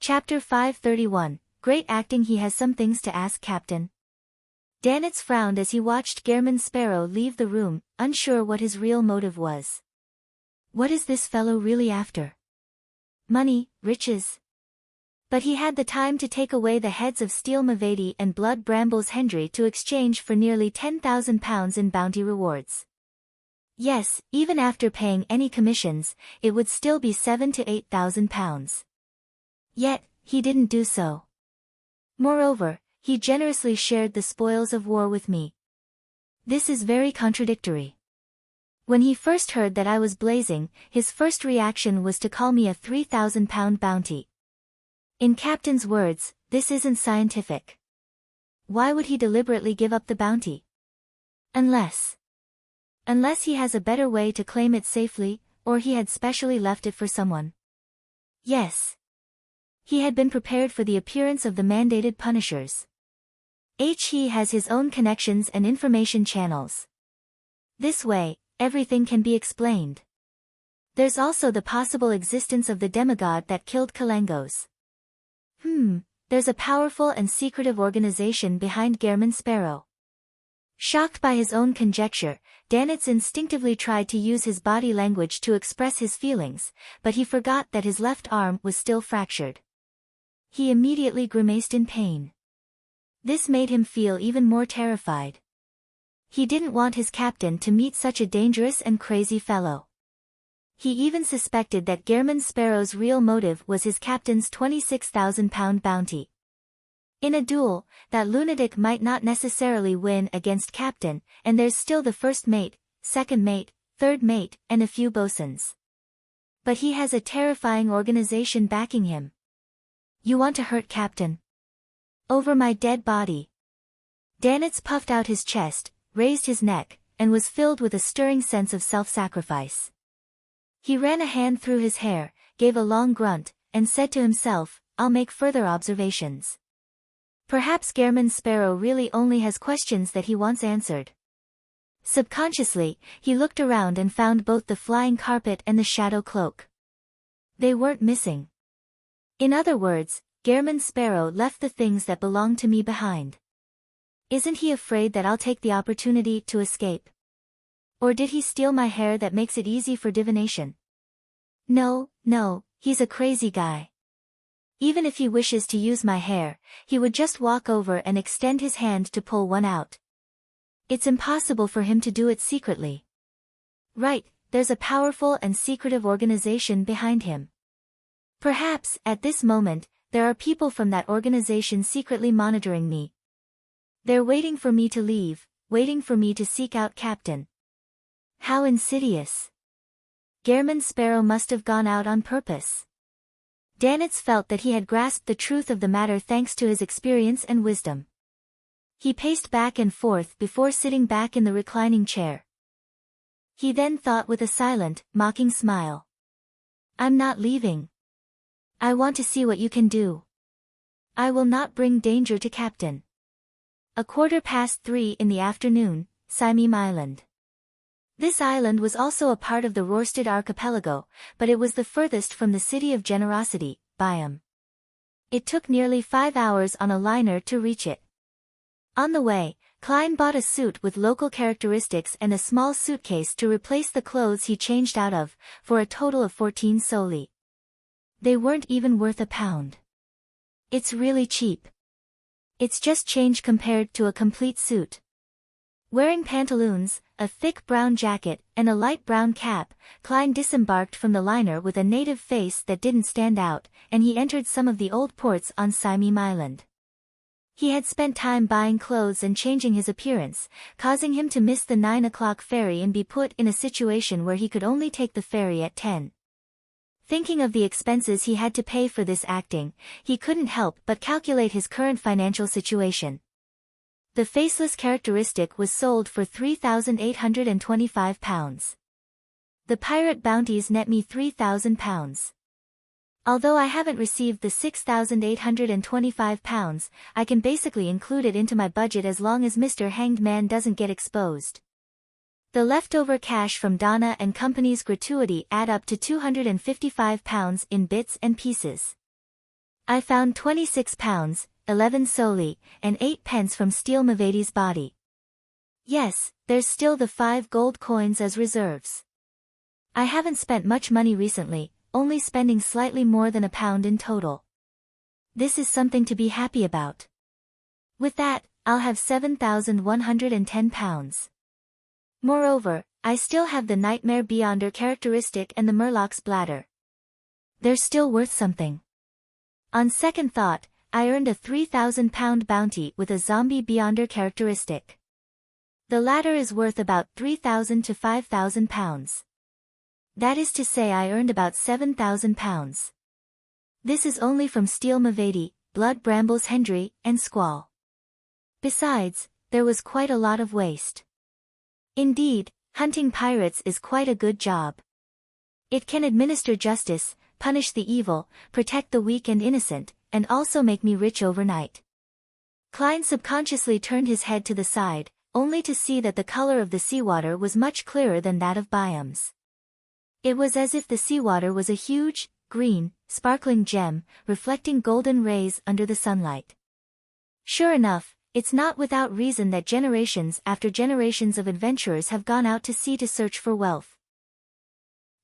Chapter 531, Great Acting. He has some things to ask, Captain. Danitz frowned as he watched Gehrman Sparrow leave the room, unsure what his real motive was. What is this fellow really after? Money, riches? But he had the time to take away the heads of Steel Mavedi and Blood Brambles Hendry to exchange for nearly £10,000 in bounty rewards. Yes, even after paying any commissions, it would still be £7,000 to £8,000. Yet, he didn't do so. Moreover, he generously shared the spoils of war with me. This is very contradictory. When he first heard that I was blazing, his first reaction was to call me a £3,000 bounty. In Captain's words, this isn't scientific. Why would he deliberately give up the bounty? Unless he has a better way to claim it safely, or he had specially left it for someone. Yes. He had been prepared for the appearance of the mandated punishers. He has his own connections and information channels. This way, everything can be explained. There's also the possible existence of the demigod that killed Kalangos. There's a powerful and secretive organization behind Gehrman Sparrow. Shocked by his own conjecture, Danitz instinctively tried to use his body language to express his feelings, but he forgot that his left arm was still fractured. He immediately grimaced in pain. This made him feel even more terrified. He didn't want his captain to meet such a dangerous and crazy fellow. He even suspected that Gehrman Sparrow's real motive was his captain's £26,000 bounty. In a duel, that lunatic might not necessarily win against Captain, and there's still the first mate, second mate, third mate, and a few bosuns. But he has a terrifying organization backing him. You want to hurt Captain? Over my dead body. Danitz puffed out his chest, raised his neck, and was filled with a stirring sense of self-sacrifice. He ran a hand through his hair, gave a long grunt, and said to himself, I'll make further observations. Perhaps Gehrman Sparrow really only has questions that he wants answered. Subconsciously, he looked around and found both the flying carpet and the shadow cloak. They weren't missing. In other words, Gehrman Sparrow left the things that belong to me behind. Isn't he afraid that I'll take the opportunity to escape? Or did he steal my hair that makes it easy for divination? No, he's a crazy guy. Even if he wishes to use my hair, he would just walk over and extend his hand to pull one out. It's impossible for him to do it secretly. Right, there's a powerful and secretive organization behind him. Perhaps, at this moment, there are people from that organization secretly monitoring me. They're waiting for me to leave, waiting for me to seek out Captain. How insidious. Gehrman Sparrow must have gone out on purpose. Danitz felt that he had grasped the truth of the matter thanks to his experience and wisdom. He paced back and forth before sitting back in the reclining chair. He then thought with a silent, mocking smile. I'm not leaving. I want to see what you can do. I will not bring danger to Captain. 3:15 in the afternoon, Simeem Island. This island was also a part of the Rorstad archipelago, but it was the furthest from the City of Generosity, Byam. It took nearly 5 hours on a liner to reach it. On the way, Klein bought a suit with local characteristics and a small suitcase to replace the clothes he changed out of, for a total of 14 soli. They weren't even worth £1. It's really cheap. It's just change compared to a complete suit. Wearing pantaloons, a thick brown jacket, and a light brown cap, Klein disembarked from the liner with a native face that didn't stand out, and he entered some of the old ports on Simeem Island. He had spent time buying clothes and changing his appearance, causing him to miss the 9 o'clock ferry and be put in a situation where he could only take the ferry at 10. Thinking of the expenses he had to pay for this acting, he couldn't help but calculate his current financial situation. The faceless characteristic was sold for £3,825. The pirate bounties net me £3,000. Although I haven't received the £6,825, I can basically include it into my budget as long as Mr. Hanged Man doesn't get exposed. The leftover cash from Donna and Company's gratuity add up to £255 in bits and pieces. I found 26 pounds, 11 soldi, and 8 pence from Steele Mavadi's body. Yes, there's still the 5 gold coins as reserves. I haven't spent much money recently, only spending slightly more than £1 in total. This is something to be happy about. With that, I'll have £7,110. Moreover, I still have the Nightmare Beyonder characteristic and the Murloc's bladder. They're still worth something. On second thought, I earned a £3,000 bounty with a Zombie Beyonder characteristic. The latter is worth about £3,000 to £5,000. That is to say I earned about £7,000. This is only from Steele Mavadi, Blood Brambles Hendry, and Squall. Besides, there was quite a lot of waste. Indeed, hunting pirates is quite a good job. It can administer justice, punish the evil, protect the weak and innocent, and also make me rich overnight. Klein subconsciously turned his head to the side, only to see that the color of the seawater was much clearer than that of Byam's. It was as if the seawater was a huge, green, sparkling gem, reflecting golden rays under the sunlight. Sure enough, it's not without reason that generations after generations of adventurers have gone out to sea to search for wealth.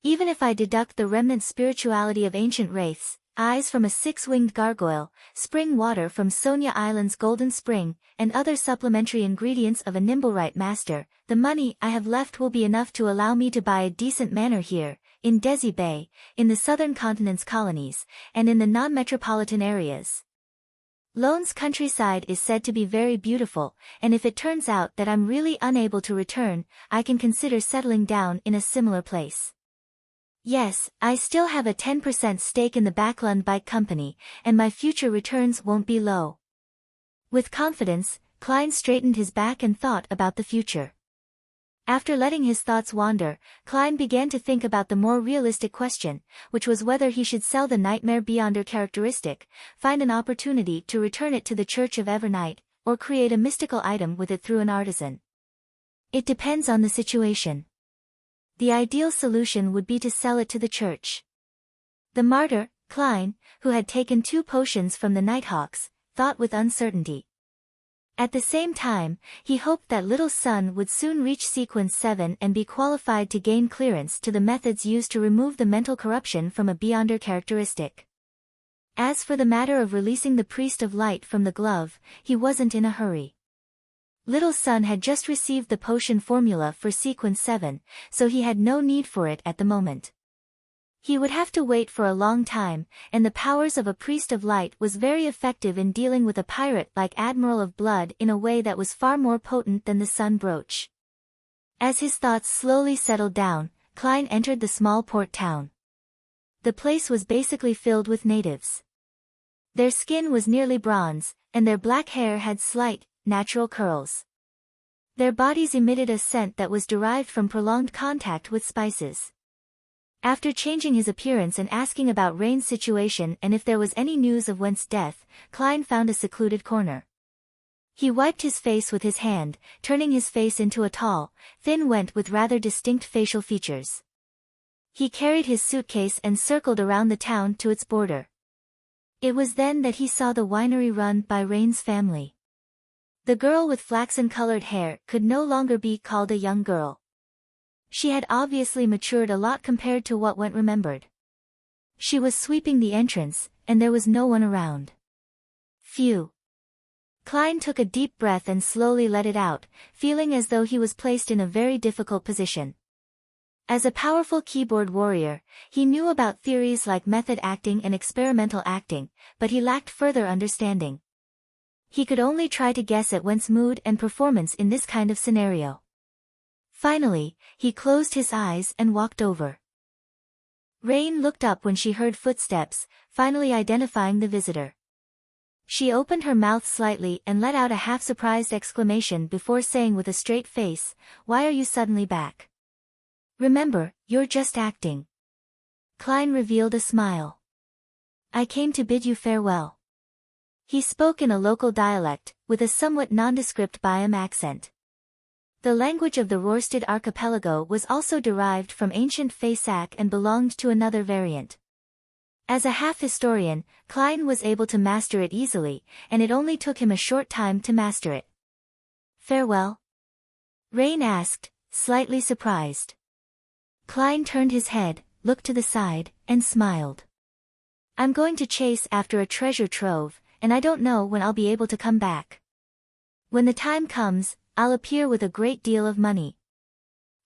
Even if I deduct the remnant spirituality of ancient wraiths, eyes from a 6-winged gargoyle, spring water from Sonia Island's golden spring, and other supplementary ingredients of a Nimblewright master, the money I have left will be enough to allow me to buy a decent manor here, in Desi Bay, in the southern continent's colonies, and in the non-metropolitan areas. Lone's countryside is said to be very beautiful, and if it turns out that I'm really unable to return, I can consider settling down in a similar place. Yes, I still have a 10% stake in the Backlund Bike Company, and my future returns won't be low. With confidence, Klein straightened his back and thought about the future. After letting his thoughts wander, Klein began to think about the more realistic question, which was whether he should sell the Nightmare Beyonder characteristic, find an opportunity to return it to the Church of Evernight, or create a mystical item with it through an artisan. It depends on the situation. The ideal solution would be to sell it to the church. The martyr, Klein, who had taken 2 potions from the Nighthawks, thought with uncertainty. At the same time, he hoped that little son would soon reach sequence 7 and be qualified to gain clearance to the methods used to remove the mental corruption from a Beyonder characteristic. As for the matter of releasing the Priest of Light from the glove, he wasn't in a hurry. Little son had just received the potion formula for sequence 7, so he had no need for it at the moment. He would have to wait for a long time, and the powers of a Priest of Light was very effective in dealing with a pirate like Admiral of Blood in a way that was far more potent than the sun brooch. As his thoughts slowly settled down, Klein entered the small port town. The place was basically filled with natives. Their skin was nearly bronze, and their black hair had slight, natural curls. Their bodies emitted a scent that was derived from prolonged contact with spices. After changing his appearance and asking about Rain's situation and if there was any news of Went's death, Klein found a secluded corner. He wiped his face with his hand, turning his face into a tall, thin Went with rather distinct facial features. He carried his suitcase and circled around the town to its border. It was then that he saw the winery run by Rain's family. The girl with flaxen-colored hair could no longer be called a young girl. She had obviously matured a lot compared to what Went remembered. She was sweeping the entrance, and there was no one around. Phew. Klein took a deep breath and slowly let it out, feeling as though he was placed in a very difficult position. As a powerful keyboard warrior, he knew about theories like method acting and experimental acting, but he lacked further understanding. He could only try to guess at Went's mood and performance in this kind of scenario. Finally, he closed his eyes and walked over. Rain looked up when she heard footsteps, finally identifying the visitor. She opened her mouth slightly and let out a half-surprised exclamation before saying with a straight face, "Why are you suddenly back? Remember, you're just acting." Klein revealed a smile. "I came to bid you farewell." He spoke in a local dialect, with a somewhat nondescript Byam accent. The language of the Rorstad archipelago was also derived from ancient Faisak and belonged to another variant. As a half-historian, Klein was able to master it easily, and it only took him a short time to master it. Farewell? Rain asked, slightly surprised. Klein turned his head, looked to the side, and smiled. I'm going to chase after a treasure trove, and I don't know when I'll be able to come back. When the time comes, I'll appear with a great deal of money.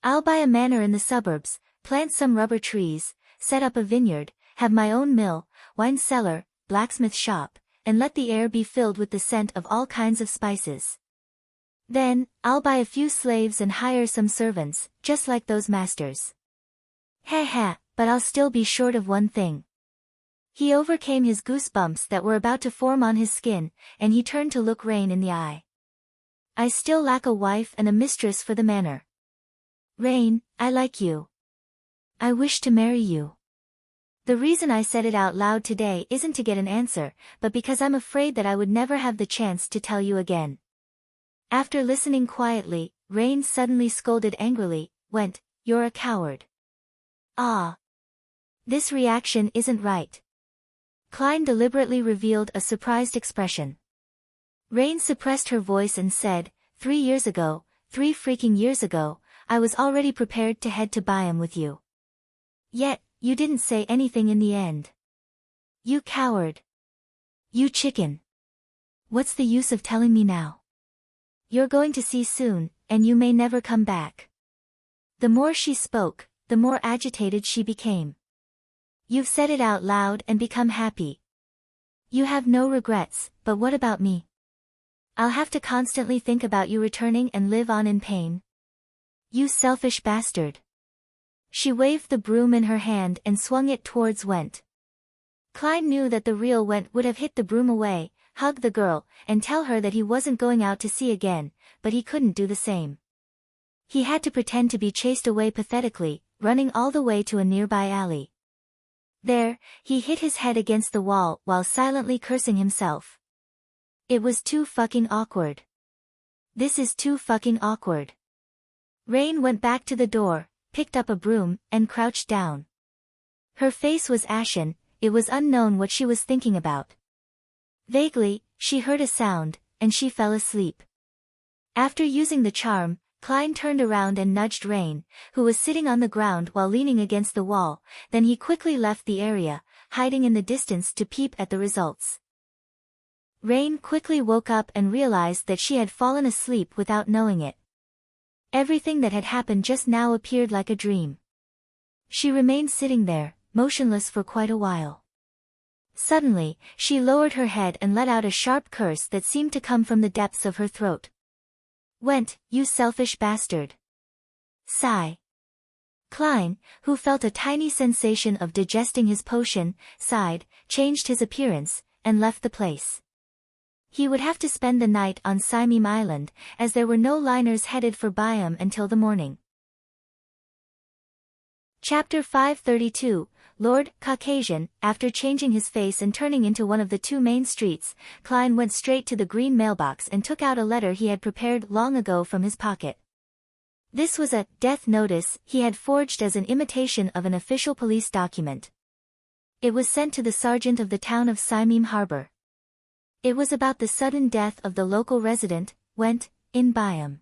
I'll buy a manor in the suburbs, plant some rubber trees, set up a vineyard, have my own mill, wine cellar, blacksmith shop, and let the air be filled with the scent of all kinds of spices. Then, I'll buy a few slaves and hire some servants, just like those masters. But I'll still be short of one thing. He overcame his goosebumps that were about to form on his skin, and he turned to look Rain in the eye. I still lack a wife and a mistress for the manor. Rain, I like you. I wish to marry you. The reason I said it out loud today isn't to get an answer, but because I'm afraid that I would never have the chance to tell you again. After listening quietly, Rain suddenly scolded angrily, You're a coward. Ah. This reaction isn't right. Klein deliberately revealed a surprised expression. Rain suppressed her voice and said, 3 years ago, 3 freaking years ago, I was already prepared to head to Byam with you. Yet, you didn't say anything in the end. You coward. You chicken. What's the use of telling me now? You're going to see soon, and you may never come back. The more she spoke, the more agitated she became. You've said it out loud and become happy. You have no regrets, but what about me? I'll have to constantly think about you returning and live on in pain. You selfish bastard. She waved the broom in her hand and swung it towards Went. Klein knew that the real Went would have hit the broom away, hug the girl, and tell her that he wasn't going out to sea again, but he couldn't do the same. He had to pretend to be chased away pathetically, running all the way to a nearby alley. There, he hit his head against the wall while silently cursing himself. It was too fucking awkward. This is too fucking awkward. Rain went back to the door, picked up a broom, and crouched down. Her face was ashen, it was unknown what she was thinking about. Vaguely, she heard a sound, and she fell asleep. After using the charm, Klein turned around and nudged Rain, who was sitting on the ground while leaning against the wall, then he quickly left the area, hiding in the distance to peep at the results. Rain quickly woke up and realized that she had fallen asleep without knowing it. Everything that had happened just now appeared like a dream. She remained sitting there, motionless for quite a while. Suddenly, she lowered her head and let out a sharp curse that seemed to come from the depths of her throat. You selfish bastard. Sigh. Klein, who felt a tiny sensation of digesting his potion, sighed, changed his appearance, and left the place. He would have to spend the night on Simeem Island, as there were no liners headed for Byam until the morning. Chapter 532, Lord Caucasian. After changing his face and turning into one of the 2 main streets, Klein went straight to the green mailbox and took out a letter he had prepared long ago from his pocket. This was a death notice he had forged as an imitation of an official police document. It was sent to the sergeant of the town of Simeem Harbor. It was about the sudden death of the local resident, in Byam.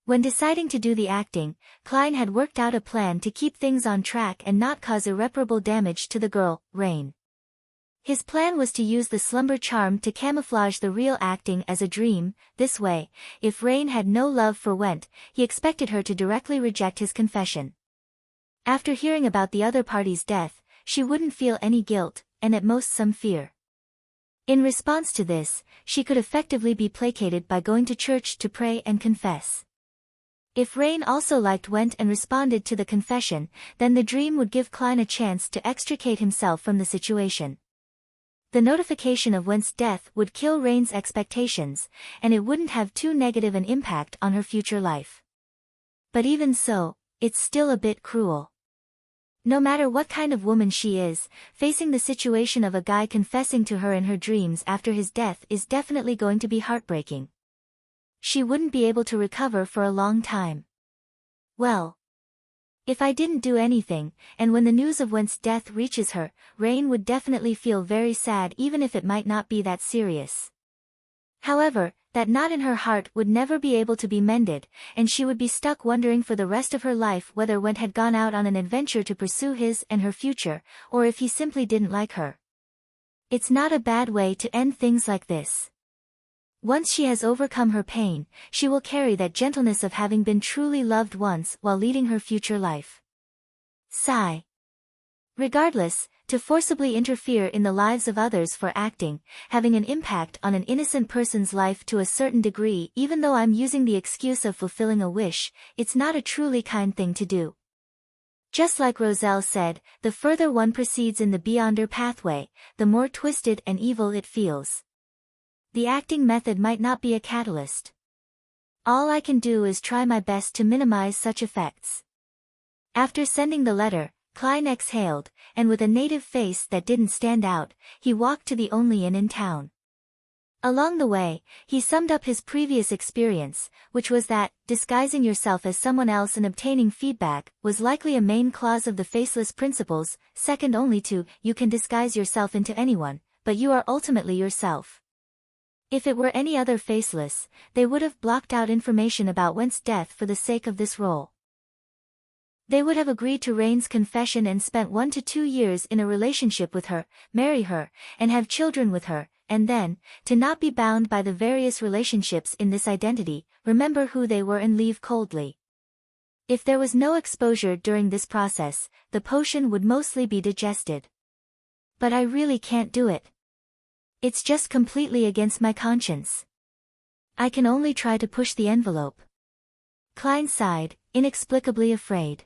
When deciding to do the acting, Klein had worked out a plan to keep things on track and not cause irreparable damage to the girl, Rain. His plan was to use the slumber charm to camouflage the real acting as a dream. This way, if Rain had no love for Went, he expected her to directly reject his confession. After hearing about the other party's death, she wouldn't feel any guilt, and at most some fear. In response to this, she could effectively be placated by going to church to pray and confess. If Rain also liked Went and responded to the confession, then the dream would give Klein a chance to extricate himself from the situation. The notification of Went's death would kill Rain's expectations, and it wouldn't have too negative an impact on her future life. But even so, it's still a bit cruel. No matter what kind of woman she is, facing the situation of a guy confessing to her in her dreams after his death is definitely going to be heartbreaking. She wouldn't be able to recover for a long time. Well, If I didn't do anything, and when the news of Went's death reaches her, Rain would definitely feel very sad even if it might not be that serious. However, that knot in her heart would never be able to be mended, and she would be stuck wondering for the rest of her life whether Went had gone out on an adventure to pursue his and her future, or if he simply didn't like her. It's not a bad way to end things like this. Once she has overcome her pain, she will carry that gentleness of having been truly loved once while leading her future life. Sigh. Regardless, to forcibly interfere in the lives of others for acting, having an impact on an innocent person's life to a certain degree, even though I'm using the excuse of fulfilling a wish, it's not a truly kind thing to do. Just like Roselle said, the further one proceeds in the Beyonder pathway, the more twisted and evil it feels. The acting method might not be a catalyst. All I can do is try my best to minimize such effects. After sending the letter, Klein exhaled, and with a native face that didn't stand out, he walked to the only inn in town. Along the way, he summed up his previous experience, which was that, disguising yourself as someone else and obtaining feedback, was likely a main clause of the Faceless Principles, second only to, you can disguise yourself into anyone, but you are ultimately yourself. If it were any other Faceless, they would have blocked out information about Went's death for the sake of this role. They would have agreed to Rain's confession and spent 1 to 2 years in a relationship with her, marry her, and have children with her, and then, to not be bound by the various relationships in this identity, remember who they were and leave coldly. If there was no exposure during this process, the potion would mostly be digested. But I really can't do it. It's just completely against my conscience. I can only try to push the envelope. Klein sighed, inexplicably afraid.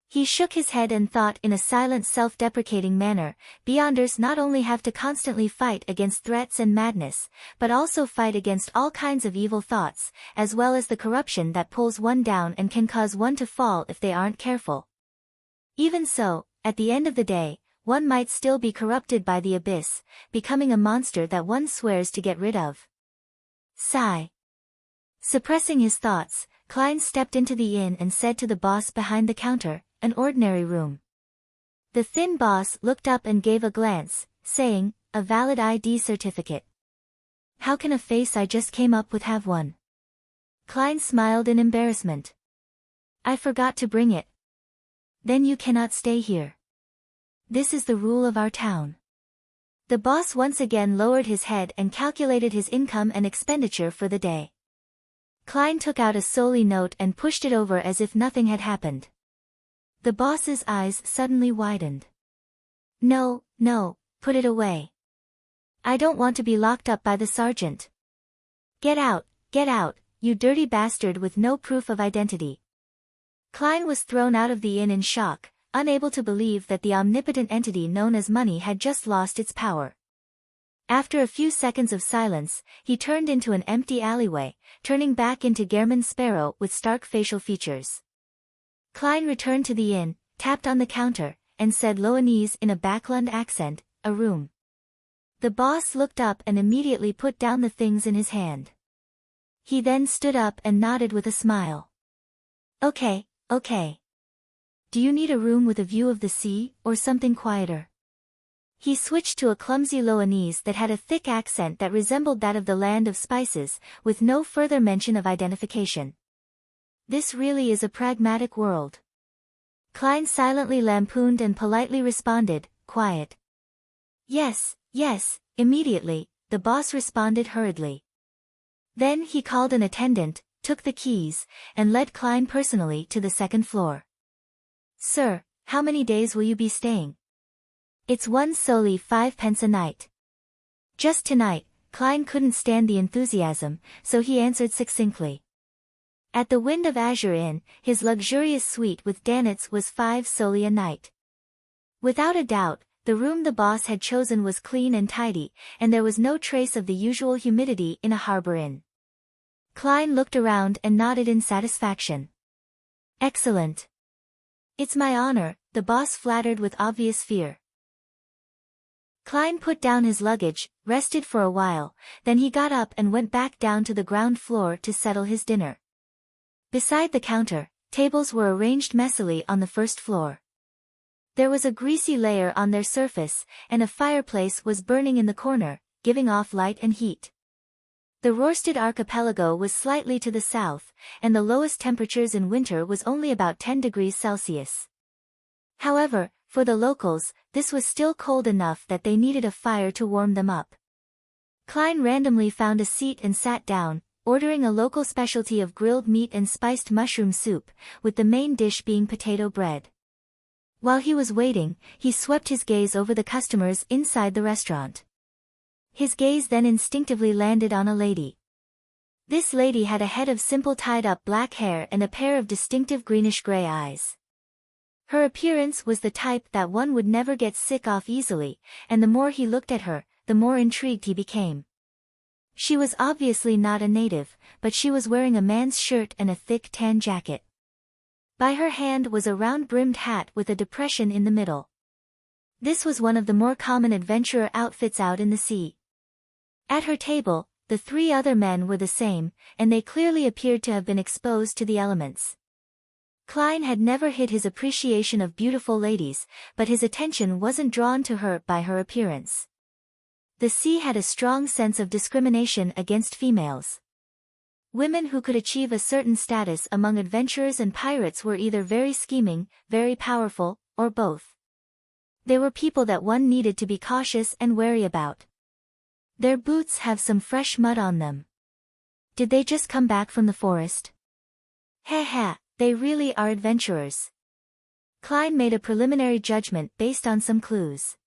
He shook his head and thought in a silent self-deprecating manner, Beyonders not only have to constantly fight against threats and madness, but also fight against all kinds of evil thoughts, as well as the corruption that pulls one down and can cause one to fall if they aren't careful. Even so, at the end of the day, one might still be corrupted by the abyss, becoming a monster that one swears to get rid of. Sigh. Suppressing his thoughts, Klein stepped into the inn and said to the boss behind the counter, an ordinary room. The thin boss looked up and gave a glance, saying, a valid ID certificate. How can a face I just came up with have one? Klein smiled in embarrassment. I forgot to bring it. Then you cannot stay here. This is the rule of our town. The boss once again lowered his head and calculated his income and expenditure for the day. Klein took out a solely note and pushed it over as if nothing had happened. The boss's eyes suddenly widened. No, put it away. I don't want to be locked up by the sergeant. Get out, you dirty bastard with no proof of identity. Klein was thrown out of the inn in shock, unable to believe that the omnipotent entity known as money had just lost its power. After a few seconds of silence, he turned into an empty alleyway, turning back into Gehrman Sparrow with stark facial features. Klein returned to the inn, tapped on the counter, and said Loanese in a Backlund accent, a room. The boss looked up and immediately put down the things in his hand. He then stood up and nodded with a smile. Okay. Do you need a room with a view of the sea, or something quieter? He switched to a clumsy Loanese that had a thick accent that resembled that of the land of spices, with no further mention of identification. This really is a pragmatic world. Klein silently lampooned and politely responded, quiet. Yes, immediately, the boss responded hurriedly. Then he called an attendant, took the keys, and led Klein personally to the second floor. Sir, how many days will you be staying? It's one solely 5 pence a night. Just tonight. Klein couldn't stand the enthusiasm, so he answered succinctly. At the Wind of Azure Inn, his luxurious suite with Danitz was 5 solely a night. Without a doubt, the room the boss had chosen was clean and tidy, and there was no trace of the usual humidity in a harbor inn. Klein looked around and nodded in satisfaction. Excellent. It's my honor, the boss flattered with obvious fear. Klein put down his luggage, rested for a while, then he got up and went back down to the ground floor to settle his dinner. Beside the counter, Tables were arranged messily on the first floor. There was a greasy layer on their surface, and a fireplace was burning in the corner, giving off light and heat. The Rorsted archipelago was slightly to the south, and the lowest temperatures in winter was only about 10 degrees Celsius. However, for the locals, this was still cold enough that they needed a fire to warm them up. Klein randomly found a seat and sat down, ordering a local specialty of grilled meat and spiced mushroom soup, with the main dish being potato bread. While he was waiting, he swept his gaze over the customers inside the restaurant. His gaze then instinctively landed on a lady. This lady had a head of simple tied-up black hair and a pair of distinctive greenish-gray eyes. Her appearance was the type that one would never get sick of easily, and the more he looked at her, the more intrigued he became. She was obviously not a native, but she was wearing a man's shirt and a thick tan jacket. By her hand was a round-brimmed hat with a depression in the middle. This was one of the more common adventurer outfits out in the sea. At her table, the three other men were the same, and they clearly appeared to have been exposed to the elements. Klein had never hid his appreciation of beautiful ladies, but his attention wasn't drawn to her by her appearance. The sea had a strong sense of discrimination against females. Women who could achieve a certain status among adventurers and pirates were either very scheming, very powerful, or both. They were people that one needed to be cautious and wary about. Their boots have some fresh mud on them. Did they just come back from the forest? Heh, they really are adventurers. Klein made a preliminary judgment based on some clues.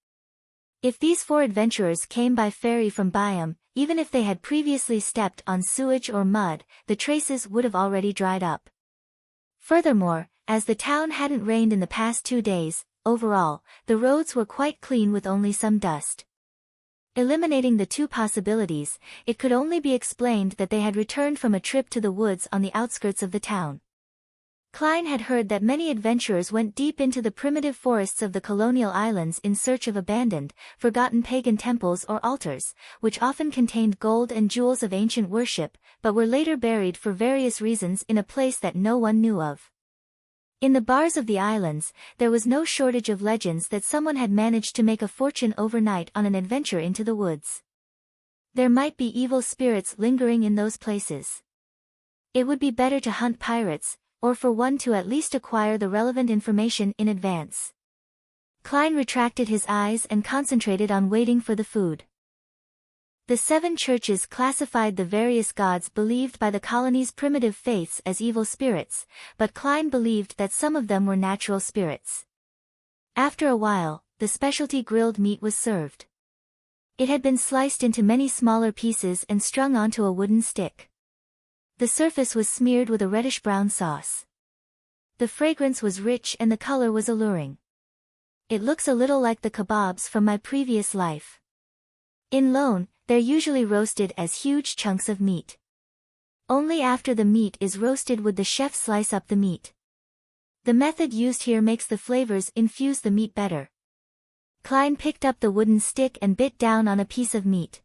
If these four adventurers came by ferry from Byam, even if they had previously stepped on sewage or mud, the traces would have already dried up. Furthermore, as the town hadn't rained in the past 2 days, overall, the roads were quite clean with only some dust. Eliminating the two possibilities, it could only be explained that they had returned from a trip to the woods on the outskirts of the town. Klein had heard that many adventurers went deep into the primitive forests of the colonial islands in search of abandoned, forgotten pagan temples or altars, which often contained gold and jewels of ancient worship, but were later buried for various reasons in a place that no one knew of. In the bars of the islands, there was no shortage of legends that someone had managed to make a fortune overnight on an adventure into the woods. There might be evil spirits lingering in those places. It would be better to hunt pirates, or for one to at least acquire the relevant information in advance. Klein retracted his eyes and concentrated on waiting for the food. The 7 churches classified the various gods believed by the colony's primitive faiths as evil spirits, but Klein believed that some of them were natural spirits. After a while, the specialty grilled meat was served. It had been sliced into many smaller pieces and strung onto a wooden stick. The surface was smeared with a reddish-brown sauce. The fragrance was rich and the color was alluring. It looks a little like the kebabs from my previous life. In Lone, they're usually roasted as huge chunks of meat. Only after the meat is roasted would the chef slice up the meat. The method used here makes the flavors infuse the meat better. Klein picked up the wooden stick and bit down on a piece of meat.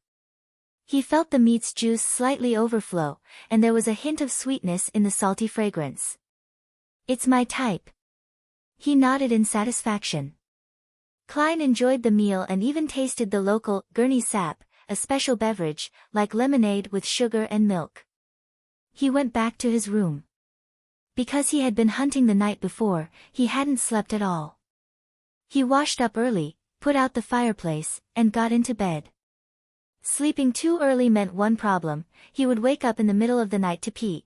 He felt the meat's juice slightly overflow, and there was a hint of sweetness in the salty fragrance. It's my type. He nodded in satisfaction. Klein enjoyed the meal and even tasted the local Gurney sap, a special beverage, like lemonade with sugar and milk. He went back to his room. Because he had been hunting the night before, he hadn't slept at all. He washed up early, put out the fireplace, and got into bed. Sleeping too early meant one problem: he would wake up in the middle of the night to pee.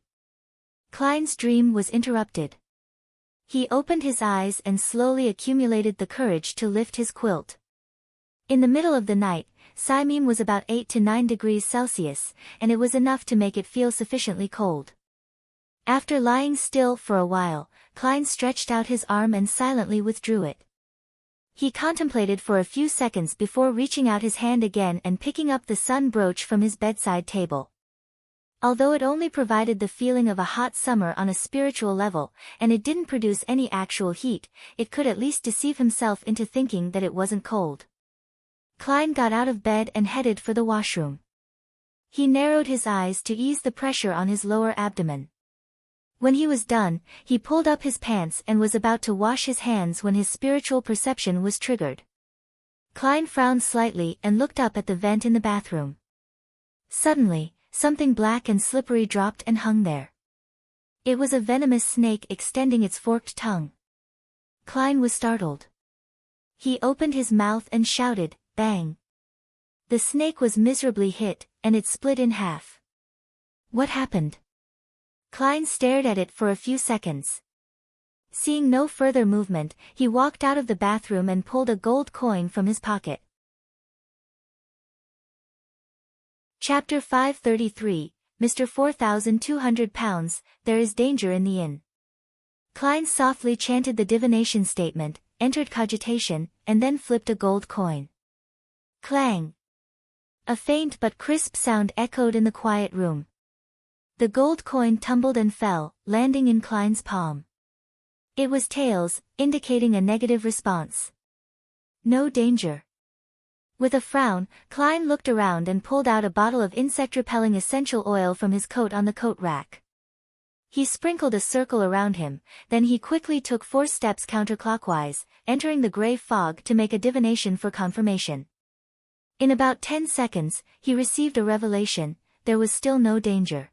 Klein's dream was interrupted. He opened his eyes and slowly accumulated the courage to lift his quilt. In the middle of the night, Simim was about 8 to 9 degrees Celsius, and it was enough to make it feel sufficiently cold. After lying still for a while, Klein stretched out his arm and silently withdrew it. He contemplated for a few seconds before reaching out his hand again and picking up the sun brooch from his bedside table. Although it only provided the feeling of a hot summer on a spiritual level, and it didn't produce any actual heat, it could at least deceive himself into thinking that it wasn't cold. Klein got out of bed and headed for the washroom. He narrowed his eyes to ease the pressure on his lower abdomen. When he was done, he pulled up his pants and was about to wash his hands when his spiritual perception was triggered. Klein frowned slightly and looked up at the vent in the bathroom. Suddenly, something black and slippery dropped and hung there. It was a venomous snake extending its forked tongue. Klein was startled. He opened his mouth and shouted, "Bang!" The snake was miserably hit, and it split in half. What happened? Klein stared at it for a few seconds. Seeing no further movement, he walked out of the bathroom and pulled a gold coin from his pocket. Chapter 533, Mr. 4,200 pounds, There is danger in the inn. Klein softly chanted the divination statement, entered cogitation, and then flipped a gold coin. Clang! A faint but crisp sound echoed in the quiet room. The gold coin tumbled and fell, landing in Klein's palm. It was tails, indicating a negative response. No danger. With a frown, Klein looked around and pulled out a bottle of insect-repelling essential oil from his coat on the coat rack. He sprinkled a circle around him, then he quickly took 4 steps counterclockwise, entering the gray fog to make a divination for confirmation. In about 10 seconds, he received a revelation: there was still no danger.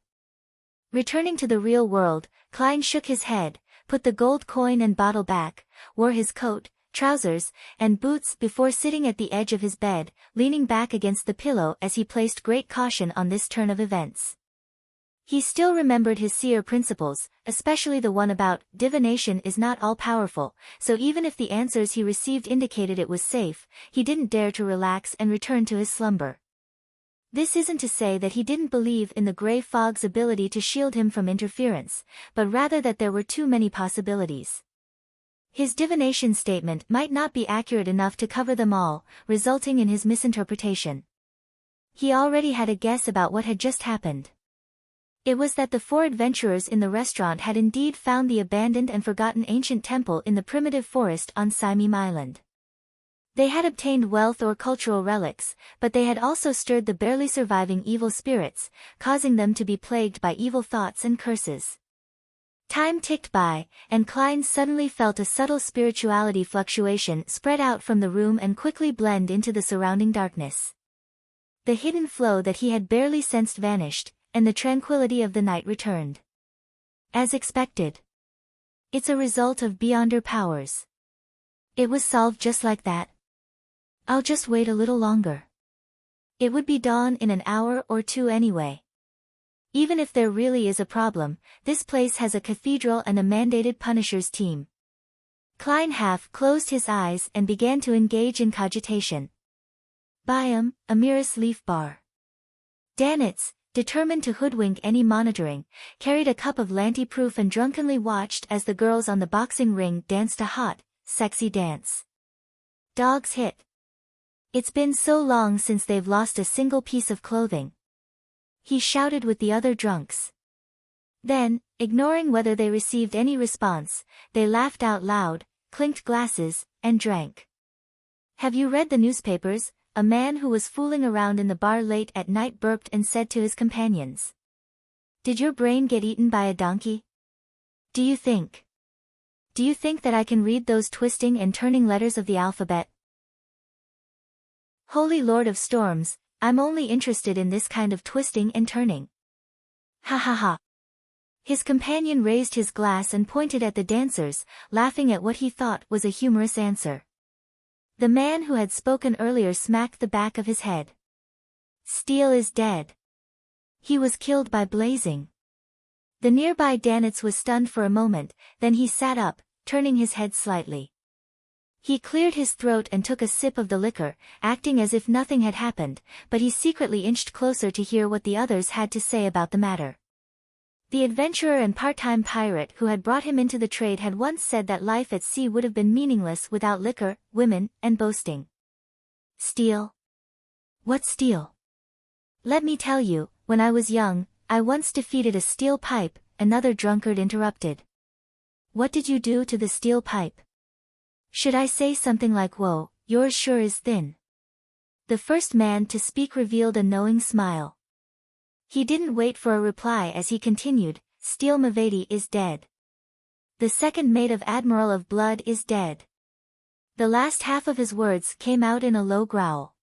Returning to the real world, Klein shook his head, put the gold coin and bottle back, wore his coat, trousers, and boots before sitting at the edge of his bed, leaning back against the pillow as he placed great caution on this turn of events. He still remembered his seer principles, especially the one about divination is not all-powerful, so even if the answers he received indicated it was safe, he didn't dare to relax and return to his slumber. This isn't to say that he didn't believe in the gray fog's ability to shield him from interference, but rather that there were too many possibilities. His divination statement might not be accurate enough to cover them all, resulting in his misinterpretation. He already had a guess about what had just happened. It was that the 4 adventurers in the restaurant had indeed found the abandoned and forgotten ancient temple in the primitive forest on Simeem Island. They had obtained wealth or cultural relics, but they had also stirred the barely surviving evil spirits, causing them to be plagued by evil thoughts and curses. Time ticked by, and Klein suddenly felt a subtle spirituality fluctuation spread out from the room and quickly blend into the surrounding darkness. The hidden flow that he had barely sensed vanished, and the tranquility of the night returned. As expected. It's a result of beyonder powers. It was solved just like that. I'll just wait a little longer. It would be dawn in an hour or 2 anyway. Even if there really is a problem, this place has a cathedral and a mandated punishers team. Klein half closed his eyes and began to engage in cogitation. Biome, Amiris Leaf Bar. Danitz, determined to hoodwink any monitoring, carried a cup of Lanty-proof and drunkenly watched as the girls on the boxing ring danced a hot, sexy dance. Dogs hit. It's been so long since they've lost a single piece of clothing. He shouted with the other drunks. Then, ignoring whether they received any response, they laughed out loud, clinked glasses, and drank. Have you read the newspapers? A man who was fooling around in the bar late at night burped and said to his companions. Did your brain get eaten by a donkey? Do you think that I can read those twisting and turning letters of the alphabet? Holy Lord of Storms, I'm only interested in this kind of twisting and turning. Ha ha ha. His companion raised his glass and pointed at the dancers, laughing at what he thought was a humorous answer. The man who had spoken earlier smacked the back of his head. Steele is dead. He was killed by blazing. The nearby Danitz was stunned for a moment, then he sat up, turning his head slightly. He cleared his throat and took a sip of the liquor, acting as if nothing had happened, but he secretly inched closer to hear what the others had to say about the matter. The adventurer and part-time pirate who had brought him into the trade had once said that life at sea would have been meaningless without liquor, women, and boasting. Steel? What steel? Let me tell you, when I was young, I once defeated a steel pipe, another drunkard interrupted. What did you do to the steel pipe? Should I say something like, whoa, yours sure is thin? The first man to speak revealed a knowing smile. He didn't wait for a reply as he continued, Steele Mavady is dead. The second mate of Admiral of Blood is dead. The last half of his words came out in a low growl.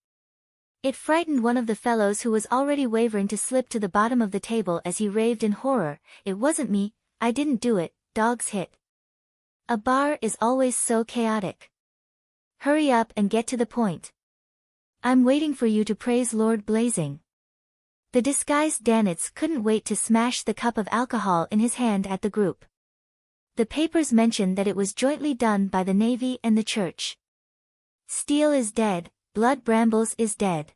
It frightened one of the fellows who was already wavering to slip to the bottom of the table as he raved in horror, "It wasn't me, I didn't do it, dogs hit." A bar is always so chaotic. Hurry up and get to the point. I'm waiting for you to praise Lord Blazing. The disguised Danitz couldn't wait to smash the cup of alcohol in his hand at the group. The papers mentioned that it was jointly done by the Navy and the Church. Steele is dead, Blood Brambles is dead.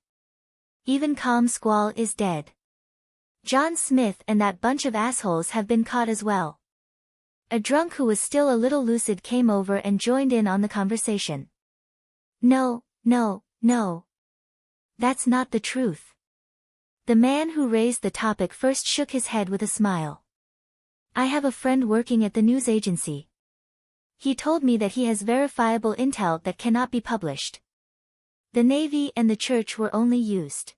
Even Calm Squall is dead. John Smith and that bunch of assholes have been caught as well. A drunk who was still a little lucid came over and joined in on the conversation. No, no, no. That's not the truth. The man who raised the topic first shook his head with a smile. I have a friend working at the news agency. He told me that he has verifiable intel that cannot be published. The Navy and the Church were only used.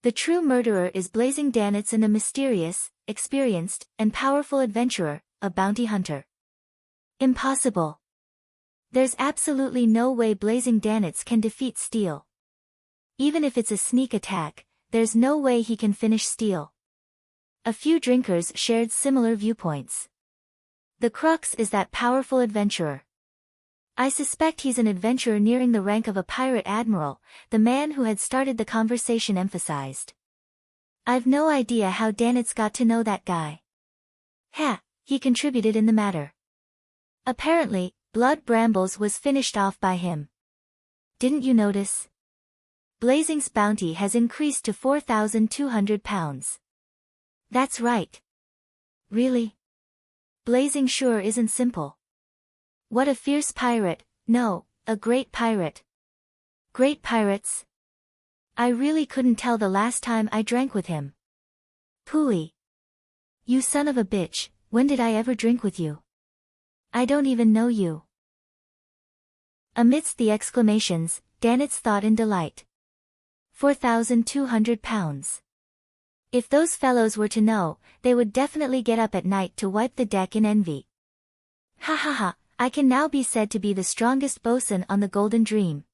The true murderer is Blazing Danitz, and a mysterious, experienced, and powerful adventurer, a bounty hunter. Impossible. There's absolutely no way Blazing Danitz can defeat Steele. Even if it's a sneak attack, there's no way he can finish Steele. A few drinkers shared similar viewpoints. The crux is that powerful adventurer. I suspect he's an adventurer nearing the rank of a pirate admiral, the man who had started the conversation emphasized. I've no idea how Danitz got to know that guy. He contributed in the matter. Apparently, Blood Brambles was finished off by him. Didn't you notice? Blazing's bounty has increased to 4,200 pounds. That's right. Really? Blazing sure isn't simple. What a fierce pirate, no, a great pirate. Great pirates? I really couldn't tell the last time I drank with him. Pooey. You son of a bitch, when did I ever drink with you? I don't even know you. Amidst the exclamations, Danitz thought in delight. 4,200 pounds. If those fellows were to know, they would definitely get up at night to wipe the deck in envy. Ha ha ha, I can now be said to be the strongest bosun on the Golden Dream.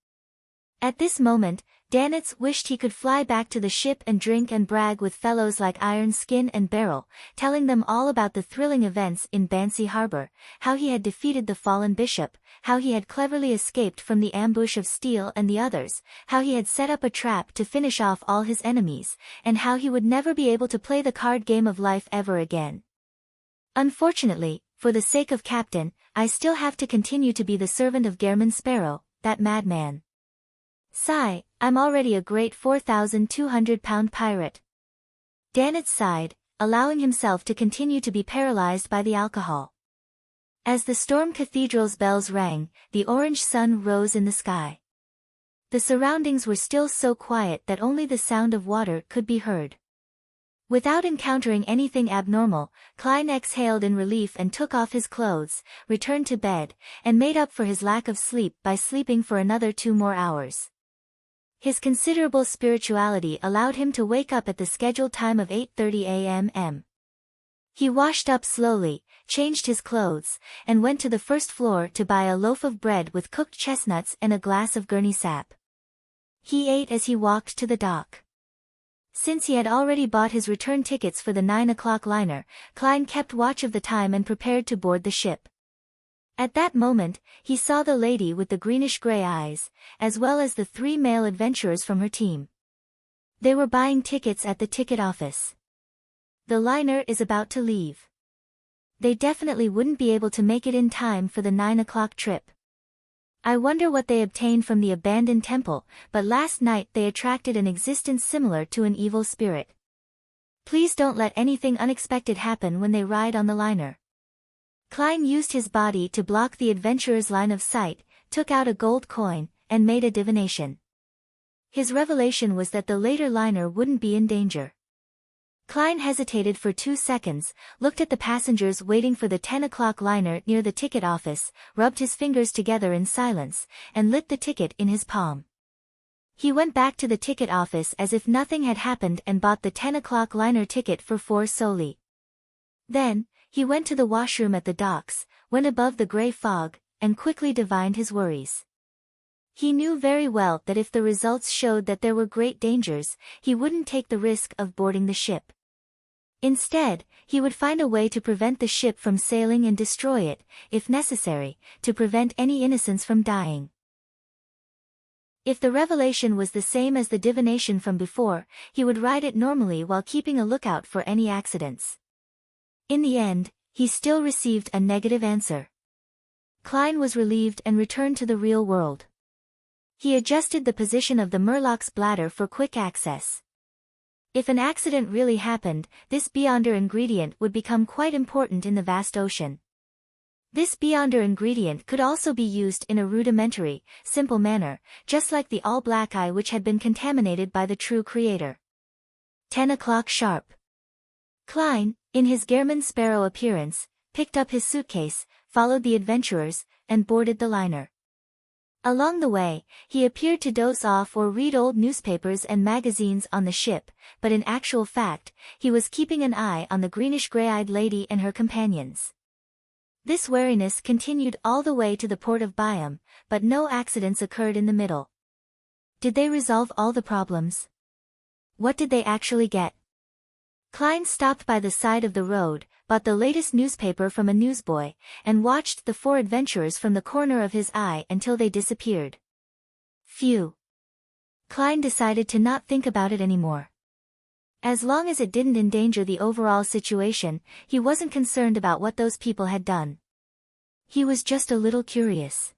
At this moment, Danitz wished he could fly back to the ship and drink and brag with fellows like Iron Skin and Beryl, telling them all about the thrilling events in Banksea Harbor, how he had defeated the fallen bishop, how he had cleverly escaped from the ambush of Steele and the others, how he had set up a trap to finish off all his enemies, and how he would never be able to play the card game of life ever again. Unfortunately, for the sake of Captain, I still have to continue to be the servant of Gairman Sparrow, that madman. Sigh, I'm already a great 4,200-pound pirate. Danitz sighed, allowing himself to continue to be paralyzed by the alcohol. As the Storm Cathedral's bells rang, the orange sun rose in the sky. The surroundings were still so quiet that only the sound of water could be heard. Without encountering anything abnormal, Klein exhaled in relief and took off his clothes, returned to bed, and made up for his lack of sleep by sleeping for another 2 more hours. His considerable spirituality allowed him to wake up at the scheduled time of 8:30 a.m. He washed up slowly, changed his clothes, and went to the first floor to buy a loaf of bread with cooked chestnuts and a glass of Gurney sap. He ate as he walked to the dock. Since he had already bought his return tickets for the 9 o'clock liner, Klein kept watch of the time and prepared to board the ship. At that moment, he saw the lady with the greenish-gray eyes, as well as the 3 male adventurers from her team. They were buying tickets at the ticket office. The liner is about to leave. They definitely wouldn't be able to make it in time for the 9 o'clock trip. I wonder what they obtained from the abandoned temple, but last night they attracted an existence similar to an evil spirit. Please don't let anything unexpected happen when they ride on the liner. Klein used his body to block the adventurer's line of sight, took out a gold coin, and made a divination. His revelation was that the later liner wouldn't be in danger. Klein hesitated for 2 seconds, looked at the passengers waiting for the 10 o'clock liner near the ticket office, rubbed his fingers together in silence, and lit the ticket in his palm. He went back to the ticket office as if nothing had happened and bought the 10 o'clock liner ticket for 4 soldi. Then, he went to the washroom at the docks, went above the grey fog, and quickly divined his worries. He knew very well that if the results showed that there were great dangers, he wouldn't take the risk of boarding the ship. Instead, he would find a way to prevent the ship from sailing and destroy it, if necessary, to prevent any innocents from dying. If the revelation was the same as the divination from before, he would ride it normally while keeping a lookout for any accidents. In the end, he still received a negative answer. Klein was relieved and returned to the real world. He adjusted the position of the Murloc's bladder for quick access. If an accident really happened, this beyonder ingredient would become quite important in the vast ocean. This beyonder ingredient could also be used in a rudimentary, simple manner, just like the all-black eye which had been contaminated by the true creator. 10 o'clock sharp. Klein, in his Gehrman Sparrow appearance, picked up his suitcase, followed the adventurers, and boarded the liner. Along the way, he appeared to doze off or read old newspapers and magazines on the ship, but in actual fact, he was keeping an eye on the greenish-gray-eyed lady and her companions. This wariness continued all the way to the port of Byam, but no accidents occurred in the middle. Did they resolve all the problems? What did they actually get? Klein stopped by the side of the road, bought the latest newspaper from a newsboy, and watched the 4 adventurers from the corner of his eye until they disappeared. Phew. Klein decided to not think about it anymore. As long as it didn't endanger the overall situation, he wasn't concerned about what those people had done. He was just a little curious.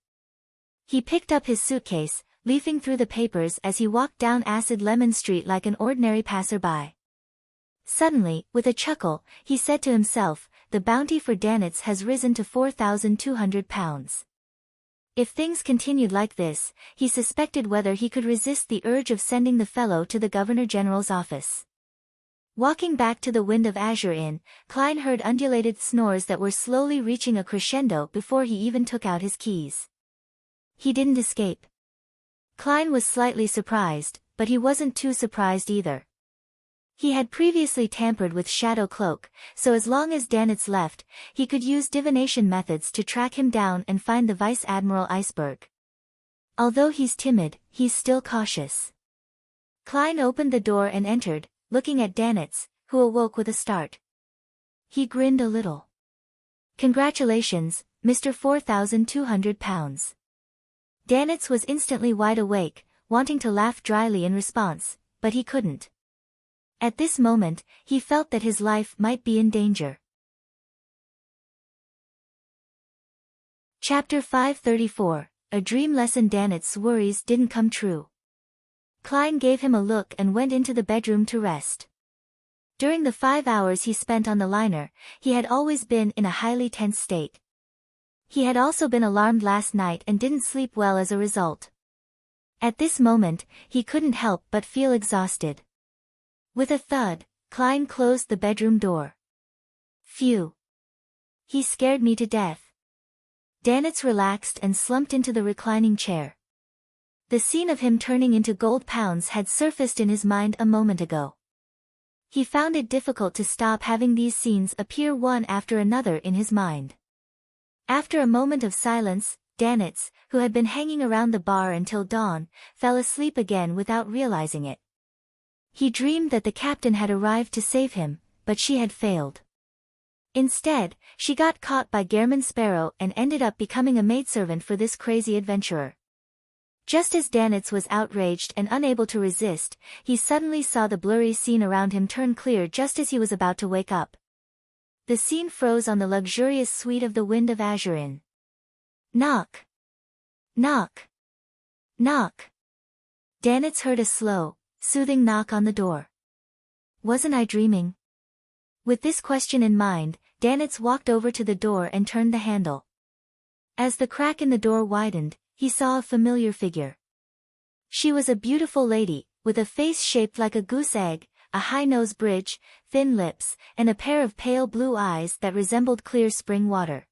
He picked up his suitcase, leafing through the papers as he walked down Acid Lemon Street like an ordinary passerby. Suddenly, with a chuckle, he said to himself, the bounty for Danitz has risen to £4,200. If things continued like this, he suspected whether he could resist the urge of sending the fellow to the Governor-General's office. Walking back to the Wind of Azure Inn, Klein heard undulated snores that were slowly reaching a crescendo before he even took out his keys. He didn't escape. Klein was slightly surprised, but he wasn't too surprised either. He had previously tampered with Shadow Cloak, so as long as Danitz left, he could use divination methods to track him down and find the Vice Admiral Iceberg. Although he's timid, he's still cautious. Klein opened the door and entered, looking at Danitz, who awoke with a start. He grinned a little. Congratulations, Mr. £4,200. Danitz was instantly wide awake, wanting to laugh dryly in response, but he couldn't. At this moment, he felt that his life might be in danger. Chapter 534, A Dream Lesson. Danitz's worries didn't come true. Klein gave him a look and went into the bedroom to rest. During the 5 hours he spent on the liner, he had always been in a highly tense state. He had also been alarmed last night and didn't sleep well as a result. At this moment, he couldn't help but feel exhausted. With a thud, Klein closed the bedroom door. Phew. He scared me to death. Danitz relaxed and slumped into the reclining chair. The scene of him turning into gold pounds had surfaced in his mind a moment ago. He found it difficult to stop having these scenes appear one after another in his mind. After a moment of silence, Danitz, who had been hanging around the bar until dawn, fell asleep again without realizing it. He dreamed that the captain had arrived to save him, but she had failed. Instead, she got caught by Gehrman Sparrow and ended up becoming a maidservant for this crazy adventurer. Just as Danitz was outraged and unable to resist, he suddenly saw the blurry scene around him turn clear just as he was about to wake up. The scene froze on the luxurious suite of the Wind of Azure Inn. Knock. Knock. Knock. Danitz heard a slow, soothing knock on the door. Wasn't I dreaming? With this question in mind, Danitz walked over to the door and turned the handle. As the crack in the door widened, he saw a familiar figure. She was a beautiful lady, with a face shaped like a goose egg, a high nose bridge, thin lips, and a pair of pale blue eyes that resembled clear spring water.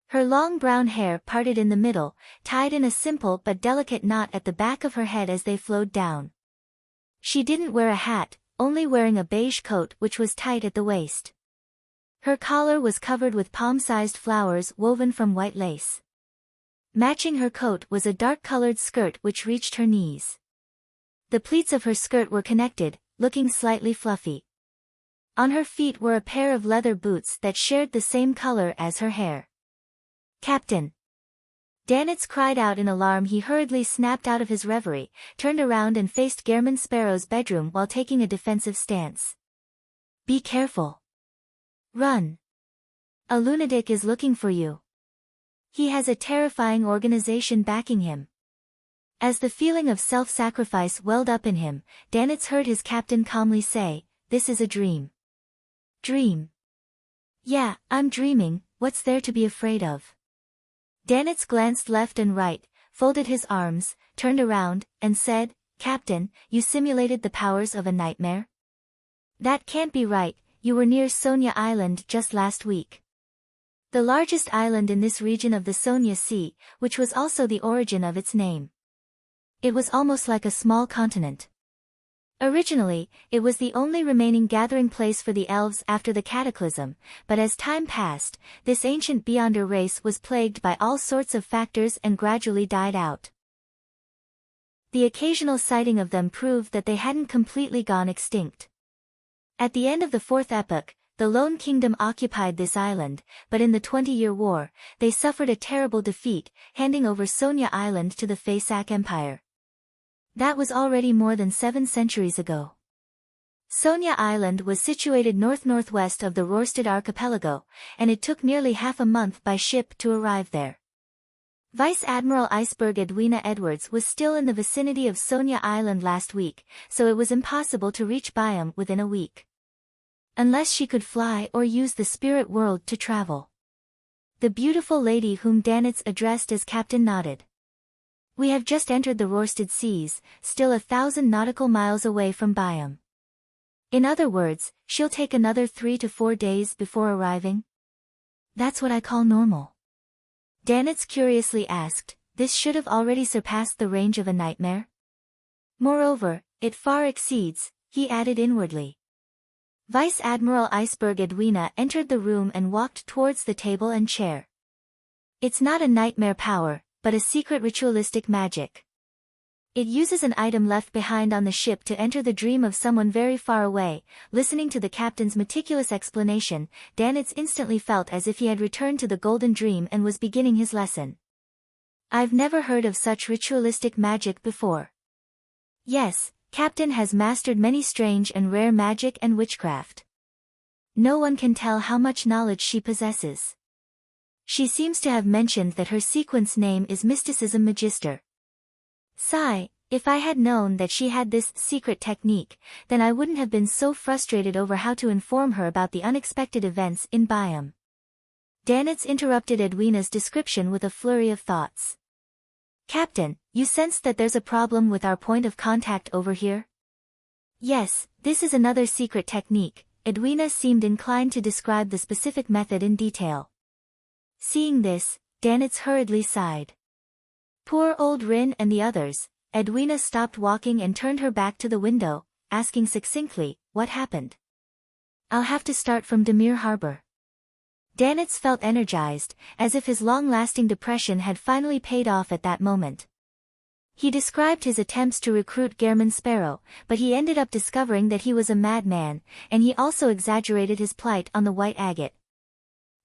Her long brown hair parted in the middle, tied in a simple but delicate knot at the back of her head as they flowed down. She didn't wear a hat, only wearing a beige coat which was tight at the waist. Her collar was covered with palm-sized flowers woven from white lace. Matching her coat was a dark-colored skirt which reached her knees. The pleats of her skirt were connected, looking slightly fluffy. On her feet were a pair of leather boots that shared the same color as her hair. "Captain!" Danitz cried out in alarm. He hurriedly snapped out of his reverie, turned around and faced Gehrman Sparrow's bedroom while taking a defensive stance. "Be careful. Run. A lunatic is looking for you. He has a terrifying organization backing him." As the feeling of self-sacrifice welled up in him, Danitz heard his captain calmly say, "This is a dream." "Dream? Yeah, I'm dreaming, what's there to be afraid of?" Danitz glanced left and right, folded his arms, turned around, and said, "Captain, you simulated the powers of a nightmare?" "That can't be right, you were near Sonia Island just last week. The largest island in this region of the Sonia Sea, which was also the origin of its name. It was almost like a small continent. Originally, it was the only remaining gathering place for the elves after the cataclysm, but as time passed, this ancient Beyonder race was plagued by all sorts of factors and gradually died out. The occasional sighting of them proved that they hadn't completely gone extinct. At the end of the Fourth Epoch, the Lone Kingdom occupied this island, but in the 20-Year War, they suffered a terrible defeat, handing over Sonia Island to the Faysak Empire. That was already more than 7 centuries ago. Sonia Island was situated north-northwest of the Rorstad archipelago, and it took nearly half a month by ship to arrive there. Vice Admiral Iceberg Edwina Edwards was still in the vicinity of Sonia Island last week, so it was impossible to reach Byam within a week. Unless she could fly or use the spirit world to travel. The beautiful lady whom Danitz addressed as Captain nodded. "We have just entered the Rorstad seas, still 1,000 nautical miles away from Byam. In other words, she'll take another 3 to 4 days before arriving?" "That's what I call normal." Danitz curiously asked, "This should have already surpassed the range of a nightmare?" "Moreover, it far exceeds," he added inwardly. Vice Admiral Iceberg Edwina entered the room and walked towards the table and chair. "It's not a nightmare power, but a secret ritualistic magic. It uses an item left behind on the ship to enter the dream of someone very far away." Listening to the captain's meticulous explanation, Danitz instantly felt as if he had returned to the Golden Dream and was beginning his lesson. "I've never heard of such ritualistic magic before." "Yes, Captain has mastered many strange and rare magic and witchcraft. No one can tell how much knowledge she possesses. She seems to have mentioned that her sequence name is Mysticism Magister." Sigh, if I had known that she had this secret technique, then I wouldn't have been so frustrated over how to inform her about the unexpected events in Byam. Danitz interrupted Edwina's description with a flurry of thoughts. "Captain, you sense that there's a problem with our point of contact over here?" "Yes, this is another secret technique." Edwina seemed inclined to describe the specific method in detail. Seeing this, Danitz hurriedly sighed. Poor old Rin and the others. Edwina stopped walking and turned her back to the window, asking succinctly, "What happened?" "I'll have to start from Demir Harbor." Danitz felt energized, as if his long-lasting depression had finally paid off at that moment. He described his attempts to recruit Gehrman Sparrow, but he ended up discovering that he was a madman, and he also exaggerated his plight on the White Agate.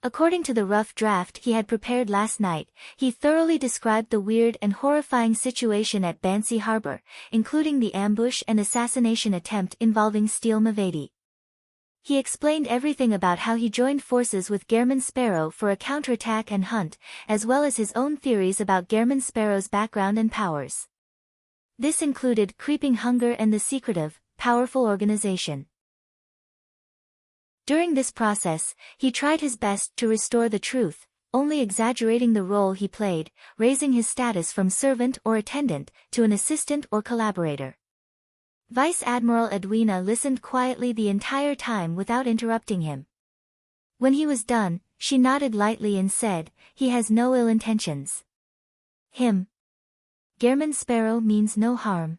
According to the rough draft he had prepared last night, he thoroughly described the weird and horrifying situation at Bansi Harbor, including the ambush and assassination attempt involving Steel Mavedi. He explained everything about how he joined forces with Gehrman Sparrow for a counterattack and hunt, as well as his own theories about Gehrman Sparrow's background and powers. This included creeping hunger and the secretive, powerful organization. During this process, he tried his best to restore the truth, only exaggerating the role he played, raising his status from servant or attendant to an assistant or collaborator. Vice Admiral Edwina listened quietly the entire time without interrupting him. When he was done, she nodded lightly and said, "He has no ill intentions." "Him? Gehrman Sparrow means no harm."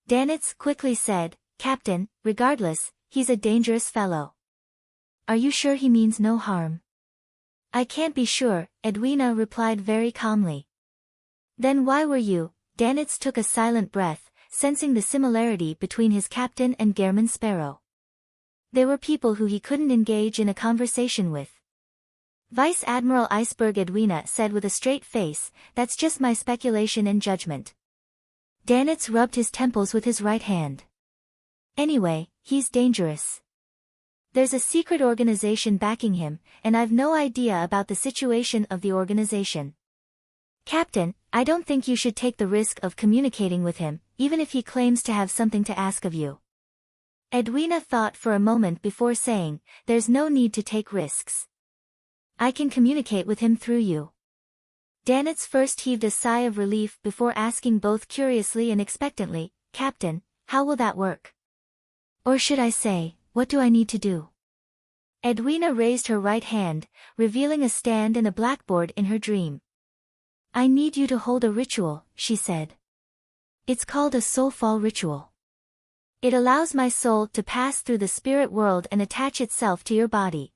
Danitz quickly said, "Captain, regardless, he's a dangerous fellow." Are you sure he means no harm? I can't be sure, Edwina replied very calmly. Then why were you? Danitz took a silent breath, sensing the similarity between his captain and Gehrman Sparrow. They were people who he couldn't engage in a conversation with. Vice Admiral Iceberg, Edwina said with a straight face, that's just my speculation and judgment. Danitz rubbed his temples with his right hand. Anyway, he's dangerous. There's a secret organization backing him, and I've no idea about the situation of the organization. Captain, I don't think you should take the risk of communicating with him, even if he claims to have something to ask of you. Edwina thought for a moment before saying, there's no need to take risks. I can communicate with him through you. Danitz first heaved a sigh of relief before asking both curiously and expectantly, Captain, how will that work? Or should I say, what do I need to do? Edwina raised her right hand, revealing a stand and a blackboard in her dream. I need you to hold a ritual, she said. It's called a soulfall ritual. It allows my soul to pass through the spirit world and attach itself to your body.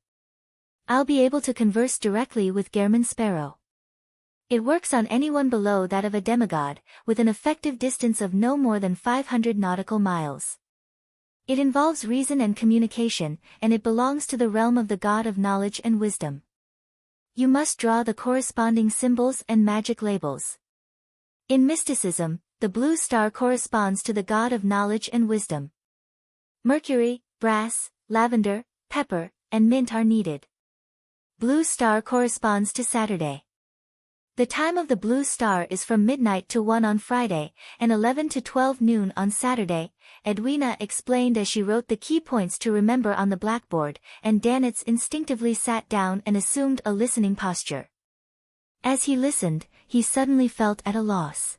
I'll be able to converse directly with Gehrman Sparrow. It works on anyone below that of a demigod, with an effective distance of no more than 500 nautical miles. It involves reason and communication, and it belongs to the realm of the god of knowledge and wisdom. You must draw the corresponding symbols and magic labels. In mysticism, the blue star corresponds to the god of knowledge and wisdom. Mercury, brass, lavender, pepper, and mint are needed. Blue star corresponds to Saturday. The time of the blue star is from midnight to 1 on Friday, and 11 to 12 noon on Saturday, Edwina explained as she wrote the key points to remember on the blackboard, and Danitz instinctively sat down and assumed a listening posture. As he listened, he suddenly felt at a loss.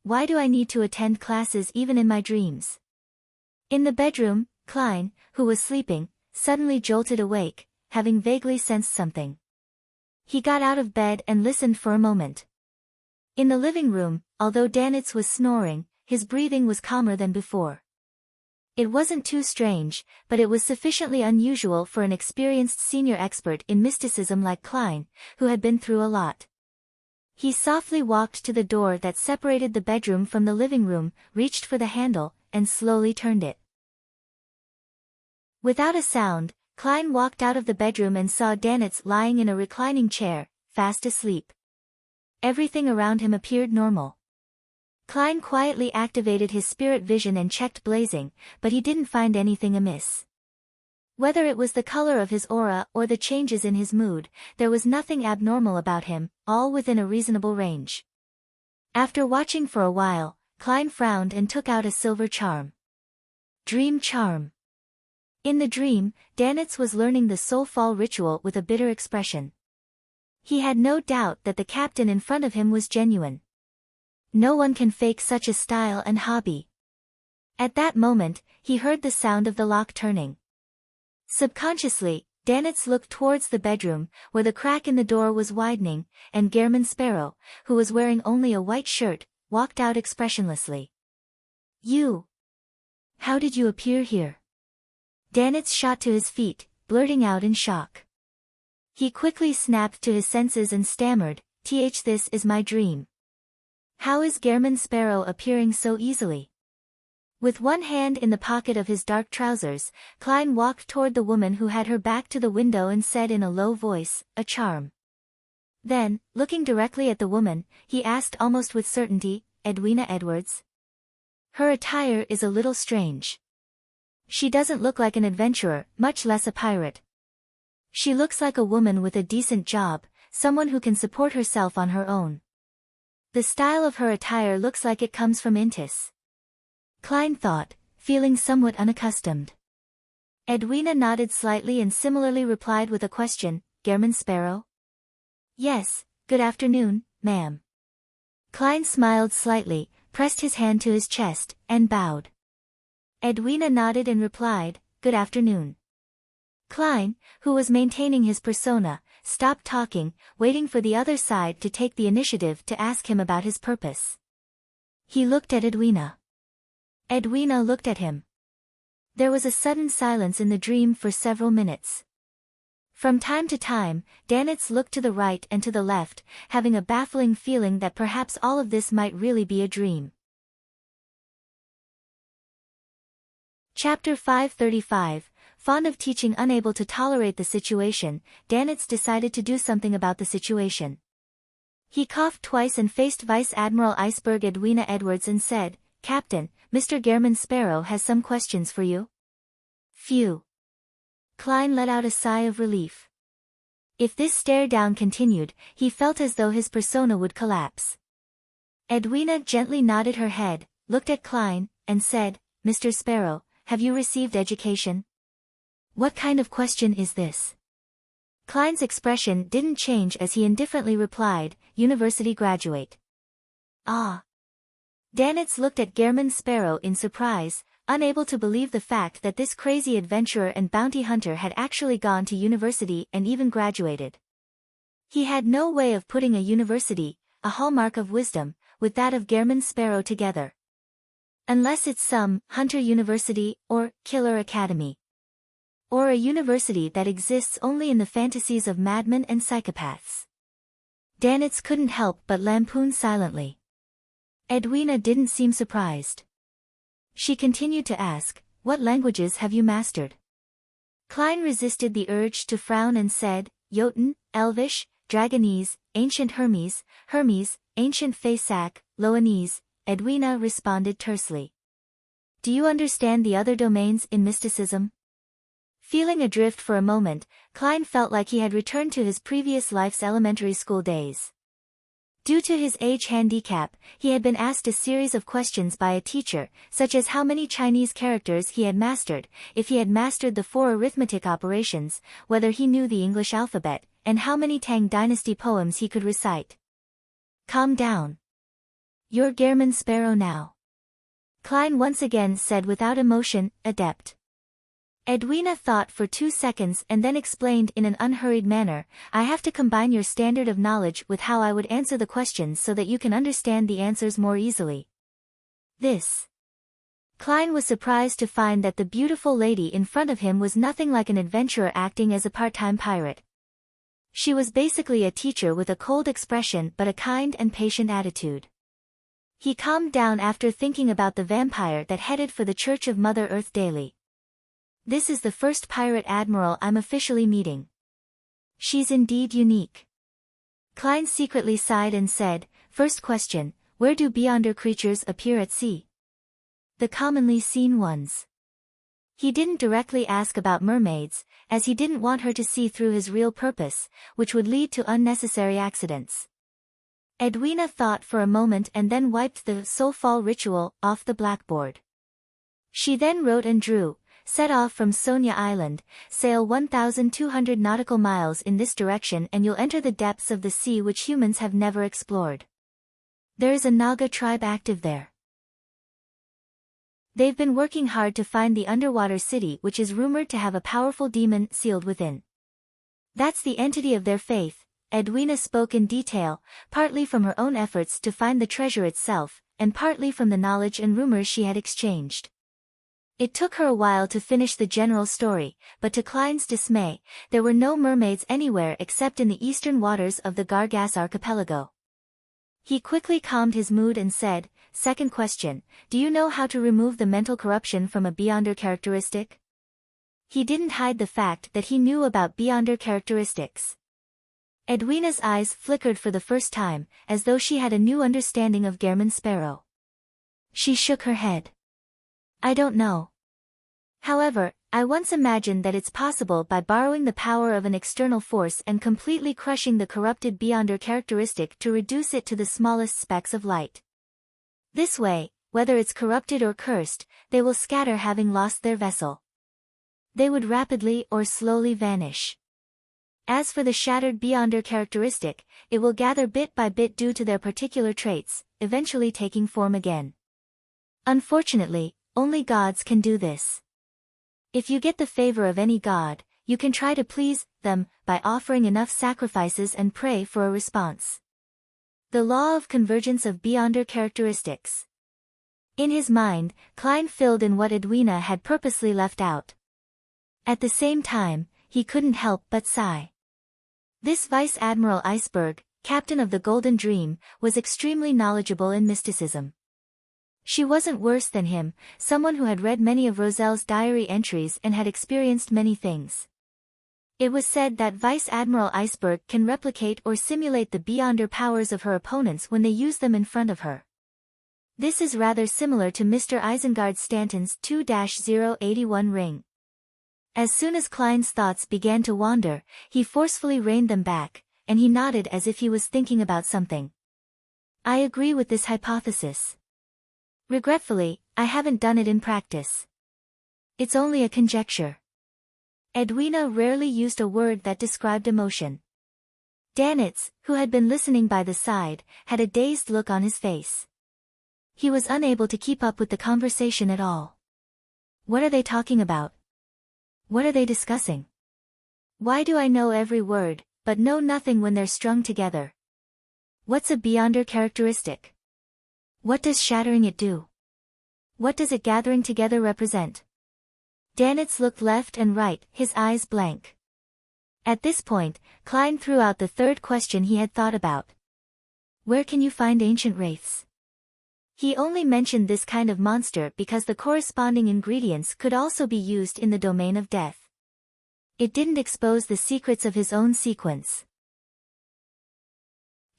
Why do I need to attend classes even in my dreams? In the bedroom, Klein, who was sleeping, suddenly jolted awake, having vaguely sensed something. He got out of bed and listened for a moment. In the living room, although Danitz was snoring, his breathing was calmer than before. It wasn't too strange, but it was sufficiently unusual for an experienced senior expert in mysticism like Klein, who had been through a lot. He softly walked to the door that separated the bedroom from the living room, reached for the handle, and slowly turned it. Without a sound, Klein walked out of the bedroom and saw Danitz lying in a reclining chair, fast asleep. Everything around him appeared normal. Klein quietly activated his spirit vision and checked blazing, but he didn't find anything amiss. Whether it was the color of his aura or the changes in his mood, there was nothing abnormal about him, all within a reasonable range. After watching for a while, Klein frowned and took out a silver charm. Dream charm. In the dream, Danitz was learning the soulfall ritual with a bitter expression. He had no doubt that the captain in front of him was genuine. No one can fake such a style and hobby. At that moment, he heard the sound of the lock turning. Subconsciously, Danitz looked towards the bedroom, where the crack in the door was widening, and Gehrman Sparrow, who was wearing only a white shirt, walked out expressionlessly. You! How did you appear here? Danitz shot to his feet, blurting out in shock. He quickly snapped to his senses and stammered, this is my dream. How is Gehrman Sparrow appearing so easily? With one hand in the pocket of his dark trousers, Klein walked toward the woman who had her back to the window and said in a low voice, a charm. Then, looking directly at the woman, he asked almost with certainty, Edwina Edwards? Her attire is a little strange. She doesn't look like an adventurer, much less a pirate. She looks like a woman with a decent job, someone who can support herself on her own. The style of her attire looks like it comes from Intis. Klein thought, feeling somewhat unaccustomed. Edwina nodded slightly and similarly replied with a question, Gehrman Sparrow? Yes, good afternoon, ma'am. Klein smiled slightly, pressed his hand to his chest, and bowed. Edwina nodded and replied, good afternoon. Klein, who was maintaining his persona, stopped talking, waiting for the other side to take the initiative to ask him about his purpose. He looked at Edwina. Edwina looked at him. There was a sudden silence in the dream for several minutes. From time to time, Danitz looked to the right and to the left, having a baffling feeling that perhaps all of this might really be a dream. Chapter 535, Fond of teaching. Unable to tolerate the situation, Danitz decided to do something about the situation. He coughed twice and faced Vice Admiral Iceberg Edwina Edwards and said, "Captain, Mr. Gehrman Sparrow has some questions for you." Phew. Klein let out a sigh of relief. If this stare-down continued, he felt as though his persona would collapse. Edwina gently nodded her head, looked at Klein, and said, "Mr. Sparrow, have you received education?" "What kind of question is this?" Klein's expression didn't change as he indifferently replied, "University graduate." "Ah." Danitz looked at Gehrman Sparrow in surprise, unable to believe the fact that this crazy adventurer and bounty hunter had actually gone to university and even graduated. He had no way of putting a university, a hallmark of wisdom, with that of Gehrman Sparrow together. Unless it's some Hunter University or Killer Academy. Or a university that exists only in the fantasies of madmen and psychopaths. Danitz couldn't help but lampoon silently. Edwina didn't seem surprised. She continued to ask, "What languages have you mastered?" Klein resisted the urge to frown and said, "Jotun, Elvish, Dragonese, Ancient Hermes, Ancient Faesac, Loanese." Edwina responded tersely. "Do you understand the other domains in mysticism?" Feeling adrift for a moment, Klein felt like he had returned to his previous life's elementary school days. Due to his age handicap, he had been asked a series of questions by a teacher, such as how many Chinese characters he had mastered, if he had mastered the 4 arithmetic operations, whether he knew the English alphabet, and how many Tang Dynasty poems he could recite. "Calm down. You're Gehrman Sparrow now," Klein once again said without emotion, "Adept." Edwina thought for 2 seconds and then explained in an unhurried manner, "I have to combine your standard of knowledge with how I would answer the questions so that you can understand the answers more easily." This. Klein was surprised to find that the beautiful lady in front of him was nothing like an adventurer acting as a part-time pirate. She was basically a teacher with a cold expression but a kind and patient attitude. He calmed down after thinking about the vampire that headed for the Church of Mother Earth daily. "This is the first pirate admiral I'm officially meeting. She's indeed unique." Klein secretly sighed and said, "First question, where do beyonder creatures appear at sea?" "The commonly seen ones." He didn't directly ask about mermaids, as he didn't want her to see through his real purpose, which would lead to unnecessary accidents. Edwina thought for a moment and then wiped the soulfall ritual off the blackboard. She then wrote and drew, "Set off from Sonia Island, sail 1,200 nautical miles in this direction and you'll enter the depths of the sea which humans have never explored. There is a Naga tribe active there. They've been working hard to find the underwater city which is rumored to have a powerful demon sealed within. That's the entity of their faith." Edwina spoke in detail, partly from her own efforts to find the treasure itself, and partly from the knowledge and rumors she had exchanged. It took her a while to finish the general story, but to Klein's dismay, there were no mermaids anywhere except in the eastern waters of the Gargas archipelago. He quickly calmed his mood and said, "Second question, do you know how to remove the mental corruption from a beyonder characteristic?" He didn't hide the fact that he knew about beyonder characteristics. Edwina's eyes flickered for the first time, as though she had a new understanding of Gehrman Sparrow. She shook her head. "I don't know. However, I once imagined that it's possible by borrowing the power of an external force and completely crushing the corrupted beyonder characteristic to reduce it to the smallest specks of light. This way, whether it's corrupted or cursed, they will scatter having lost their vessel. They would rapidly or slowly vanish. As for the shattered beyonder characteristic, it will gather bit by bit due to their particular traits, eventually taking form again. Unfortunately, only gods can do this. If you get the favor of any god, you can try to please them by offering enough sacrifices and pray for a response. The law of convergence of beyonder characteristics." In his mind, Klein filled in what Edwina had purposely left out. At the same time, he couldn't help but sigh. This Vice Admiral Iceberg, captain of the Golden Dream, was extremely knowledgeable in mysticism. She wasn't worse than him, someone who had read many of Roselle's diary entries and had experienced many things. It was said that Vice Admiral Iceberg can replicate or simulate the beyonder powers of her opponents when they use them in front of her. This is rather similar to Mr. Isengard Stanton's 2-081 ring. As soon as Klein's thoughts began to wander, he forcefully reined them back, and he nodded as if he was thinking about something. I agree with this hypothesis. Regretfully, I haven't done it in practice. It's only a conjecture. Edwina rarely used a word that described emotion. Danitz, who had been listening by the side, had a dazed look on his face. He was unable to keep up with the conversation at all. What are they talking about? What are they discussing? Why do I know every word, but know nothing when they're strung together? What's a beyonder characteristic? What does shattering it do? What does it gathering together represent? Danitz looked left and right, his eyes blank. At this point, Klein threw out the third question he had thought about. Where can you find ancient wraiths? He only mentioned this kind of monster because the corresponding ingredients could also be used in the domain of death. It didn't expose the secrets of his own sequence.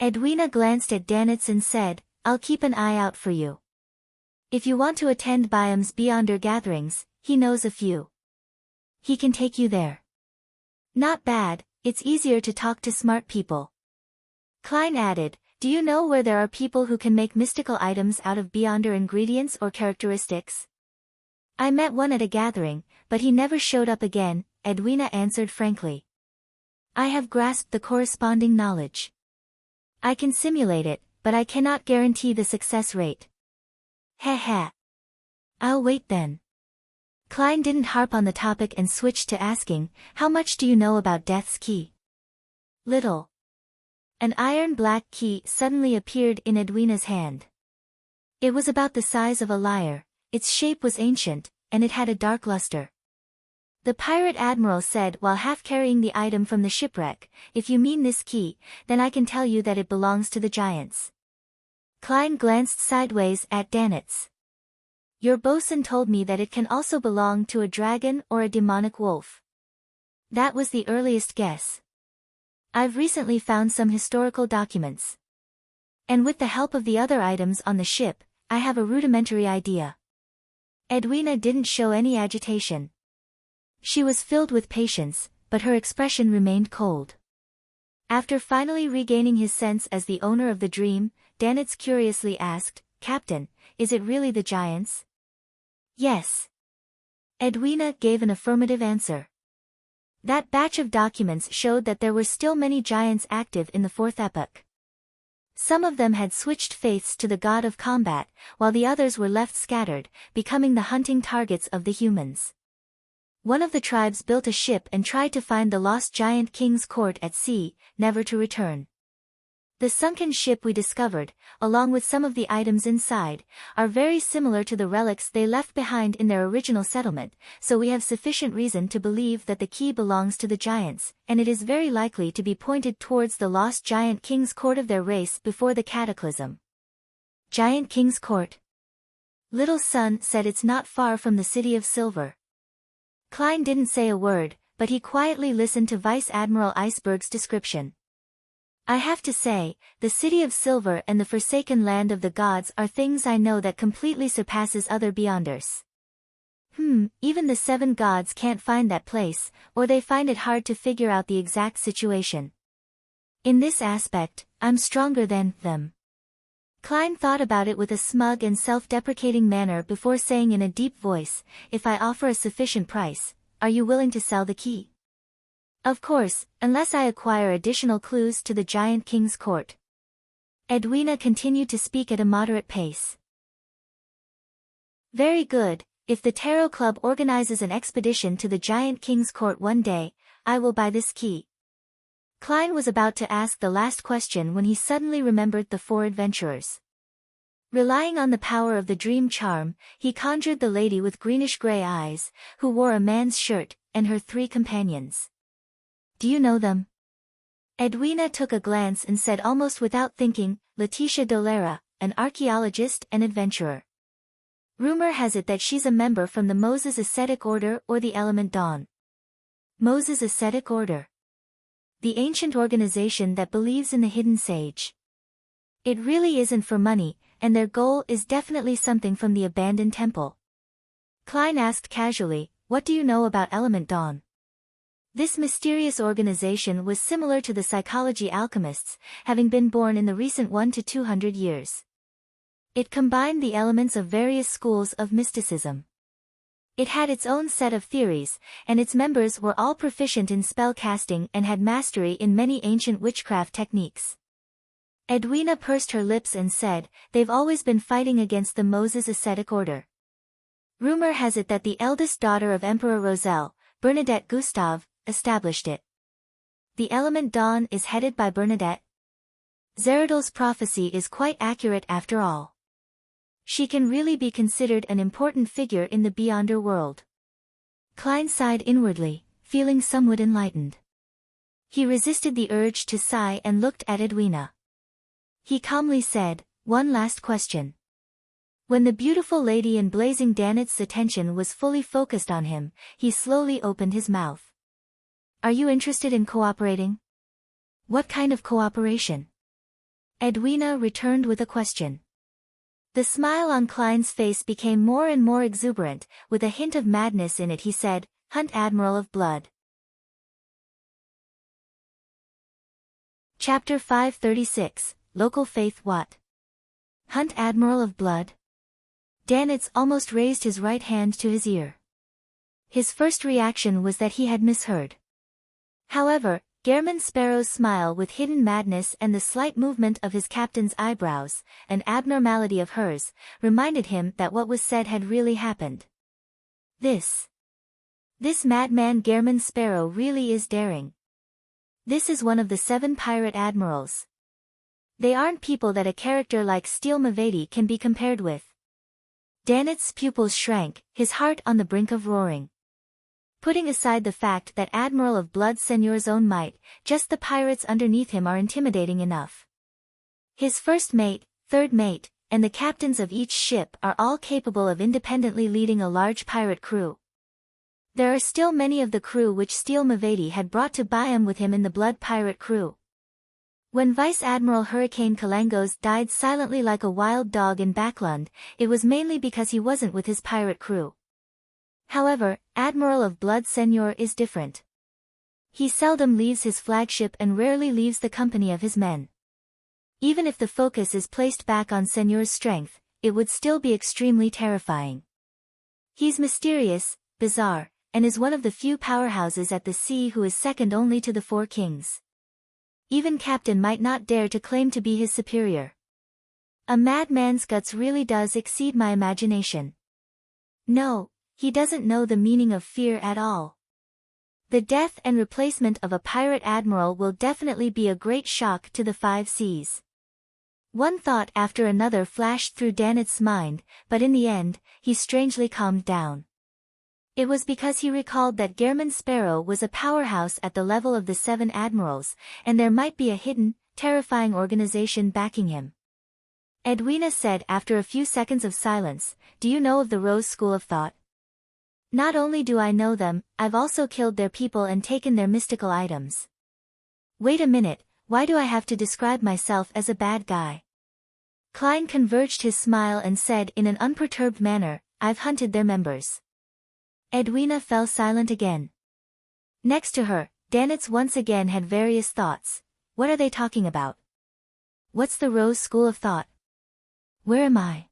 Edwina glanced at Danitz and said, I'll keep an eye out for you. If you want to attend Byam's Beyonder gatherings, he knows a few. He can take you there. Not bad, it's easier to talk to smart people. Klein added, do you know where there are people who can make mystical items out of Beyonder ingredients or characteristics? I met one at a gathering, but he never showed up again, Edwina answered frankly. I have grasped the corresponding knowledge. I can simulate it, but I cannot guarantee the success rate. Heh. I'll wait then. Klein didn't harp on the topic and switched to asking, how much do you know about Death's Key? Little. An iron-black key suddenly appeared in Edwina's hand. It was about the size of a lyre, its shape was ancient, and it had a dark luster. The pirate admiral said while half-carrying the item from the shipwreck, if you mean this key, then I can tell you that it belongs to the giants. Klein glanced sideways at Danitz. Your bosun told me that it can also belong to a dragon or a demonic wolf. That was the earliest guess. I've recently found some historical documents. And with the help of the other items on the ship, I have a rudimentary idea. Edwina didn't show any agitation. She was filled with patience, but her expression remained cold. After finally regaining his sense as the owner of the dream, Danitz curiously asked, Captain, is it really the giants? Yes. Edwina gave an affirmative answer. That batch of documents showed that there were still many giants active in the Fourth Epoch. Some of them had switched faiths to the god of combat, while the others were left scattered, becoming the hunting targets of the humans. One of the tribes built a ship and tried to find the lost giant king's court at sea, never to return. The sunken ship we discovered, along with some of the items inside, are very similar to the relics they left behind in their original settlement, so we have sufficient reason to believe that the key belongs to the giants, and it is very likely to be pointed towards the lost giant king's court of their race before the cataclysm. Giant King's Court. Little Sun said it's not far from the City of Silver. Klein didn't say a word, but he quietly listened to Vice Admiral Iceberg's description. I have to say, the City of Silver and the Forsaken Land of the Gods are things I know that completely surpasses other Beyonders. Even the 7 gods can't find that place, or they find it hard to figure out the exact situation. In this aspect, I'm stronger than them. Klein thought about it with a smug and self-deprecating manner before saying in a deep voice, if I offer a sufficient price, are you willing to sell the key? Of course, unless I acquire additional clues to the Giant King's court. Edwina continued to speak at a moderate pace. Very good, if the Tarot Club organizes an expedition to the Giant King's court one day, I will buy this key. Klein was about to ask the last question when he suddenly remembered the 4 adventurers. Relying on the power of the dream charm, he conjured the lady with greenish-gray eyes, who wore a man's shirt, and her 3 companions. Do you know them? Edwina took a glance and said almost without thinking, Letitia Dolera, an archaeologist and adventurer. Rumor has it that she's a member from the Moses Ascetic Order or the Element Dawn. Moses Ascetic Order. The ancient organization that believes in the hidden sage. It really isn't for money, and their goal is definitely something from the abandoned temple. Klein asked casually, what do you know about Element Dawn? This mysterious organization was similar to the psychology alchemists, having been born in the recent 100 to 200 years. It combined the elements of various schools of mysticism. It had its own set of theories, and its members were all proficient in spell casting and had mastery in many ancient witchcraft techniques. Edwina pursed her lips and said, they've always been fighting against the Moses Ascetic Order. Rumor has it that the eldest daughter of Emperor Roselle, Bernadette Gustave, established it. The Element Dawn is headed by Bernadette. Zeradol's prophecy is quite accurate after all. She can really be considered an important figure in the Beyonder world. Klein sighed inwardly, feeling somewhat enlightened. He resisted the urge to sigh and looked at Edwina. He calmly said, one last question. When the beautiful lady in blazing Danit's attention was fully focused on him, he slowly opened his mouth. Are you interested in cooperating? What kind of cooperation? Edwina returned with a question. The smile on Klein's face became more and more exuberant, with a hint of madness in it. He said, Hunt Admiral of Blood. Chapter 536, Local Faith. What? Hunt Admiral of Blood? Danitz almost raised his right hand to his ear. His first reaction was that he had misheard. However, Gehrman Sparrow's smile with hidden madness and the slight movement of his captain's eyebrows, an abnormality of hers, reminded him that what was said had really happened. This madman Gehrman Sparrow really is daring. This is one of the 7 pirate admirals. They aren't people that a character like Steel Mavedi can be compared with. Danitz's pupils shrank, his heart on the brink of roaring. Putting aside the fact that Admiral of Blood Seigneur's own might, just the pirates underneath him are intimidating enough. His first mate, third mate, and the captains of each ship are all capable of independently leading a large pirate crew. There are still many of the crew which Steel Mavedi had brought to Bayam with him in the Blood Pirate crew. When Vice Admiral Hurricane Kalangos died silently like a wild dog in Backlund, it was mainly because he wasn't with his pirate crew. However, Admiral of Blood Seigneur is different. He seldom leaves his flagship and rarely leaves the company of his men. Even if the focus is placed back on Seigneur's strength, it would still be extremely terrifying. He's mysterious, bizarre, and is one of the few powerhouses at the sea who is second only to the 4 kings. Even Captain might not dare to claim to be his superior. A madman's guts really does exceed my imagination. No. He doesn't know the meaning of fear at all. The death and replacement of a pirate admiral will definitely be a great shock to the 5 seas. One thought after another flashed through Danitz's mind, but in the end, he strangely calmed down. It was because he recalled that Gehrman Sparrow was a powerhouse at the level of the 7 admirals, and there might be a hidden, terrifying organization backing him. Edwina said after a few seconds of silence, do you know of the Rose School of Thought? Not only do I know them, I've also killed their people and taken their mystical items. Wait a minute, why do I have to describe myself as a bad guy? Klein converged his smile and said in an unperturbed manner, I've hunted their members. Edwina fell silent again. Next to her, Danitz once again had various thoughts. What are they talking about? What's the Rose School of Thought? Where am I?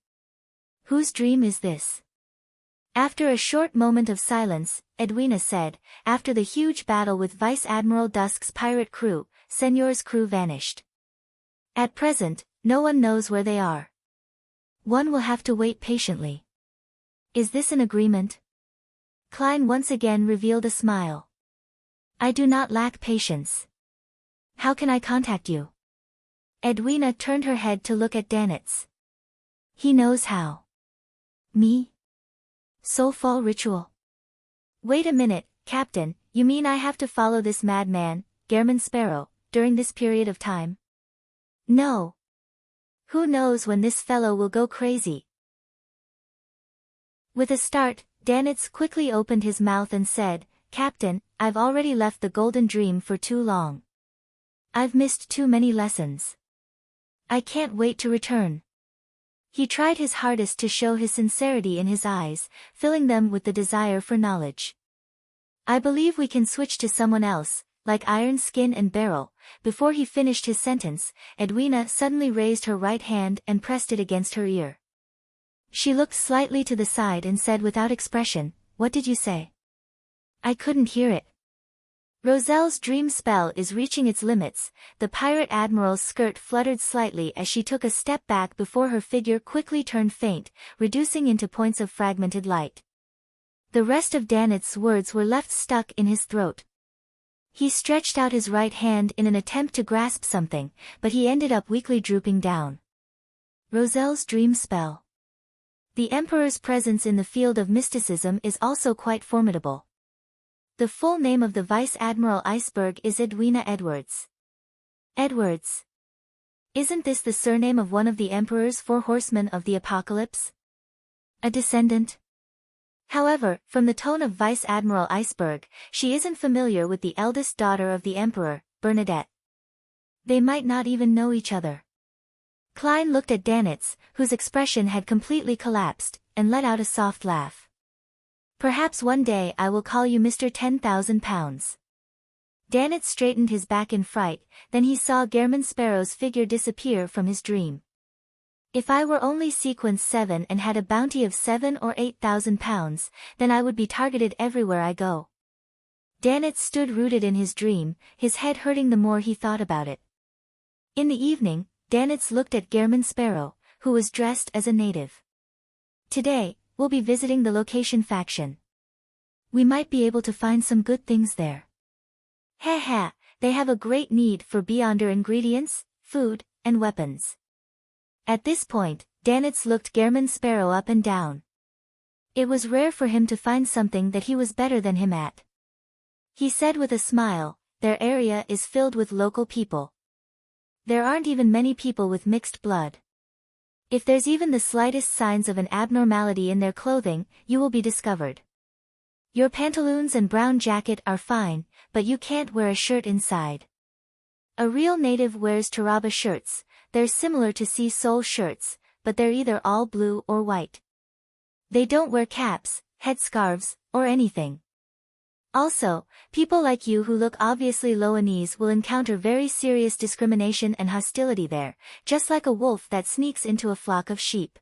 Whose dream is this? After a short moment of silence, Edwina said, after the huge battle with Vice Admiral Dusk's pirate crew, Seigneur's crew vanished. At present, no one knows where they are. One will have to wait patiently. Is this an agreement? Klein once again revealed a smile. I do not lack patience. How can I contact you? Edwina turned her head to look at Danitz. He knows how. Me? Soulfall ritual. Wait a minute, Captain, You mean I have to follow this madman, Gairman Sparrow, during this period of time? No. Who knows when this fellow will go crazy? With a start, Danitz quickly opened his mouth and said, Captain, I've already left the Golden Dream for too long. I've missed too many lessons. I can't wait to return. He tried his hardest to show his sincerity in his eyes, filling them with the desire for knowledge. I believe we can switch to someone else, like Iron Skin and Beryl. Before he finished his sentence, Edwina suddenly raised her right hand and pressed it against her ear. She looked slightly to the side and said without expression, What did you say? I couldn't hear it. Roselle's dream spell is reaching its limits. The pirate admiral's skirt fluttered slightly as she took a step back before her figure quickly turned faint, reducing into points of fragmented light. The rest of Danitz's words were left stuck in his throat. He stretched out his right hand in an attempt to grasp something, but he ended up weakly drooping down. Roselle's dream spell. The Emperor's presence in the field of mysticism is also quite formidable. The full name of the Vice Admiral Iceberg is Edwina Edwards. Edwards. Isn't this the surname of one of the Emperor's 4 horsemen of the apocalypse? A descendant? However, from the tone of Vice Admiral Iceberg, she isn't familiar with the eldest daughter of the Emperor, Bernadette. They might not even know each other. Klein looked at Danitz, whose expression had completely collapsed, and let out a soft laugh. Perhaps one day I will call you Mr. 10,000 pounds. Danitz straightened his back in fright, then he saw Gairman Sparrow's figure disappear from his dream. If I were only sequence 7 and had a bounty of 7 or 8,000 pounds, then I would be targeted everywhere I go. Danitz stood rooted in his dream, his head hurting the more he thought about it. In the evening, Danitz looked at Gairman Sparrow, who was dressed as a native. Today, we'll be visiting the location faction. We might be able to find some good things there. Ha, they have a great need for Beyonder ingredients, food, and weapons. At this point, Danitz looked Gairman Sparrow up and down. It was rare for him to find something that he was better than him at. He said with a smile, their area is filled with local people. There aren't even many people with mixed blood. If there's even the slightest signs of an abnormality in their clothing, you will be discovered. Your pantaloons and brown jacket are fine, but you can't wear a shirt inside. A real native wears Taraba shirts. They're similar to Sea Soul shirts, but they're either all blue or white. They don't wear caps, headscarves, or anything. Also, people like you who look obviously Loanese will encounter very serious discrimination and hostility there, just like a wolf that sneaks into a flock of sheep.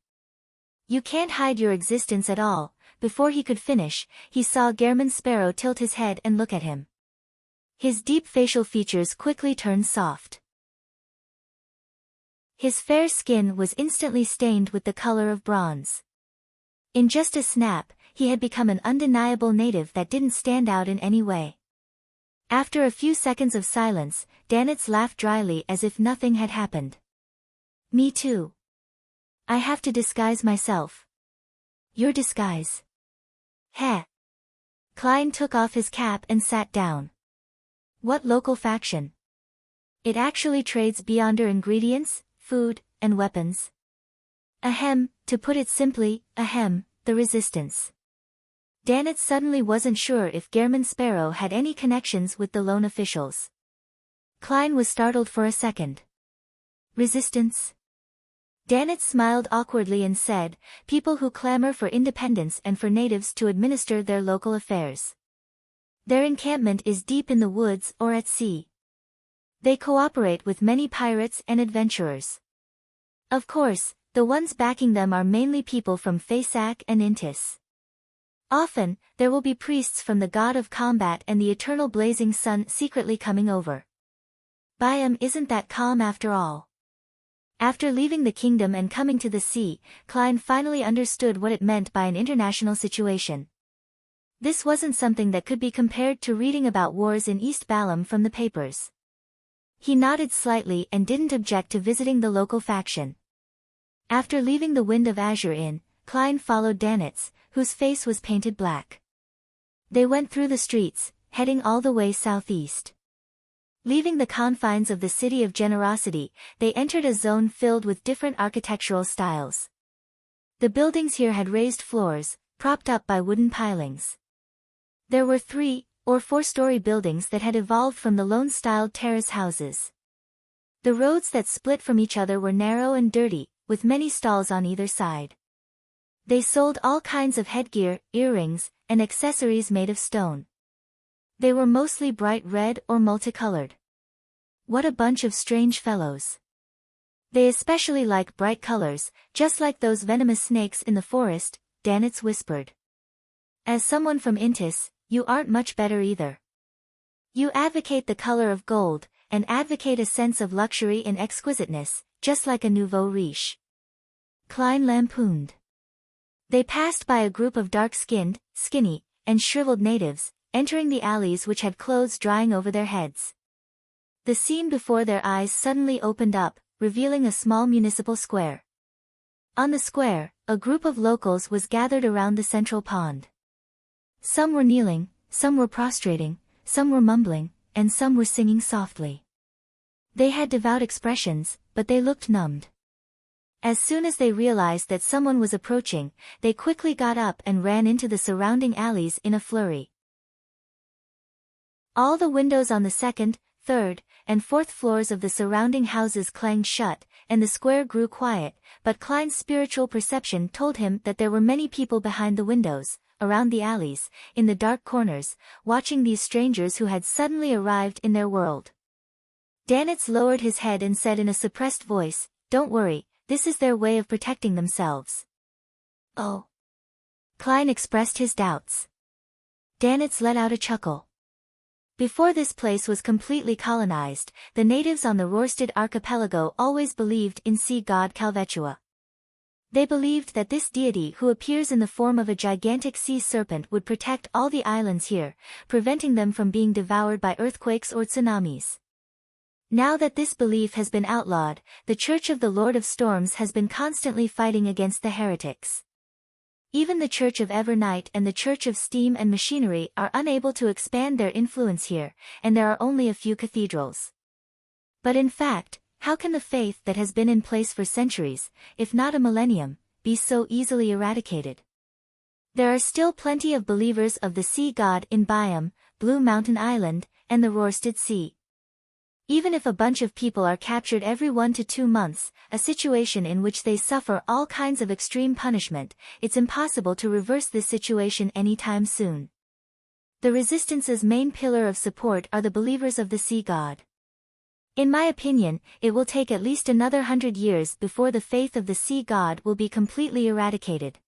You can't hide your existence at all. Before he could finish, he saw Gairman Sparrow tilt his head and look at him. His deep facial features quickly turned soft. His fair skin was instantly stained with the color of bronze. In just a snap, he had become an undeniable native that didn't stand out in any way. After a few seconds of silence, Danitz laughed dryly as if nothing had happened. Me too. I have to disguise myself. Your disguise. Heh. Klein took off his cap and sat down. What local faction? It actually trades Beyonder ingredients, food, and weapons. Ahem, to put it simply, the resistance. Danitz suddenly wasn't sure if Gairman Sparrow had any connections with the lone officials. Klein was startled for a second. Resistance? Danitz smiled awkwardly and said, people who clamor for independence and for natives to administer their local affairs. Their encampment is deep in the woods or at sea. They cooperate with many pirates and adventurers. Of course, the ones backing them are mainly people from Fasak and Intis. Often, there will be priests from the god of combat and the eternal blazing sun secretly coming over. Byam isn't that calm after all. After leaving the kingdom and coming to the sea, Klein finally understood what it meant by an international situation. This wasn't something that could be compared to reading about wars in East Balam from the papers. He nodded slightly and didn't object to visiting the local faction. After leaving the Wind of Azure Inn, Klein followed Danitz, whose face was painted black. They went through the streets, heading all the way southeast. Leaving the confines of the City of Generosity, they entered a zone filled with different architectural styles. The buildings here had raised floors, propped up by wooden pilings. There were 3- or 4-story buildings that had evolved from the lone-styled terrace houses. The roads that split from each other were narrow and dirty, with many stalls on either side. They sold all kinds of headgear, earrings, and accessories made of stone. They were mostly bright red or multicolored. What a bunch of strange fellows. They especially like bright colors, just like those venomous snakes in the forest, Danitz whispered. As someone from Intis, you aren't much better either. You advocate the color of gold, and advocate a sense of luxury and exquisiteness, just like a nouveau riche. Klein lampooned. They passed by a group of dark-skinned, skinny, and shriveled natives, entering the alleys which had clothes drying over their heads. The scene before their eyes suddenly opened up, revealing a small municipal square. On the square, a group of locals was gathered around the central pond. Some were kneeling, some were prostrating, some were mumbling, and some were singing softly. They had devout expressions, but they looked numbed. As soon as they realized that someone was approaching, they quickly got up and ran into the surrounding alleys in a flurry. All the windows on the 2nd, 3rd, and 4th floors of the surrounding houses clanged shut, and the square grew quiet, but Klein's spiritual perception told him that there were many people behind the windows, around the alleys, in the dark corners, watching these strangers who had suddenly arrived in their world. Danitz lowered his head and said in a suppressed voice, "Don't worry, this is their way of protecting themselves." Oh. Klein expressed his doubts. Danitz let out a chuckle. Before this place was completely colonized, the natives on the Rorstad archipelago always believed in sea god Calvetua. They believed that this deity who appears in the form of a gigantic sea serpent would protect all the islands here, preventing them from being devoured by earthquakes or tsunamis. Now that this belief has been outlawed, the Church of the Lord of Storms has been constantly fighting against the heretics. Even the Church of Evernight and the Church of Steam and Machinery are unable to expand their influence here, and there are only a few cathedrals. But in fact, how can the faith that has been in place for centuries, if not a millennium, be so easily eradicated? There are still plenty of believers of the sea god in Byam, Blue Mountain Island, and the Rorstad Sea. Even if a bunch of people are captured every 1 to 2 months, a situation in which they suffer all kinds of extreme punishment, it's impossible to reverse this situation anytime soon. The Resistance's main pillar of support are the believers of the sea god. In my opinion, it will take at least another 100 years before the faith of the sea god will be completely eradicated.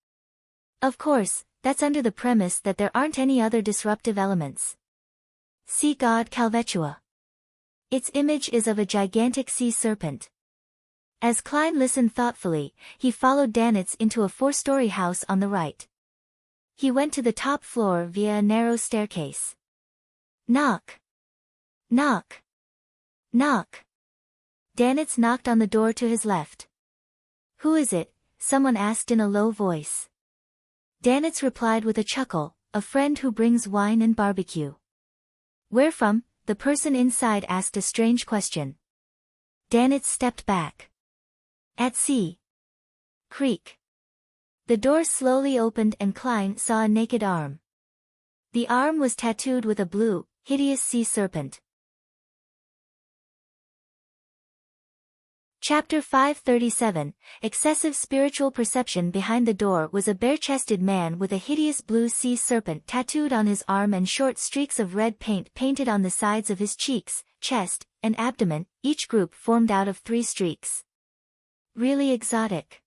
Of course, that's under the premise that there aren't any other disruptive elements. Sea god Calvetua. Its image is of a gigantic sea serpent. As Klein listened thoughtfully, he followed Danitz into a 4-story house on the right. He went to the top floor via a narrow staircase. Knock. Knock. Knock. Danitz knocked on the door to his left. Who is it? Someone asked in a low voice. Danitz replied with a chuckle, a friend who brings wine and barbecue. Where from? The person inside asked a strange question. Danitz stepped back. At sea. Creek. The door slowly opened and Klein saw a naked arm. The arm was tattooed with a blue, hideous sea serpent. Chapter 537, Excessive Spiritual Perception. Behind the door was a bare-chested man with a hideous blue sea serpent tattooed on his arm and short streaks of red paint painted on the sides of his cheeks, chest, and abdomen, each group formed out of 3 streaks. Really exotic.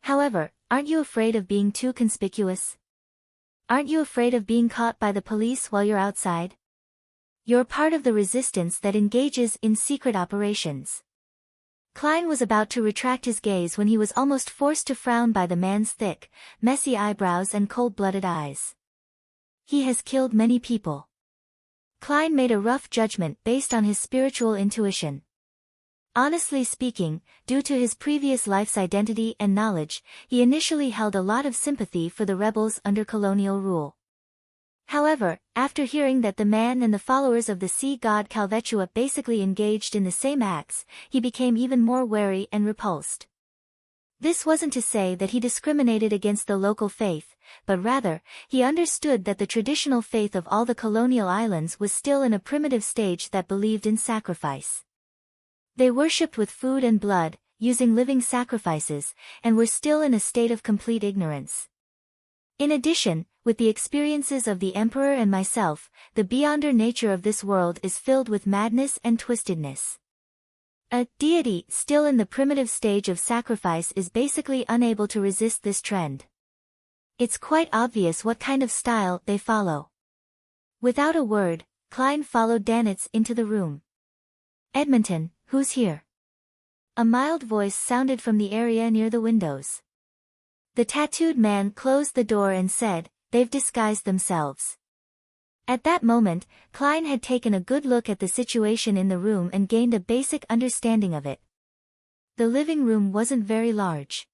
However, aren't you afraid of being too conspicuous? Aren't you afraid of being caught by the police while you're outside? You're part of the resistance that engages in secret operations. Klein was about to retract his gaze when he was almost forced to frown by the man's thick, messy eyebrows and cold-blooded eyes. He has killed many people. Klein made a rough judgment based on his spiritual intuition. Honestly speaking, due to his previous life's identity and knowledge, he initially held a lot of sympathy for the rebels under colonial rule. However, after hearing that the man and the followers of the sea god Calvetua basically engaged in the same acts, he became even more wary and repulsed. This wasn't to say that he discriminated against the local faith, but rather, he understood that the traditional faith of all the colonial islands was still in a primitive stage that believed in sacrifice. They worshipped with food and blood, using living sacrifices, and were still in a state of complete ignorance. In addition, with the experiences of the Emperor and myself, the beyonder nature of this world is filled with madness and twistedness. A deity still in the primitive stage of sacrifice is basically unable to resist this trend. It's quite obvious what kind of style they follow. Without a word, Klein followed Danitz into the room. "Edmonton, who's here?" A mild voice sounded from the area near the windows. The tattooed man closed the door and said, "They've disguised themselves." At that moment, Klein had taken a good look at the situation in the room and gained a basic understanding of it. The living room wasn't very large.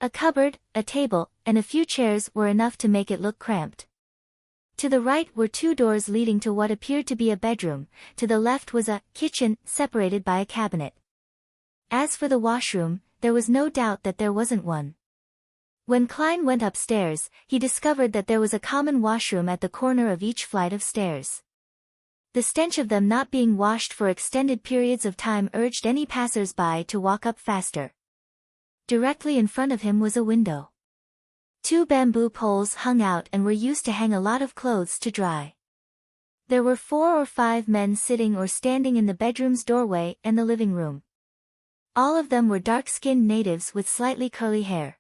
A cupboard, a table, and a few chairs were enough to make it look cramped. To the right were two doors leading to what appeared to be a bedroom, to the left was a kitchen, separated by a cabinet. As for the washroom, there was no doubt that there wasn't one. When Klein went upstairs, he discovered that there was a common washroom at the corner of each flight of stairs. The stench of them not being washed for extended periods of time urged any passers-by to walk up faster. Directly in front of him was a window. Two bamboo poles hung out and were used to hang a lot of clothes to dry. There were 4 or 5 men sitting or standing in the bedroom's doorway and the living room. All of them were dark-skinned natives with slightly curly hair.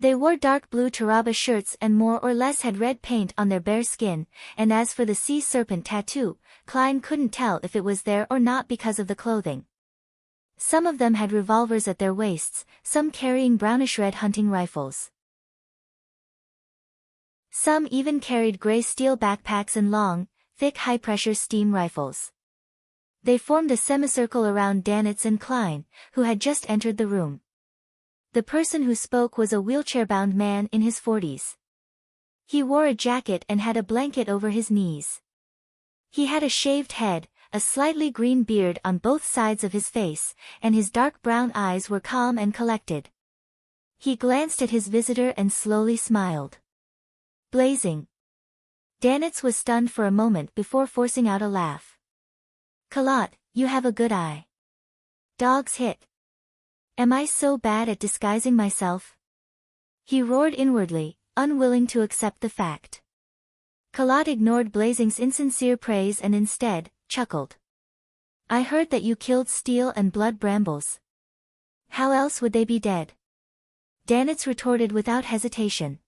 They wore dark blue taraba shirts and more or less had red paint on their bare skin, and as for the sea serpent tattoo, Klein couldn't tell if it was there or not because of the clothing. Some of them had revolvers at their waists, some carrying brownish-red hunting rifles. Some even carried gray steel backpacks and long, thick high-pressure steam rifles. They formed a semicircle around Danitz and Klein, who had just entered the room. The person who spoke was a wheelchair-bound man in his 40s. He wore a jacket and had a blanket over his knees. He had a shaved head, a slightly green beard on both sides of his face, and his dark brown eyes were calm and collected. He glanced at his visitor and slowly smiled. "Blazing." Danitz was stunned for a moment before forcing out a laugh. "Kalat, you have a good eye." "Dog's hit. Am I so bad at disguising myself?" He roared inwardly, unwilling to accept the fact. Kalat ignored Blazing's insincere praise and instead, chuckled. "I heard that you killed steel and blood brambles. How else would they be dead?" Danitz retorted without hesitation.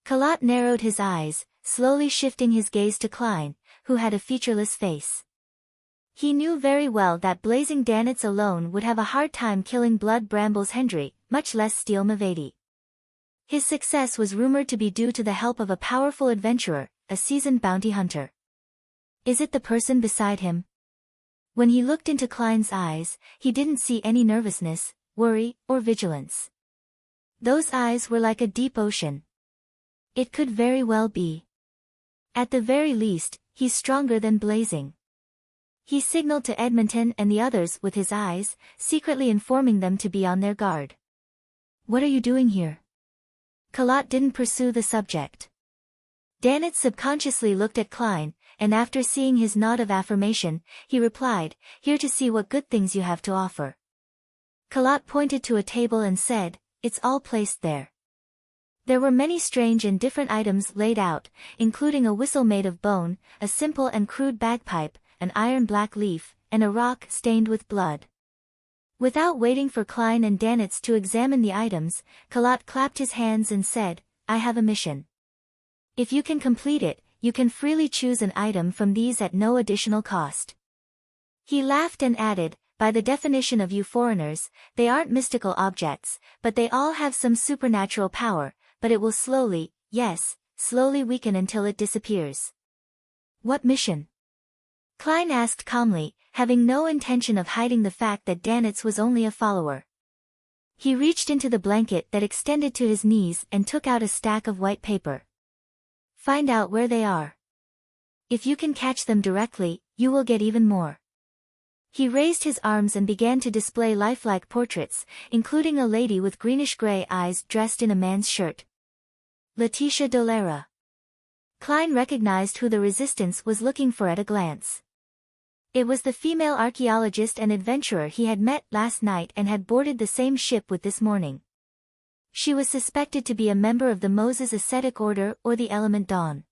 Kalat narrowed his eyes, slowly shifting his gaze to Klein, who had a featureless face. He knew very well that Blazing Danitz alone would have a hard time killing Blood Brambles Hendry, much less Steel Mavedi. His success was rumored to be due to the help of a powerful adventurer, a seasoned bounty hunter. Is it the person beside him? When he looked into Klein's eyes, he didn't see any nervousness, worry, or vigilance. Those eyes were like a deep ocean. It could very well be. At the very least, he's stronger than Blazing. He signaled to Edmonton and the others with his eyes, secretly informing them to be on their guard. "What are you doing here?" Kalat didn't pursue the subject. Danitz subconsciously looked at Klein, and after seeing his nod of affirmation, he replied, "Here to see what good things you have to offer." Kalat pointed to a table and said, "It's all placed there." There were many strange and different items laid out, including a whistle made of bone, a simple and crude bagpipe, an iron black leaf, and a rock stained with blood. Without waiting for Klein and Danitz to examine the items, Kalat clapped his hands and said, "I have a mission. If you can complete it, you can freely choose an item from these at no additional cost." He laughed and added, "By the definition of you foreigners, they aren't mystical objects, but they all have some supernatural power, but it will slowly, yes, slowly weaken until it disappears." "What mission?" Klein asked calmly, having no intention of hiding the fact that Danitz was only a follower. He reached into the blanket that extended to his knees and took out a stack of white paper. Find out where they are. If you can catch them directly, you will get even more. He raised his arms and began to display lifelike portraits, including a lady with greenish-gray eyes dressed in a man's shirt. Letitia Dolera. Klein recognized who the resistance was looking for at a glance. It was the female archaeologist and adventurer he had met last night and had boarded the same ship with this morning. She was suspected to be a member of the Moses Ascetic Order or the Element Dawn.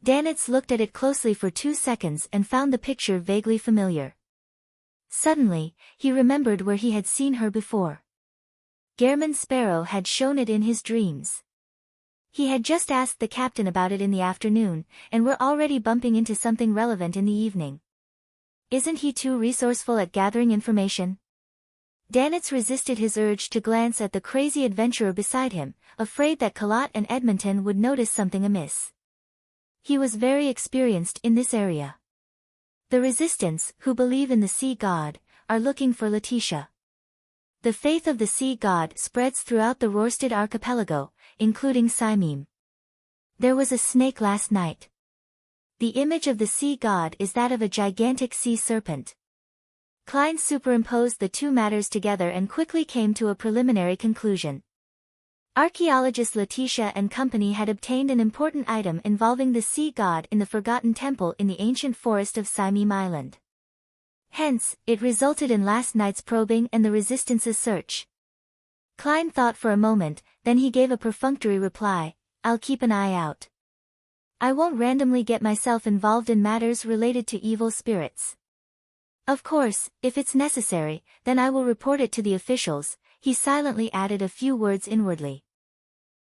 Danitz looked at it closely for 2 seconds and found the picture vaguely familiar. Suddenly, he remembered where he had seen her before. Gehrman Sparrow had shown it in his dreams. He had just asked the captain about it in the afternoon, and were already bumping into something relevant in the evening. Isn't he too resourceful at gathering information? Danitz resisted his urge to glance at the crazy adventurer beside him, afraid that Kalat and Edmonton would notice something amiss. He was very experienced in this area. The resistance, who believe in the sea god, are looking for Letitia. The faith of the sea god spreads throughout the Rorstad archipelago, including Simim. There was a snake last night. The image of the sea god is that of a gigantic sea serpent. Klein superimposed the two matters together and quickly came to a preliminary conclusion. Archaeologist Letitia and company had obtained an important item involving the sea god in the Forgotten Temple in the ancient forest of Simim Island. Hence, it resulted in last night's probing and the Resistance's search. Klein thought for a moment, then he gave a perfunctory reply, "I'll keep an eye out. I won't randomly get myself involved in matters related to evil spirits. Of course, if it's necessary, then I will report it to the officials." He silently added a few words inwardly.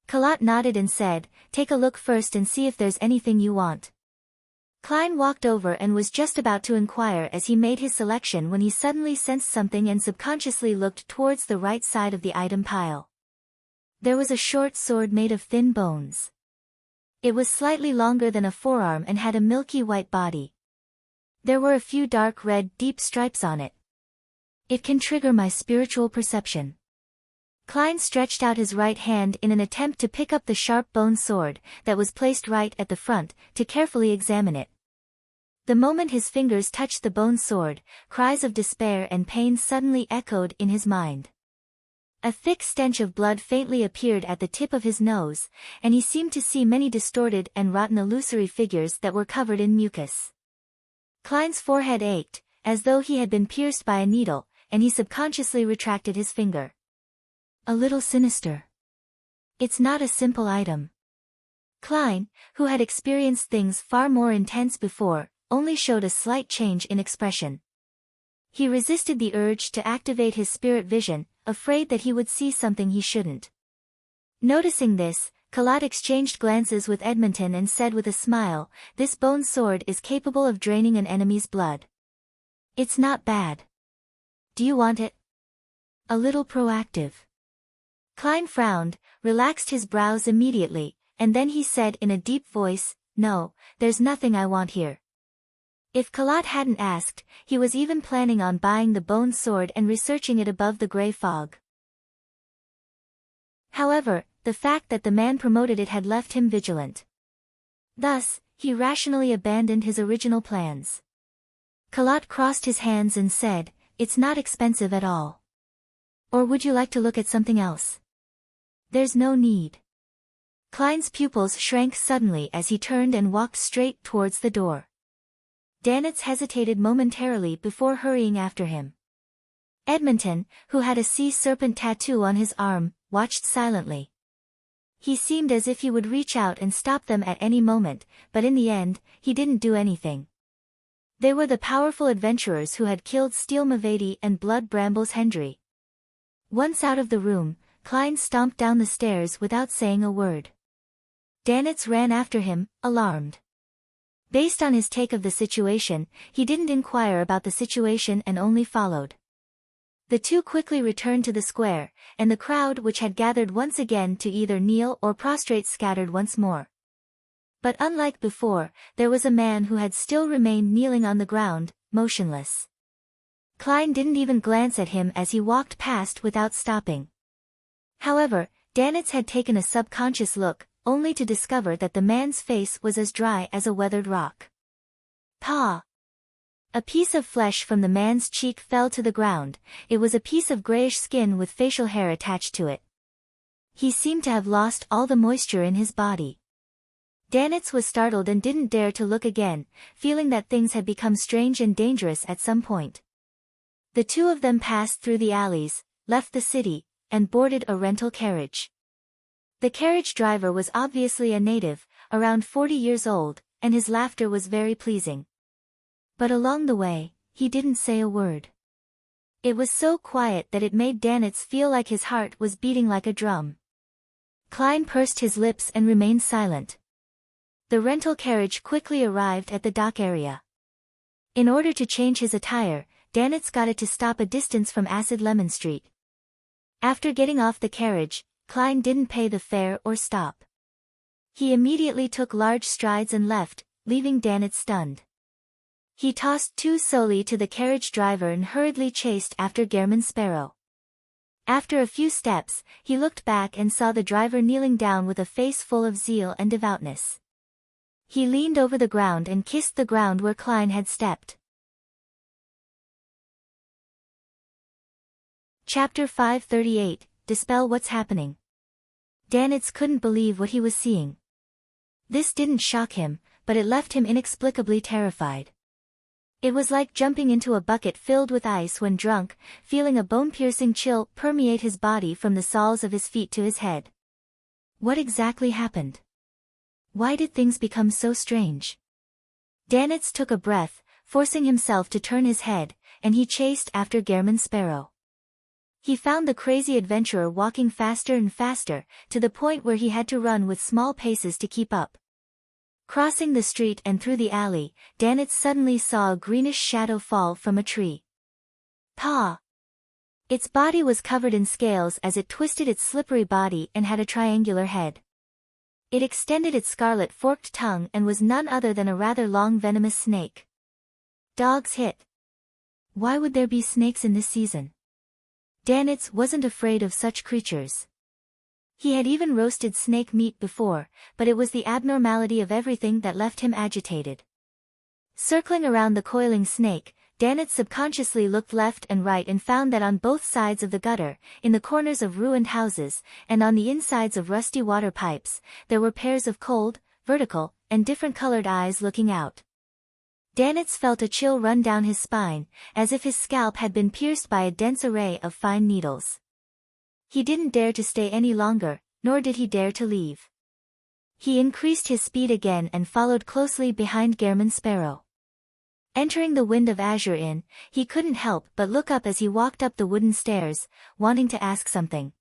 Kalat nodded and said, "Take a look first and see if there's anything you want." Klein walked over and was just about to inquire as he made his selection when he suddenly sensed something and subconsciously looked towards the right side of the item pile. There was a short sword made of thin bones. It was slightly longer than a forearm and had a milky white body. There were a few dark red deep stripes on it. It can trigger my spiritual perception. Klein stretched out his right hand in an attempt to pick up the sharp bone sword, that was placed right at the front, to carefully examine it. The moment his fingers touched the bone sword, cries of despair and pain suddenly echoed in his mind. A thick stench of blood faintly appeared at the tip of his nose, and he seemed to see many distorted and rotten illusory figures that were covered in mucus. Klein's forehead ached, as though he had been pierced by a needle, and he subconsciously retracted his finger. A little sinister. It's not a simple item. Klein, who had experienced things far more intense before, only showed a slight change in expression. He resisted the urge to activate his spirit vision, afraid that he would see something he shouldn't. Noticing this, Kalat exchanged glances with Edmonton and said with a smile, "This bone sword is capable of draining an enemy's blood. It's not bad. Do you want it? A little proactive." Klein frowned, relaxed his brows immediately, and then he said in a deep voice, "No, there's nothing I want here." If Kalat hadn't asked, he was even planning on buying the bone sword and researching it above the grey fog. However, the fact that the man promoted it had left him vigilant. Thus, he rationally abandoned his original plans. Kalat crossed his hands and said, "It's not expensive at all. Or would you like to look at something else?" "There's no need." Klein's pupils shrank suddenly as he turned and walked straight towards the door. Danitz hesitated momentarily before hurrying after him. Edmonton, who had a sea serpent tattoo on his arm, watched silently. He seemed as if he would reach out and stop them at any moment, but in the end, he didn't do anything. They were the powerful adventurers who had killed Steel Mavedi and Blood Brambles Hendry. Once out of the room, Klein stomped down the stairs without saying a word. Danitz ran after him, alarmed. Based on his take of the situation, he didn't inquire about the situation and only followed. The two quickly returned to the square, and the crowd which had gathered once again to either kneel or prostrate scattered once more. But unlike before, there was a man who had still remained kneeling on the ground, motionless. Klein didn't even glance at him as he walked past without stopping. However, Danitz had taken a subconscious look, only to discover that the man's face was as dry as a weathered rock. Paw! A piece of flesh from the man's cheek fell to the ground. It was a piece of grayish skin with facial hair attached to it. He seemed to have lost all the moisture in his body. Danitz was startled and didn't dare to look again, feeling that things had become strange and dangerous at some point. The two of them passed through the alleys, left the city, and boarded a rental carriage. The carriage driver was obviously a native, around 40 years old, and his laughter was very pleasing. But along the way, he didn't say a word. It was so quiet that it made Danitz feel like his heart was beating like a drum. Klein pursed his lips and remained silent. The rental carriage quickly arrived at the dock area. In order to change his attire, Danitz got it to stop a distance from Acid Lemon Street. After getting off the carriage, Klein didn't pay the fare or stop. He immediately took large strides and left, leaving Danitz stunned. He tossed 2 soldi to the carriage driver and hurriedly chased after German Sparrow. After a few steps, he looked back and saw the driver kneeling down with a face full of zeal and devoutness. He leaned over the ground and kissed the ground where Klein had stepped. Chapter 538, Dispel What's Happening. Danitz couldn't believe what he was seeing. This didn't shock him, but it left him inexplicably terrified. It was like jumping into a bucket filled with ice when drunk, feeling a bone-piercing chill permeate his body from the soles of his feet to his head. What exactly happened? Why did things become so strange? Danitz took a breath, forcing himself to turn his head, and he chased after German Sparrow. He found the crazy adventurer walking faster and faster, to the point where he had to run with small paces to keep up. Crossing the street and through the alley, Danitz suddenly saw a greenish shadow fall from a tree. Paw! Its body was covered in scales as it twisted its slippery body and had a triangular head. It extended its scarlet forked tongue and was none other than a rather long venomous snake. Dogs hit. Why would there be snakes in this season? Danitz wasn't afraid of such creatures. He had even roasted snake meat before, but it was the abnormality of everything that left him agitated. Circling around the coiling snake, Danitz subconsciously looked left and right and found that on both sides of the gutter, in the corners of ruined houses, and on the insides of rusty water pipes, there were pairs of cold, vertical, and different-colored eyes looking out. Danitz felt a chill run down his spine, as if his scalp had been pierced by a dense array of fine needles. He didn't dare to stay any longer, nor did he dare to leave. He increased his speed again and followed closely behind German Sparrow. Entering the Wind of Azure Inn, he couldn't help but look up as he walked up the wooden stairs, wanting to ask something.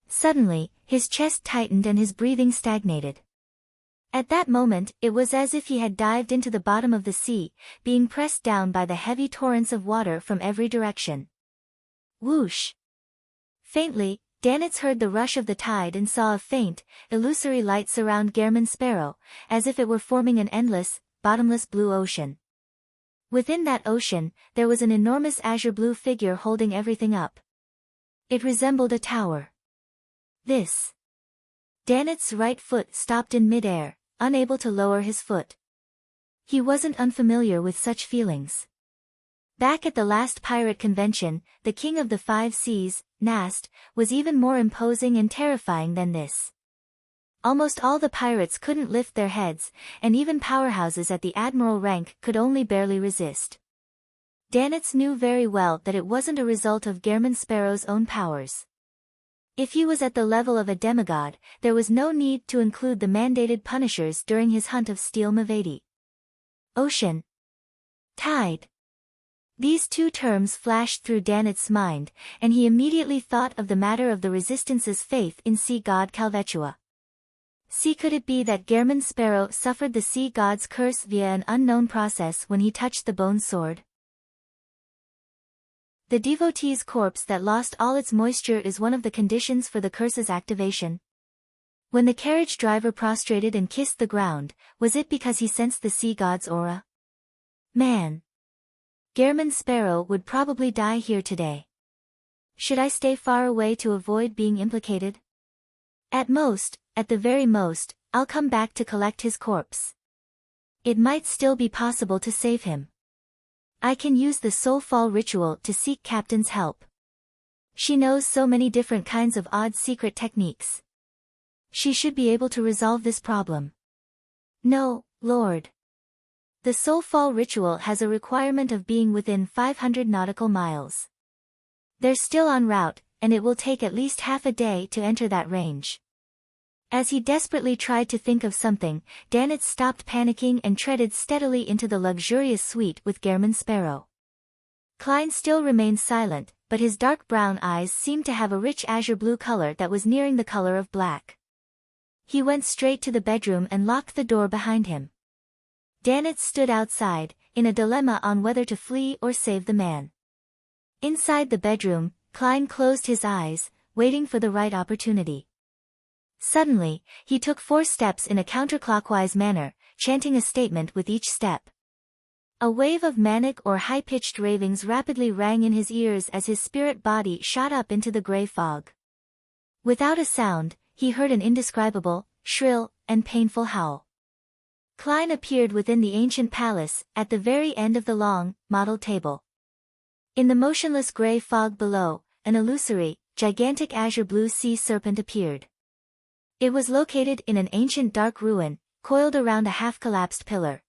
Suddenly, his chest tightened and his breathing stagnated. At that moment, it was as if he had dived into the bottom of the sea, being pressed down by the heavy torrents of water from every direction. Whoosh! Faintly, Danitz heard the rush of the tide and saw a faint, illusory light surround German Sparrow, as if it were forming an endless, bottomless blue ocean. Within that ocean, there was an enormous azure-blue figure holding everything up. It resembled a tower. Danitz's right foot stopped in mid-air, unable to lower his foot. He wasn't unfamiliar with such feelings. Back at the last pirate convention, the King of the Five Seas, Nast, was even more imposing and terrifying than this. Almost all the pirates couldn't lift their heads, and even powerhouses at the admiral rank could only barely resist. Danitz knew very well that it wasn't a result of German Sparrow's own powers. If he was at the level of a demigod, there was no need to include the mandated punishers during his hunt of Steel Mavati. Ocean. Tide. These two terms flashed through Danitz's mind, and he immediately thought of the matter of the Resistance's faith in sea god Calvetua. Could it be that German Sparrow suffered the sea god's curse via an unknown process when he touched the bone sword? The devotee's corpse that lost all its moisture is one of the conditions for the curse's activation. When the carriage driver prostrated and kissed the ground, was it because he sensed the sea god's aura? Man! German Sparrow would probably die here today. Should I stay far away to avoid being implicated? At the very most, I'll come back to collect his corpse. It might still be possible to save him. I can use the soul fall ritual to seek Captain's help. She knows so many different kinds of odd secret techniques. She should be able to resolve this problem. No, Lord. The soul fall ritual has a requirement of being within 500 nautical miles. They're still en route, and it will take at least half a day to enter that range. As he desperately tried to think of something, Danitz stopped panicking and treaded steadily into the luxurious suite with Gehrman Sparrow. Klein still remained silent, but his dark brown eyes seemed to have a rich azure blue color that was nearing the color of black. He went straight to the bedroom and locked the door behind him. Danitz stood outside, in a dilemma on whether to flee or save the man. Inside the bedroom, Klein closed his eyes, waiting for the right opportunity. Suddenly, he took 4 steps in a counterclockwise manner, chanting a statement with each step. A wave of manic or high-pitched ravings rapidly rang in his ears as his spirit body shot up into the gray fog. Without a sound, he heard an indescribable, shrill, and painful howl. Klein appeared within the ancient palace, at the very end of the long, mottled table. In the motionless gray fog below, an illusory, gigantic azure blue sea serpent appeared. It was located in an ancient dark ruin, coiled around a half-collapsed pillar.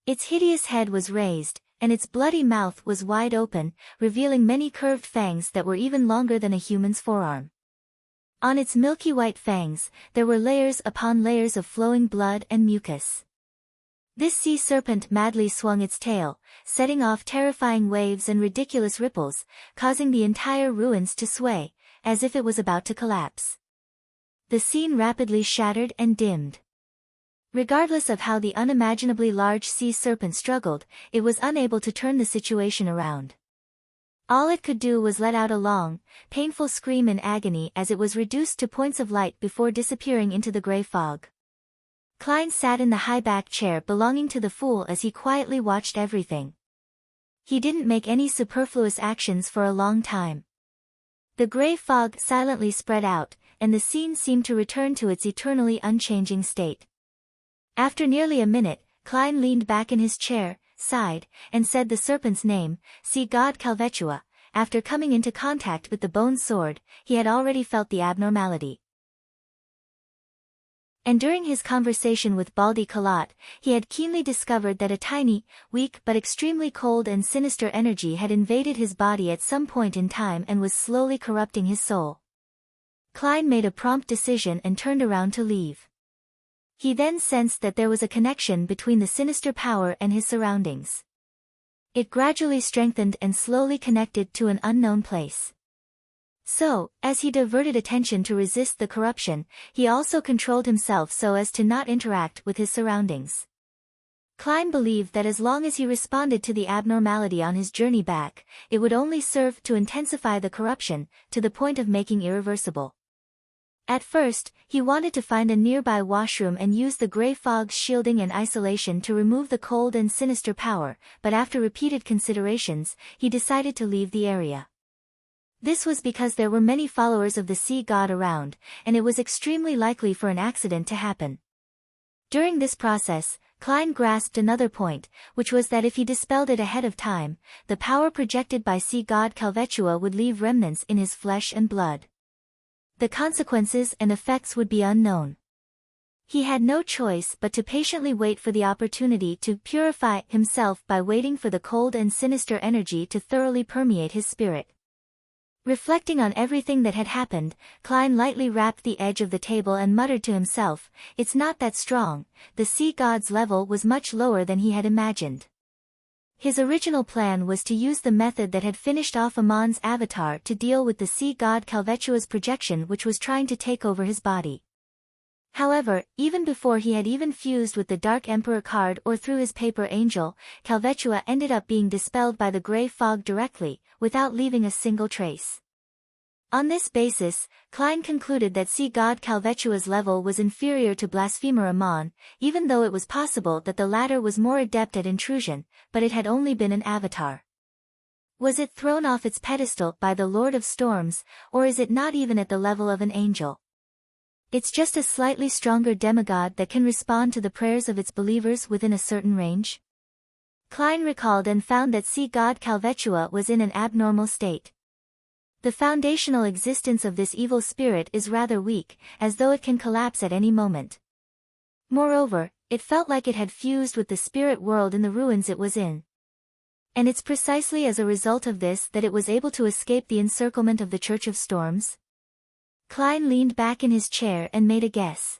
Its hideous head was raised, and its bloody mouth was wide open, revealing many curved fangs that were even longer than a human's forearm. On its milky white fangs, there were layers upon layers of flowing blood and mucus. This sea serpent madly swung its tail, setting off terrifying waves and ridiculous ripples, causing the entire ruins to sway, as if it was about to collapse. The scene rapidly shattered and dimmed. Regardless of how the unimaginably large sea serpent struggled, it was unable to turn the situation around. All it could do was let out a long, painful scream in agony as it was reduced to points of light before disappearing into the gray fog. Klein sat in the high-back chair belonging to the fool as he quietly watched everything. He didn't make any superfluous actions for a long time. The gray fog silently spread out, and the scene seemed to return to its eternally unchanging state. After nearly a minute, Klein leaned back in his chair, sighed, and said the serpent's name, Sea God Calvetua. After coming into contact with the bone sword, he had already felt the abnormality. And during his conversation with Baldi Kalat, he had keenly discovered that a tiny, weak but extremely cold and sinister energy had invaded his body at some point in time and was slowly corrupting his soul. Klein made a prompt decision and turned around to leave. He then sensed that there was a connection between the sinister power and his surroundings. It gradually strengthened and slowly connected to an unknown place. So, as he diverted attention to resist the corruption, he also controlled himself so as to not interact with his surroundings. Klein believed that as long as he responded to the abnormality on his journey back, it would only serve to intensify the corruption, to the point of making irreversible. At first, he wanted to find a nearby washroom and use the gray fog's shielding and isolation to remove the cold and sinister power, but after repeated considerations, he decided to leave the area. This was because there were many followers of the sea god around, and it was extremely likely for an accident to happen. During this process, Klein grasped another point, which was that if he dispelled it ahead of time, the power projected by sea god Calvetua would leave remnants in his flesh and blood. The consequences and effects would be unknown. He had no choice but to patiently wait for the opportunity to purify himself by waiting for the cold and sinister energy to thoroughly permeate his spirit. Reflecting on everything that had happened, Klein lightly rapped the edge of the table and muttered to himself, "It's not that strong." The sea god's level was much lower than he had imagined. His original plan was to use the method that had finished off Amon's avatar to deal with the sea god Calvetua's projection, which was trying to take over his body. However, even before he had even fused with the Dark Emperor card or through his paper angel, Calvetua ended up being dispelled by the gray fog directly, without leaving a single trace. On this basis, Klein concluded that sea god Calvetua's level was inferior to blasphemer Amon, even though it was possible that the latter was more adept at intrusion, but it had only been an avatar. Was it thrown off its pedestal by the Lord of Storms, or is it not even at the level of an angel? It's just a slightly stronger demigod that can respond to the prayers of its believers within a certain range. Klein recalled and found that sea god Calvetua was in an abnormal state. The foundational existence of this evil spirit is rather weak, as though it can collapse at any moment. Moreover, it felt like it had fused with the spirit world in the ruins it was in. And it's precisely as a result of this that it was able to escape the encirclement of the Church of Storms. Klein leaned back in his chair and made a guess.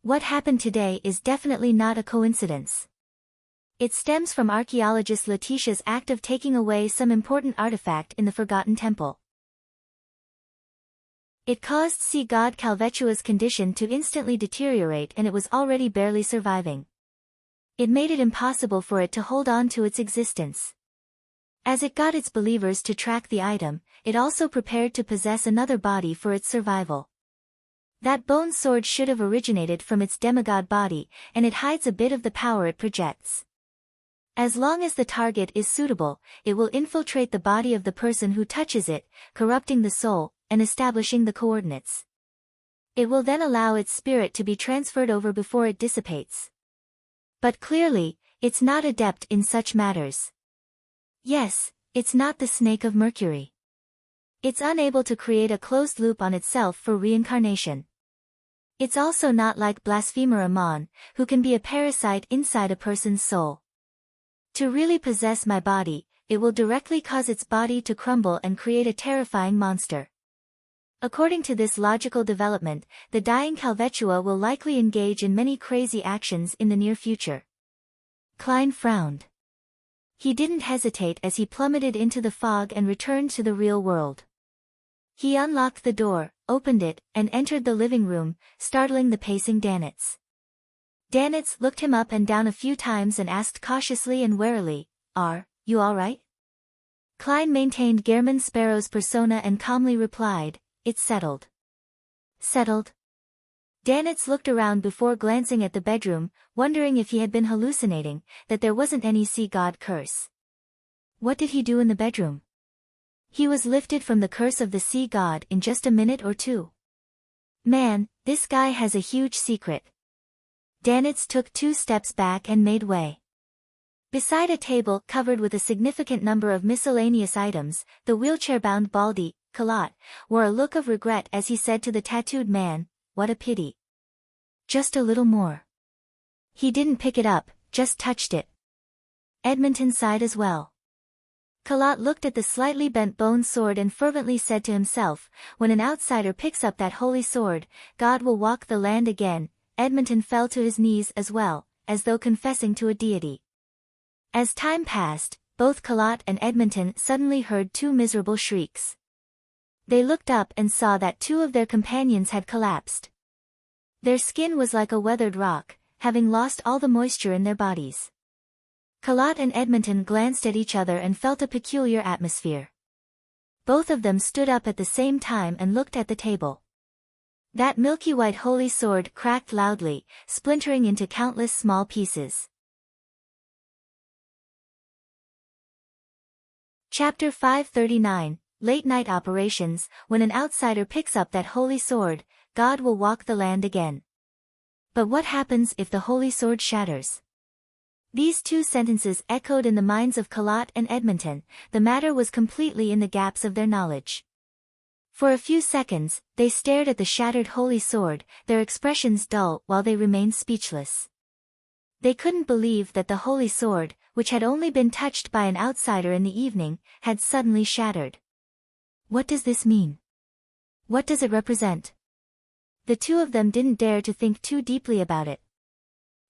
What happened today is definitely not a coincidence. It stems from archaeologist Letitia's act of taking away some important artifact in the Forgotten Temple. It caused sea god Calvetua's condition to instantly deteriorate, and it was already barely surviving. It made it impossible for it to hold on to its existence. As it got its believers to track the item, it also prepared to possess another body for its survival. That bone sword should have originated from its demigod body, and it hides a bit of the power it projects. As long as the target is suitable, it will infiltrate the body of the person who touches it, corrupting the soul, and establishing the coordinates. It will then allow its spirit to be transferred over before it dissipates. But clearly, it's not adept in such matters. Yes, it's not the snake of Mercury. It's unable to create a closed loop on itself for reincarnation. It's also not like Blasphemer Amon, who can be a parasite inside a person's soul. To really possess my body, it will directly cause its body to crumble and create a terrifying monster. According to this logical development, the dying Calvetua will likely engage in many crazy actions in the near future. Klein frowned. He didn't hesitate as he plummeted into the fog and returned to the real world. He unlocked the door, opened it, and entered the living room, startling the pacing Danitz. Danitz looked him up and down a few times and asked cautiously and warily, "Are you all right?" Klein maintained Gehrman Sparrow's persona and calmly replied, "It's settled." Settled? Danitz looked around before glancing at the bedroom, wondering if he had been hallucinating, that there wasn't any sea god curse. What did he do in the bedroom? He was lifted from the curse of the sea god in just a minute or two. Man, this guy has a huge secret. Danitz took 2 steps back and made way. Beside a table covered with a significant number of miscellaneous items, the wheelchair-bound Baldy, Kalat, wore a look of regret as he said to the tattooed man, "What a pity. Just a little more." He didn't pick it up, just touched it. Edmonton sighed as well. Kalat looked at the slightly bent bone sword and fervently said to himself, "When an outsider picks up that holy sword, God will walk the land again." Edmonton fell to his knees as well, as though confessing to a deity. As time passed, both Kalat and Edmonton suddenly heard 2 miserable shrieks. They looked up and saw that 2 of their companions had collapsed. Their skin was like a weathered rock, having lost all the moisture in their bodies. Kalat and Edmonton glanced at each other and felt a peculiar atmosphere. Both of them stood up at the same time and looked at the table. That milky white holy sword cracked loudly, splintering into countless small pieces. Chapter 539, Late-Night Operations. When an outsider picks up that holy sword, God will walk the land again. But what happens if the holy sword shatters? These 2 sentences echoed in the minds of Kalat and Edmonton. The matter was completely in the gaps of their knowledge. For a few seconds, they stared at the shattered holy sword, their expressions dull while they remained speechless. They couldn't believe that the holy sword, which had only been touched by an outsider in the evening, had suddenly shattered. What does this mean? What does it represent? The 2 of them didn't dare to think too deeply about it.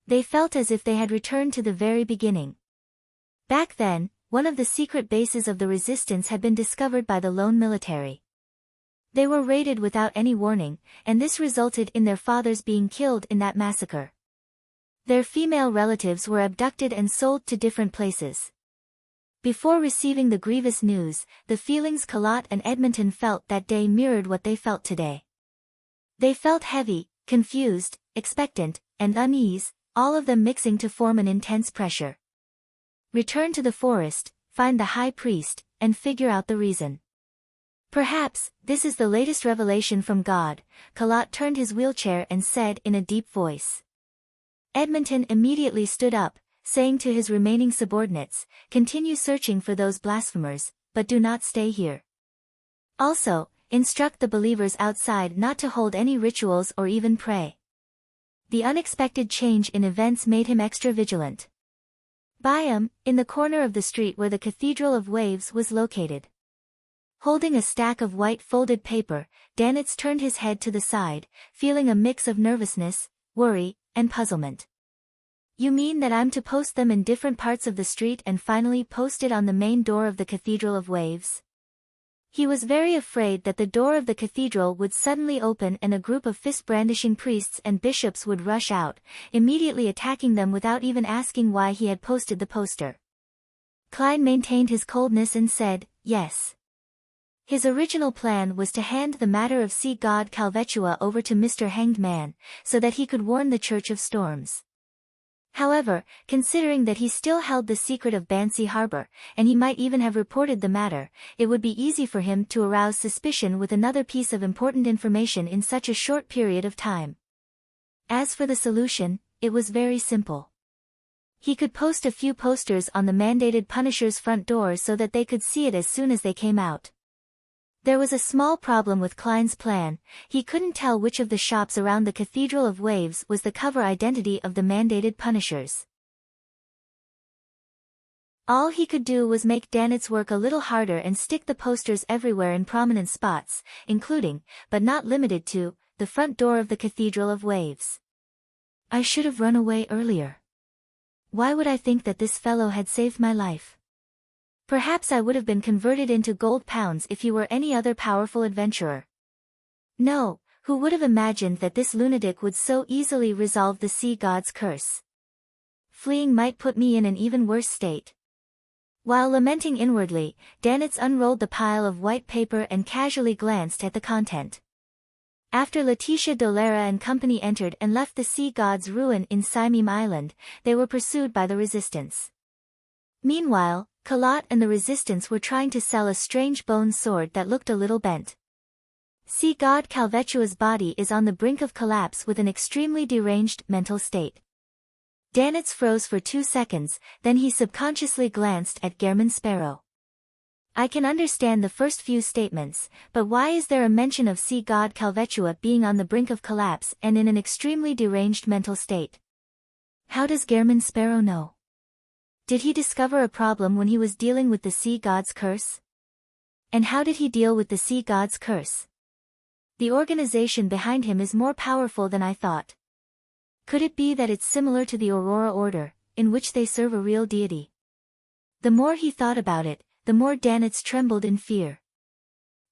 They felt as if they had returned to the very beginning. Back then, one of the secret bases of the resistance had been discovered by the lone military. They were raided without any warning, and this resulted in their fathers being killed in that massacre. Their female relatives were abducted and sold to different places. Before receiving the grievous news, the feelings Kalat and Edmonton felt that day mirrored what they felt today. They felt heavy, confused, expectant, and unease, all of them mixing to form an intense pressure. Return to the forest, find the high priest, and figure out the reason. Perhaps, this is the latest revelation from God, Kalat turned his wheelchair and said in a deep voice. Edmonton immediately stood up, saying to his remaining subordinates, continue searching for those blasphemers, but do not stay here. Also, instruct the believers outside not to hold any rituals or even pray. The unexpected change in events made him extra vigilant. Byam, in the corner of the street where the Cathedral of Waves was located. Holding a stack of white folded paper, Danitz turned his head to the side, feeling a mix of nervousness, worry, and puzzlement. You mean that I'm to post them in different parts of the street and finally post it on the main door of the Cathedral of Waves? He was very afraid that the door of the cathedral would suddenly open and a group of fist-brandishing priests and bishops would rush out, immediately attacking them without even asking why he had posted the poster. Klein maintained his coldness and said, yes. His original plan was to hand the matter of sea god Calvetua over to Mr. Hanged Man, so that he could warn the Church of Storms. However, considering that he still held the secret of Bansi Harbor, and he might even have reported the matter, it would be easy for him to arouse suspicion with another piece of important information in such a short period of time. As for the solution, it was very simple. He could post a few posters on the mandated Punisher's front door so that they could see it as soon as they came out. There was a small problem with Klein's plan. He couldn't tell which of the shops around the Cathedral of Waves was the cover identity of the mandated Punishers. All he could do was make Danitz work a little harder and stick the posters everywhere in prominent spots, including, but not limited to, the front door of the Cathedral of Waves. I should have run away earlier. Why would I think that this fellow had saved my life? Perhaps I would have been converted into gold pounds if he were any other powerful adventurer. No, who would have imagined that this lunatic would so easily resolve the sea god's curse? Fleeing might put me in an even worse state. While lamenting inwardly, Danitz unrolled the pile of white paper and casually glanced at the content. After Letitia Dolera and company entered and left the sea god's ruin in Saimim Island, they were pursued by the resistance. Meanwhile, Kalat and the resistance were trying to sell a strange bone sword that looked a little bent. Sea god Calvetua's body is on the brink of collapse with an extremely deranged mental state. Danitz froze for 2 seconds, then he subconsciously glanced at Gehrman Sparrow. I can understand the first few statements, but why is there a mention of sea god Calvetua being on the brink of collapse and in an extremely deranged mental state? How does Gehrman Sparrow know? Did he discover a problem when he was dealing with the sea god's curse? And how did he deal with the sea god's curse? The organization behind him is more powerful than I thought. Could it be that it's similar to the Aurora Order, in which they serve a real deity? The more he thought about it, the more Danitz trembled in fear.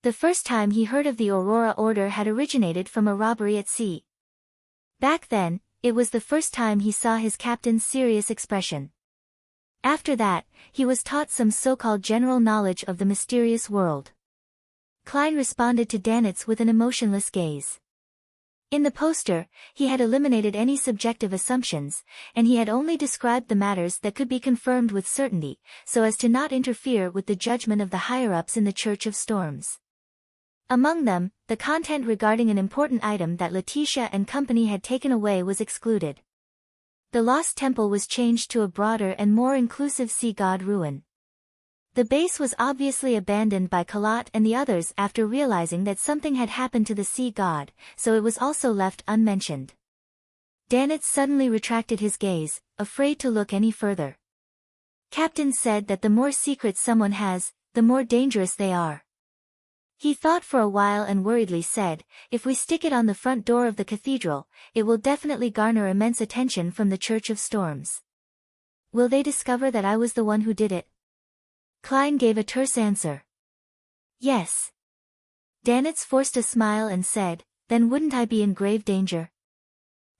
The first time he heard of the Aurora Order had originated from a robbery at sea. Back then, it was the first time he saw his captain's serious expression. After that, he was taught some so-called general knowledge of the mysterious world. Klein responded to Danitz with an emotionless gaze. In the poster, he had eliminated any subjective assumptions, and he had only described the matters that could be confirmed with certainty, so as to not interfere with the judgment of the higher-ups in the Church of Storms. Among them, the content regarding an important item that Letitia and company had taken away was excluded. The lost temple was changed to a broader and more inclusive sea god ruin. The base was obviously abandoned by Kalat and the others after realizing that something had happened to the sea god, so it was also left unmentioned. Danitz suddenly retracted his gaze, afraid to look any further. Captain said that the more secrets someone has, the more dangerous they are. He thought for a while and worriedly said, if we stick it on the front door of the cathedral, it will definitely garner immense attention from the Church of Storms. Will they discover that I was the one who did it? Klein gave a terse answer. Yes. Danitz forced a smile and said, then wouldn't I be in grave danger?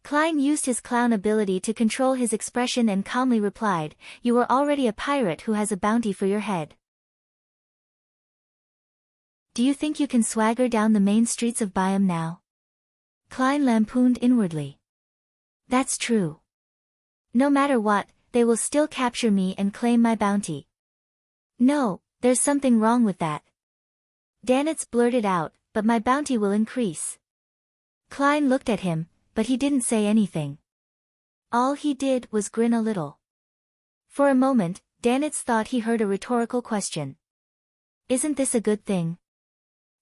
Klein used his clown ability to control his expression and calmly replied, you are already a pirate who has a bounty for your head. Do you think you can swagger down the main streets of Byam now? Klein lampooned inwardly. That's true. No matter what, they will still capture me and claim my bounty. No, there's something wrong with that. Danitz blurted out, but my bounty will increase. Klein looked at him, but he didn't say anything. All he did was grin a little. For a moment, Danitz thought he heard a rhetorical question. Isn't this a good thing?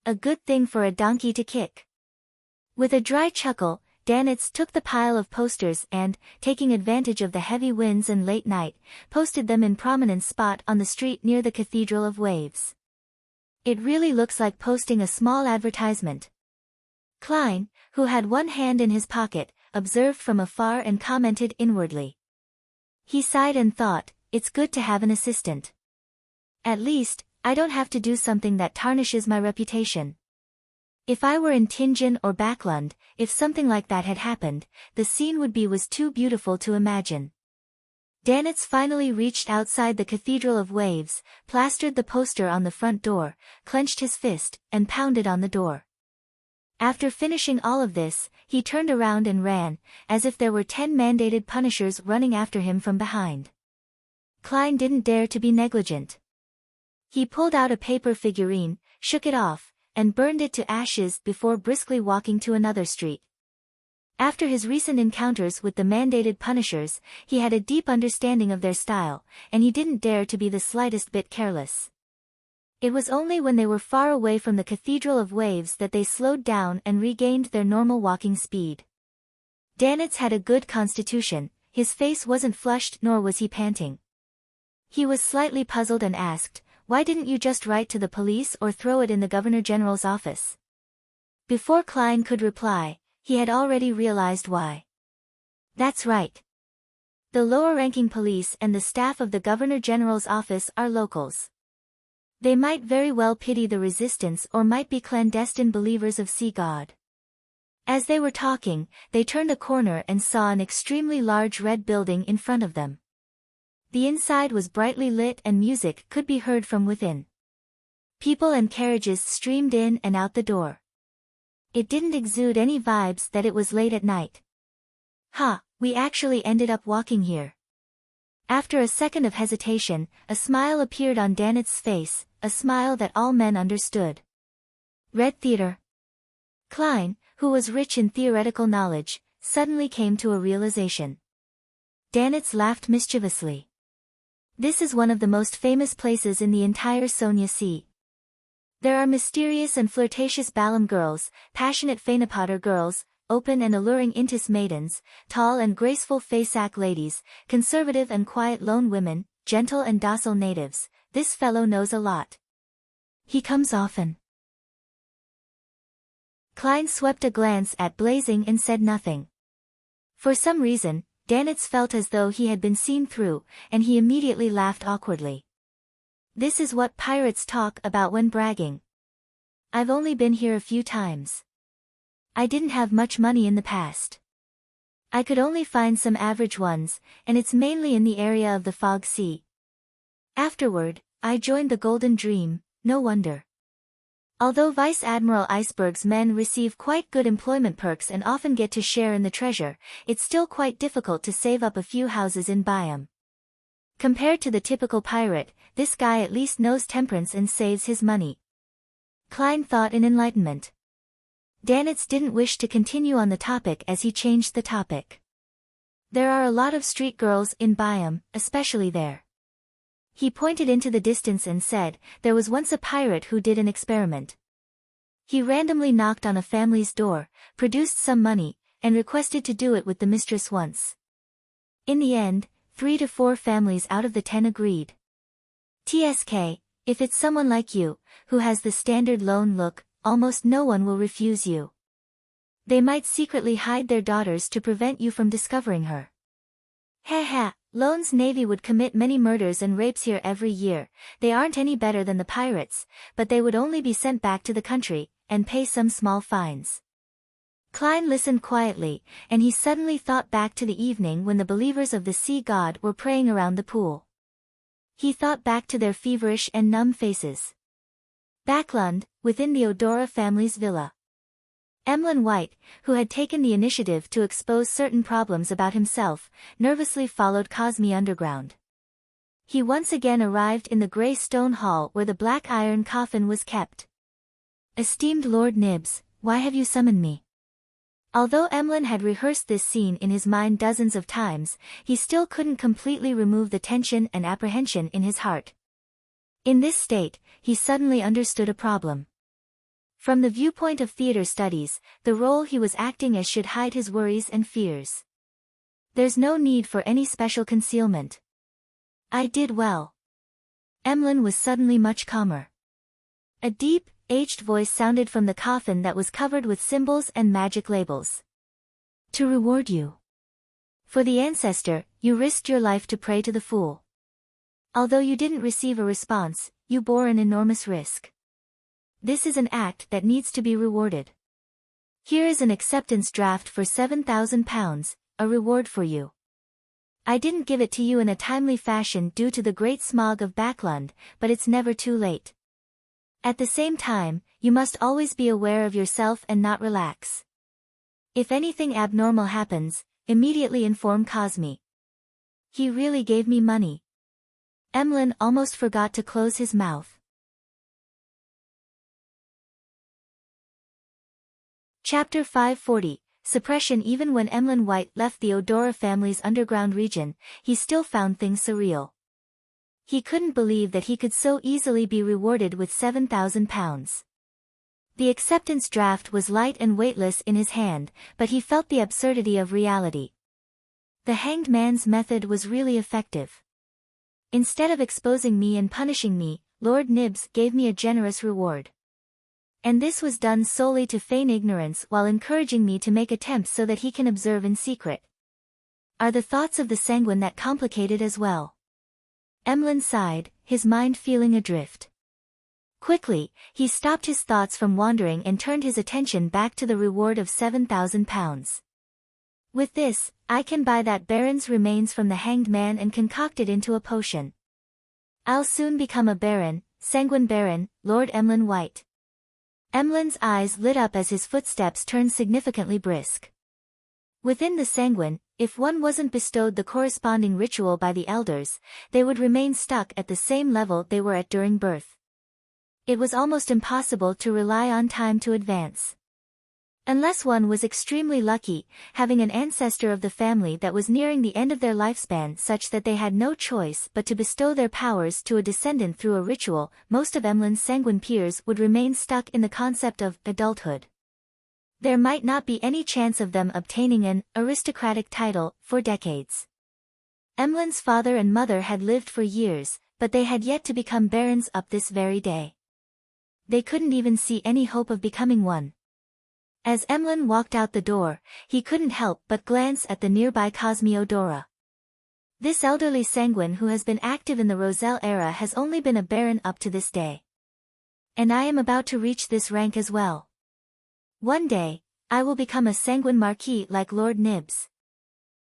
A good thing for a donkey to kick. With a dry chuckle, Danitz took the pile of posters and, taking advantage of the heavy winds and late night, posted them in prominent spot on the street near the Cathedral of Waves. It really looks like posting a small advertisement. Klein, who had one hand in his pocket, observed from afar and commented inwardly. He sighed and thought, it's good to have an assistant. At least, I don't have to do something that tarnishes my reputation. If I were in Tingen or Backlund, if something like that had happened, the scene was too beautiful to imagine. Danitz finally reached outside the Cathedral of Waves, plastered the poster on the front door, clenched his fist, and pounded on the door. After finishing all of this, he turned around and ran, as if there were 10 mandated punishers running after him from behind. Klein didn't dare to be negligent. He pulled out a paper figurine, shook it off, and burned it to ashes before briskly walking to another street. After his recent encounters with the mandated punishers, he had a deep understanding of their style, and he didn't dare to be the slightest bit careless. It was only when they were far away from the Cathedral of Waves that they slowed down and regained their normal walking speed. Danitz had a good constitution, his face wasn't flushed nor was he panting. He was slightly puzzled and asked, "Why didn't you just write to the police or throw it in the Governor-General's office?" Before Klein could reply, he had already realized why. That's right. The lower-ranking police and the staff of the Governor-General's office are locals. They might very well pity the resistance or might be clandestine believers of Sea God. As they were talking, they turned a corner and saw an extremely large red building in front of them. The inside was brightly lit and music could be heard from within. People and carriages streamed in and out the door. It didn't exude any vibes that it was late at night. We actually ended up walking here. After a second of hesitation, a smile appeared on Danitz's face, a smile that all men understood. Red Theater. Klein, who was rich in theoretical knowledge, suddenly came to a realization. Danitz laughed mischievously. This is one of the most famous places in the entire Sonia Sea. There are mysterious and flirtatious Balam girls, passionate Feinapotter girls, open and alluring Intis maidens, tall and graceful Faisak ladies, conservative and quiet lone women, gentle and docile natives. This fellow knows a lot. He comes often. Klein swept a glance at Blazing and said nothing. For some reason, Danitz felt as though he had been seen through, and he immediately laughed awkwardly. This is what pirates talk about when bragging. I've only been here a few times. I didn't have much money in the past. I could only find some average ones, and it's mainly in the area of the Fog Sea. Afterward, I joined the Golden Dream, no wonder. Although Vice Admiral Iceberg's men receive quite good employment perks and often get to share in the treasure, it's still quite difficult to save up a few houses in Byam. Compared to the typical pirate, this guy at least knows temperance and saves his money. Klein thought in enlightenment. Danitz didn't wish to continue on the topic as he changed the topic. There are a lot of street girls in Byam, especially there. He pointed into the distance and said, there was once a pirate who did an experiment. He randomly knocked on a family's door, produced some money, and requested to do it with the mistress once. In the end, 3 to 4 families out of the 10 agreed. TSK, if it's someone like you, who has the standard lone look, almost no one will refuse you. They might secretly hide their daughters to prevent you from discovering her. Lone's navy would commit many murders and rapes here every year. They aren't any better than the pirates, but they would only be sent back to the country, and pay some small fines. Klein listened quietly, and he suddenly thought back to the evening when the believers of the sea god were praying around the pool. He thought back to their feverish and numb faces. Backlund, within the Odora family's villa. Emlyn White, who had taken the initiative to expose certain problems about himself, nervously followed Cosme underground. He once again arrived in the grey stone hall where the black iron coffin was kept. Esteemed Lord Nibs, why have you summoned me? Although Emlyn had rehearsed this scene in his mind dozens of times, he still couldn't completely remove the tension and apprehension in his heart. In this state, he suddenly understood a problem. From the viewpoint of theater studies, the role he was acting as should hide his worries and fears. There's no need for any special concealment. I did well. Emlyn was suddenly much calmer. A deep, aged voice sounded from the coffin that was covered with symbols and magic labels. To reward you. For the ancestor, you risked your life to pray to the fool. Although you didn't receive a response, you bore an enormous risk. This is an act that needs to be rewarded. Here is an acceptance draft for £7,000, a reward for you. I didn't give it to you in a timely fashion due to the great smog of Backlund, but it's never too late. At the same time, you must always be aware of yourself and not relax. If anything abnormal happens, immediately inform Cosme. He really gave me money. Emlyn almost forgot to close his mouth. Chapter 540, Suppression. Even when Emlyn White left the Odora family's underground region, he still found things surreal. He couldn't believe that he could so easily be rewarded with £7,000. The acceptance draft was light and weightless in his hand, but he felt the absurdity of reality. The hanged man's method was really effective. Instead of exposing me and punishing me, Lord Nibs gave me a generous reward. And this was done solely to feign ignorance while encouraging me to make attempts so that he can observe in secret. Are the thoughts of the sanguine that complicated as well? Emlyn sighed, his mind feeling adrift. Quickly, he stopped his thoughts from wandering and turned his attention back to the reward of £7,000. With this, I can buy that baron's remains from the hanged man and concoct it into a potion. I'll soon become a baron, sanguine baron, Lord Emlyn White. Emlyn's eyes lit up as his footsteps turned significantly brisk. Within the sanguine, if one wasn't bestowed the corresponding ritual by the elders, they would remain stuck at the same level they were at during birth. It was almost impossible to rely on time to advance. Unless one was extremely lucky, having an ancestor of the family that was nearing the end of their lifespan such that they had no choice but to bestow their powers to a descendant through a ritual, most of Emlyn's sanguine peers would remain stuck in the concept of adulthood. There might not be any chance of them obtaining an aristocratic title for decades. Emlyn's father and mother had lived for years, but they had yet to become barons up this very day. They couldn't even see any hope of becoming one. As Emlyn walked out the door, he couldn't help but glance at the nearby Cosme Odora. This elderly sanguine who has been active in the Roselle era has only been a baron up to this day. And I am about to reach this rank as well. One day, I will become a sanguine marquis like Lord Nibs.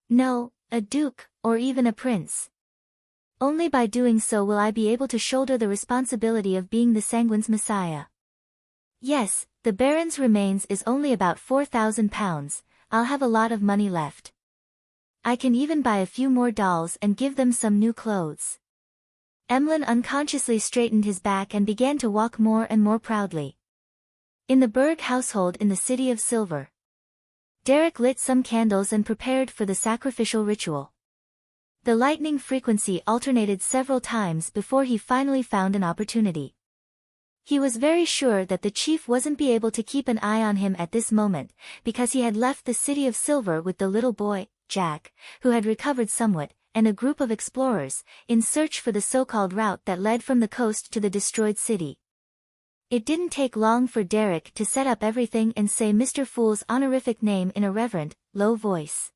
No, a duke, or even a prince. Only by doing so will I be able to shoulder the responsibility of being the sanguine's messiah. Yes, the baron's remains is only about £4,000, I'll have a lot of money left. I can even buy a few more dolls and give them some new clothes. Emlyn unconsciously straightened his back and began to walk more and more proudly. In the Berg household in the City of Silver, Derek lit some candles and prepared for the sacrificial ritual. The lightning frequency alternated several times before he finally found an opportunity. He was very sure that the chief wasn't be able to keep an eye on him at this moment, because he had left the City of Silver with the little boy, Jack, who had recovered somewhat, and a group of explorers, in search for the so-called route that led from the coast to the destroyed city. It didn't take long for Derek to set up everything and say Mr. Fool's honorific name in a reverent, low voice.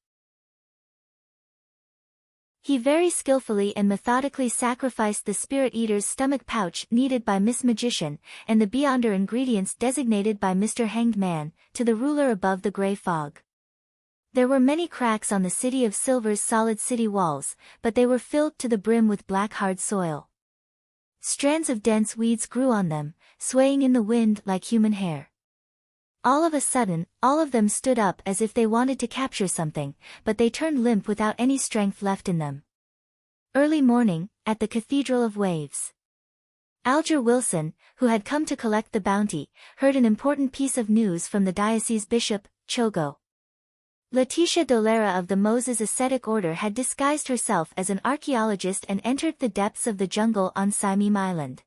He very skillfully and methodically sacrificed the Spirit Eater's stomach pouch needed by Miss Magician, and the Beyonder ingredients designated by Mr. Hanged Man, to the ruler above the grey fog. There were many cracks on the City of Silver's solid city walls, but they were filled to the brim with black hard soil. Strands of dense weeds grew on them, swaying in the wind like human hair. All of a sudden, all of them stood up as if they wanted to capture something, but they turned limp without any strength left in them. Early morning, at the Cathedral of Waves. Alger Wilson, who had come to collect the bounty, heard an important piece of news from the diocese bishop, Chogo. Letitia Dolera of the Moses Ascetic Order had disguised herself as an archaeologist and entered the depths of the jungle on Simeem Island.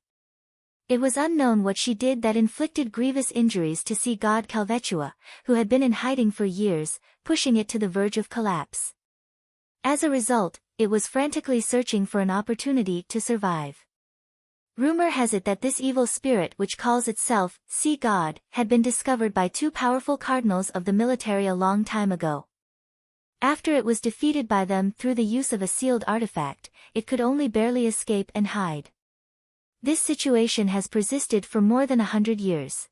It was unknown what she did that inflicted grievous injuries to sea god Calvetua, who had been in hiding for years, pushing it to the verge of collapse. As a result, it was frantically searching for an opportunity to survive. Rumor has it that this evil spirit, which calls itself Sea God, had been discovered by two powerful cardinals of the military a long time ago. After it was defeated by them through the use of a sealed artifact, it could only barely escape and hide. This situation has persisted for more than 100 years.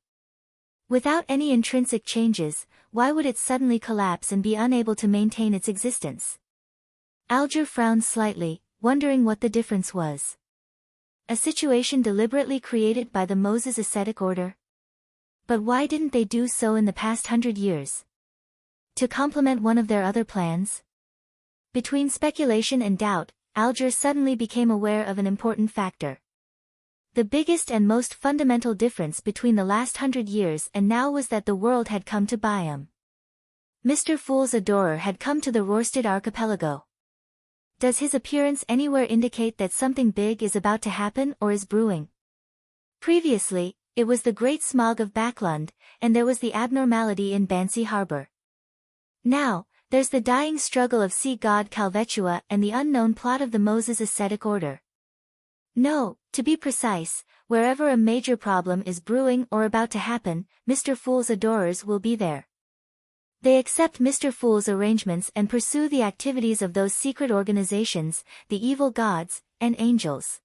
Without any intrinsic changes, why would it suddenly collapse and be unable to maintain its existence? Alger frowned slightly, wondering what the difference was. A situation deliberately created by the Moses Ascetic Order? But why didn't they do so in the past 100 years? To complement one of their other plans? Between speculation and doubt, Alger suddenly became aware of an important factor. The biggest and most fundamental difference between the last 100 years and now was that the world had come to buy him. Mr. Fool's adorer had come to the Rorstad archipelago. Does his appearance anywhere indicate that something big is about to happen or is brewing? Previously, it was the Great Smog of Backlund, and there was the abnormality in Bansi Harbor. Now, there's the dying struggle of sea god Calvetua and the unknown plot of the Moses Ascetic Order. No, to be precise, wherever a major problem is brewing or about to happen, Mr. Fool's adorers will be there. They accept Mr. Fool's arrangements and pursue the activities of those secret organizations, the evil gods, and angels.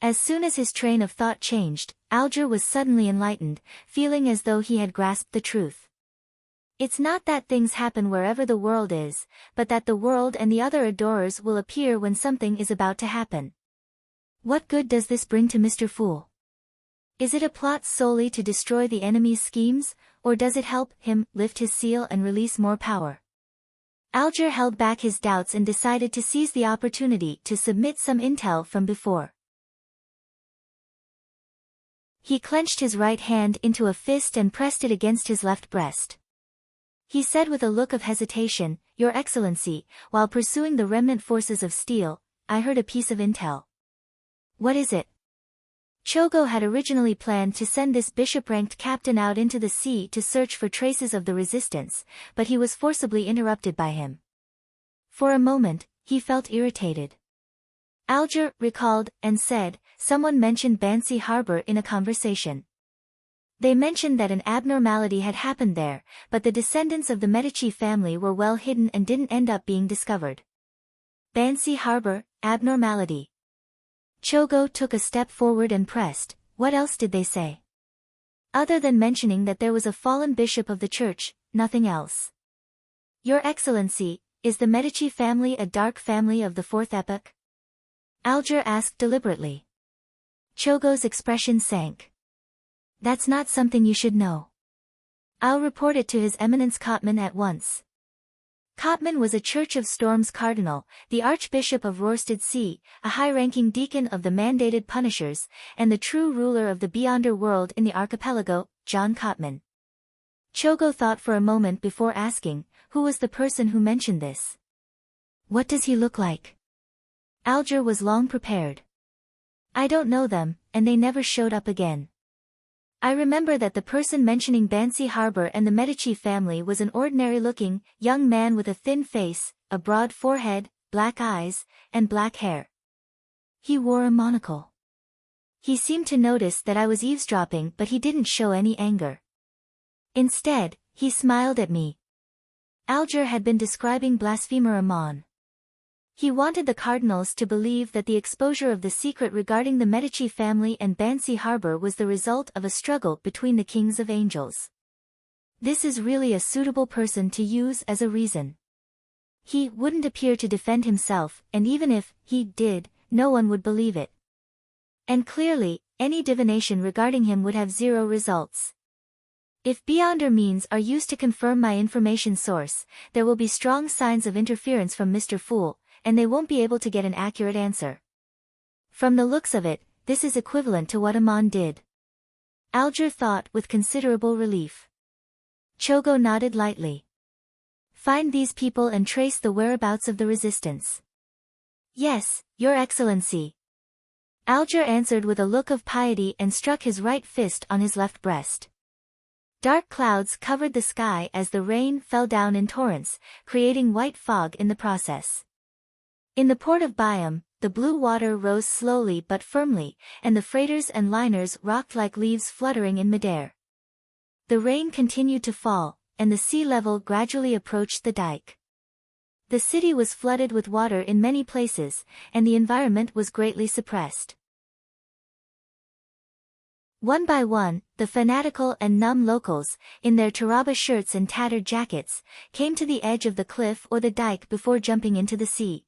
As soon as his train of thought changed, Alger was suddenly enlightened, feeling as though he had grasped the truth. It's not that things happen wherever the world is, but that the world and the other adorers will appear when something is about to happen. What good does this bring to Mr. Fool? Is it a plot solely to destroy the enemy's schemes, or does it help him lift his seal and release more power? Alger held back his doubts and decided to seize the opportunity to submit some intel from before. He clenched his right hand into a fist and pressed it against his left breast. He said with a look of hesitation, "Your Excellency, while pursuing the remnant forces of steel, I heard a piece of intel." "What is it?" Chogo had originally planned to send this bishop-ranked captain out into the sea to search for traces of the resistance, but he was forcibly interrupted by him. For a moment, he felt irritated. Alger recalled and said, "Someone mentioned Bansi Harbor in a conversation. They mentioned that an abnormality had happened there, but the descendants of the Medici family were well hidden and didn't end up being discovered." Bansi Harbor, abnormality. Chogo took a step forward and pressed, "What else did they say?" "Other than mentioning that there was a fallen bishop of the church, nothing else." "Your Excellency, is the Medici family a dark family of the fourth epoch?" Alger asked deliberately. Chogo's expression sank. "That's not something you should know. I'll report it to His Eminence Cotman at once." Cotman was a Church of Storms cardinal, the Archbishop of Rorstad Sea, a high-ranking deacon of the mandated punishers, and the true ruler of the beyonder world in the archipelago, John Cotman. Chogo thought for a moment before asking, who was the person who mentioned this? "What does he look like?" Alger was long prepared. "I don't know them, and they never showed up again. I remember that the person mentioning Bansi Harbor and the Medici family was an ordinary-looking, young man with a thin face, a broad forehead, black eyes, and black hair. He wore a monocle. He seemed to notice that I was eavesdropping, but he didn't show any anger. Instead, he smiled at me." Alger had been describing blasphemer Amon. He wanted the cardinals to believe that the exposure of the secret regarding the Medici family and Bansi Harbor was the result of a struggle between the kings of angels. This is really a suitable person to use as a reason. He wouldn't appear to defend himself, and even if he did, no one would believe it. And clearly, any divination regarding him would have zero results. If beyonder means are used to confirm my information source, there will be strong signs of interference from Mr. Fool, and they won't be able to get an accurate answer. From the looks of it, this is equivalent to what Amon did. Alger thought with considerable relief. Chogo nodded lightly. Find these people and trace the whereabouts of the resistance. Yes, Your Excellency. Alger answered with a look of piety and struck his right fist on his left breast. Dark clouds covered the sky as the rain fell down in torrents, creating white fog in the process. In the port of Byam, the blue water rose slowly but firmly, and the freighters and liners rocked like leaves fluttering in midair. The rain continued to fall, and the sea level gradually approached the dike. The city was flooded with water in many places, and the environment was greatly suppressed. One by one, the fanatical and numb locals, in their taraba shirts and tattered jackets, came to the edge of the cliff or the dike before jumping into the sea.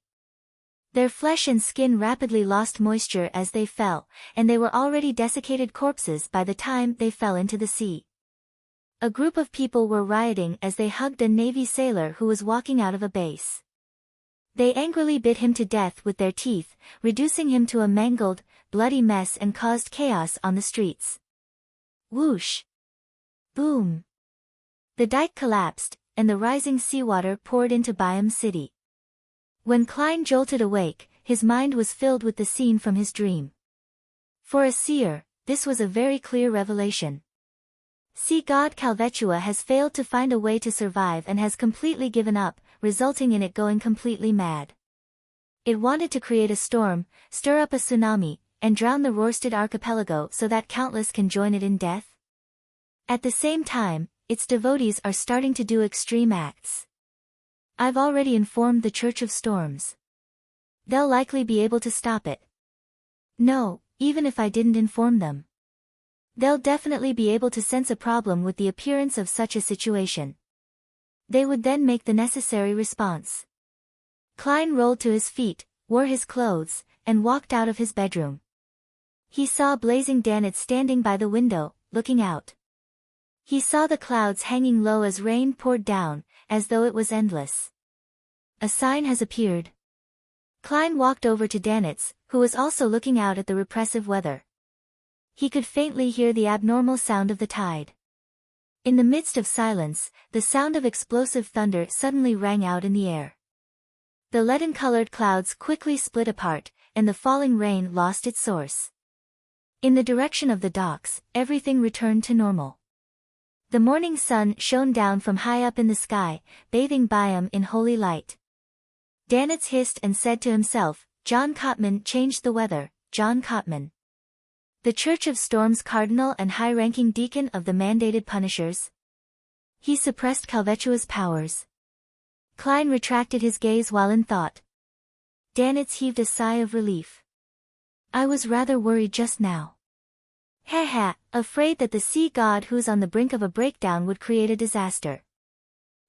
Their flesh and skin rapidly lost moisture as they fell, and they were already desiccated corpses by the time they fell into the sea. A group of people were rioting as they hugged a Navy sailor who was walking out of a base. They angrily bit him to death with their teeth, reducing him to a mangled, bloody mess, and caused chaos on the streets. Whoosh! Boom! The dike collapsed, and the rising seawater poured into Byam City. When Klein jolted awake, his mind was filled with the scene from his dream. For a seer, this was a very clear revelation. Sea god Calvetua has failed to find a way to survive and has completely given up, resulting in it going completely mad. It wanted to create a storm, stir up a tsunami, and drown the Rorstad archipelago so that countless can join it in death. At the same time, its devotees are starting to do extreme acts. I've already informed the Church of Storms. They'll likely be able to stop it. No, even if I didn't inform them. They'll definitely be able to sense a problem with the appearance of such a situation. They would then make the necessary response. Klein rolled to his feet, wore his clothes, and walked out of his bedroom. He saw blazing Danitz standing by the window, looking out. He saw the clouds hanging low as rain poured down, as though it was endless. A sign has appeared. Klein walked over to Danitz, who was also looking out at the repressive weather. He could faintly hear the abnormal sound of the tide. In the midst of silence, the sound of explosive thunder suddenly rang out in the air. The leaden-colored clouds quickly split apart, and the falling rain lost its source. In the direction of the docks, everything returned to normal. The morning sun shone down from high up in the sky, bathing Byam in holy light. Danitz hissed and said to himself, John Cotman changed the weather, John Cotman. The Church of Storms cardinal and high-ranking deacon of the mandated punishers. He suppressed Calvetua's powers. Klein retracted his gaze while in thought. Danitz heaved a sigh of relief. I was rather worried just now. Afraid that the sea god who's on the brink of a breakdown would create a disaster.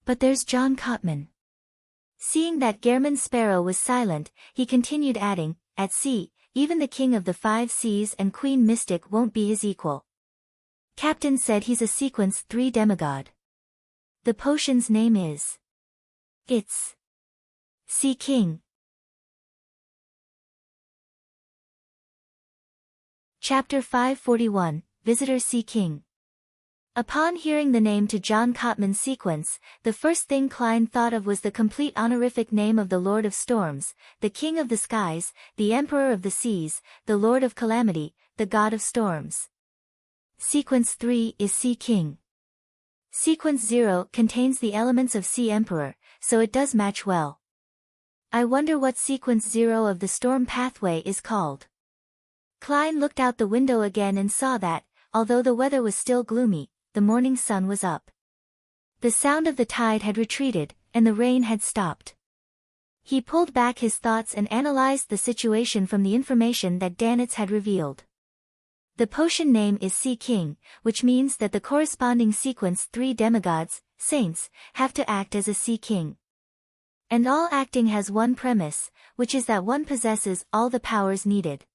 But there's John Cotman. Seeing that Gehrman Sparrow was silent, he continued adding, at sea, even the king of the 5 seas and queen mystic won't be his equal. Captain said he's a sequence 3 demigod. The potion's name is... It's... Sea King. Chapter 541, Visitor Sea King. Upon hearing the name to John Cotman's sequence, the first thing Klein thought of was the complete honorific name of the Lord of Storms, the King of the Skies, the Emperor of the Seas, the Lord of Calamity, the God of Storms. Sequence 3 is Sea King. Sequence 0 contains the elements of Sea Emperor, so it does match well. I wonder what Sequence 0 of the Storm Pathway is called. Klein looked out the window again and saw that, although the weather was still gloomy, the morning sun was up. The sound of the tide had retreated, and the rain had stopped. He pulled back his thoughts and analyzed the situation from the information that Danitz had revealed. The potion name is Sea King, which means that the corresponding sequence 3 demigods, saints, have to act as a Sea King. And all acting has one premise, which is that one possesses all the powers needed.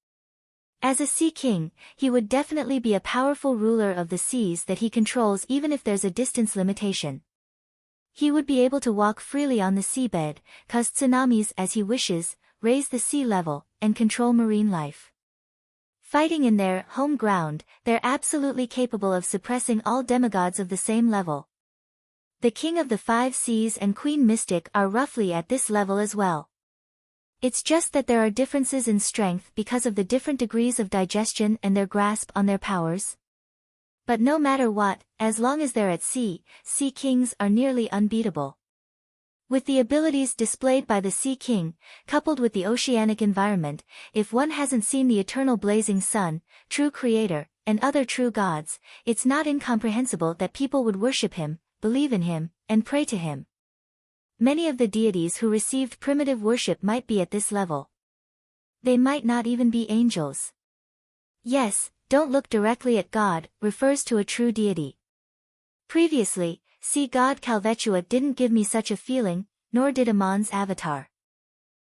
As a Sea King, he would definitely be a powerful ruler of the seas that he controls even if there's a distance limitation. He would be able to walk freely on the seabed, cause tsunamis as he wishes, raise the sea level, and control marine life. Fighting in their home ground, they're absolutely capable of suppressing all demigods of the same level. The King of the Five Seas and Queen Mystic are roughly at this level as well. It's just that there are differences in strength because of the different degrees of digestion and their grasp on their powers. But no matter what, as long as they're at sea, Sea Kings are nearly unbeatable. With the abilities displayed by the Sea King, coupled with the oceanic environment, if one hasn't seen the eternal blazing sun, true creator, and other true gods, it's not incomprehensible that people would worship him, believe in him, and pray to him. Many of the deities who received primitive worship might be at this level. They might not even be angels. Yes, don't look directly at God, refers to a true deity. Previously, sea god Calvetua didn't give me such a feeling, nor did Amon's avatar.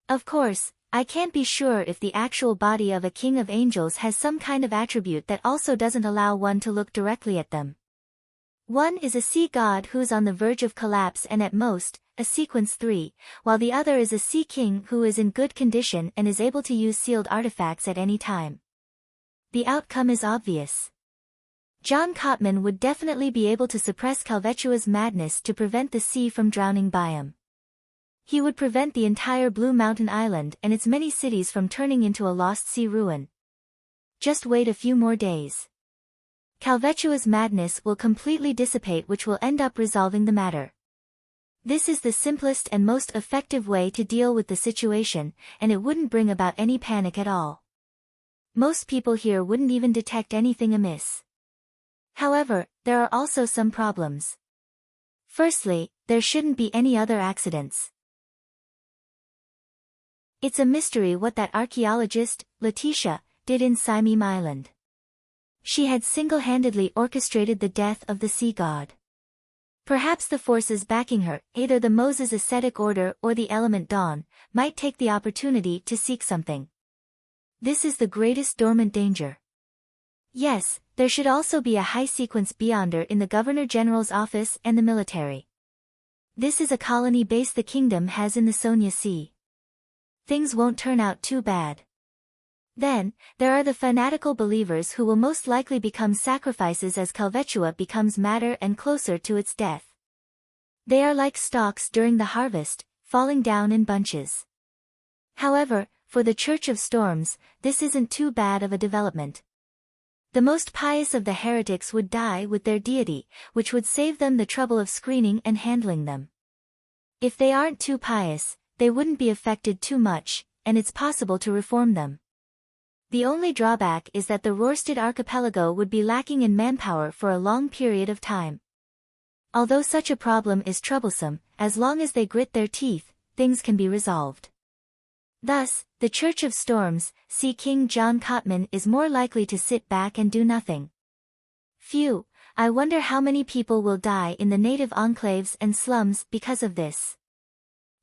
Of course, I can't be sure if the actual body of a king of angels has some kind of attribute that also doesn't allow one to look directly at them. One is a sea god who's on the verge of collapse and at most, a sequence 3, while the other is a sea king who is in good condition and is able to use sealed artifacts at any time. The outcome is obvious. John Cotman would definitely be able to suppress Calvetua's madness to prevent the sea from drowning Byam. He would prevent the entire Blue Mountain Island and its many cities from turning into a lost sea ruin. Just wait a few more days. Calvetua's madness will completely dissipate, which will end up resolving the matter. This is the simplest and most effective way to deal with the situation, and it wouldn't bring about any panic at all. Most people here wouldn't even detect anything amiss. However, there are also some problems. Firstly, there shouldn't be any other accidents. It's a mystery what that archaeologist, Letitia, did in Simeem Island. She had single-handedly orchestrated the death of the sea god. Perhaps the forces backing her, either the Moses Ascetic Order or the Element Dawn, might take the opportunity to seek something. This is the greatest dormant danger. Yes, there should also be a high-sequence Beyonder in the Governor-General's office and the military. This is a colony base the kingdom has in the Sonia Sea. Things won't turn out too bad. Then, there are the fanatical believers who will most likely become sacrifices as Calvetua becomes madder and closer to its death. They are like stalks during the harvest, falling down in bunches. However, for the Church of Storms, this isn't too bad of a development. The most pious of the heretics would die with their deity, which would save them the trouble of screening and handling them. If they aren't too pious, they wouldn't be affected too much, and it's possible to reform them. The only drawback is that the Rorstad archipelago would be lacking in manpower for a long period of time. Although such a problem is troublesome, as long as they grit their teeth, things can be resolved. Thus, the Church of Storms, Sea King John Cotman is more likely to sit back and do nothing. Phew, I wonder how many people will die in the native enclaves and slums because of this.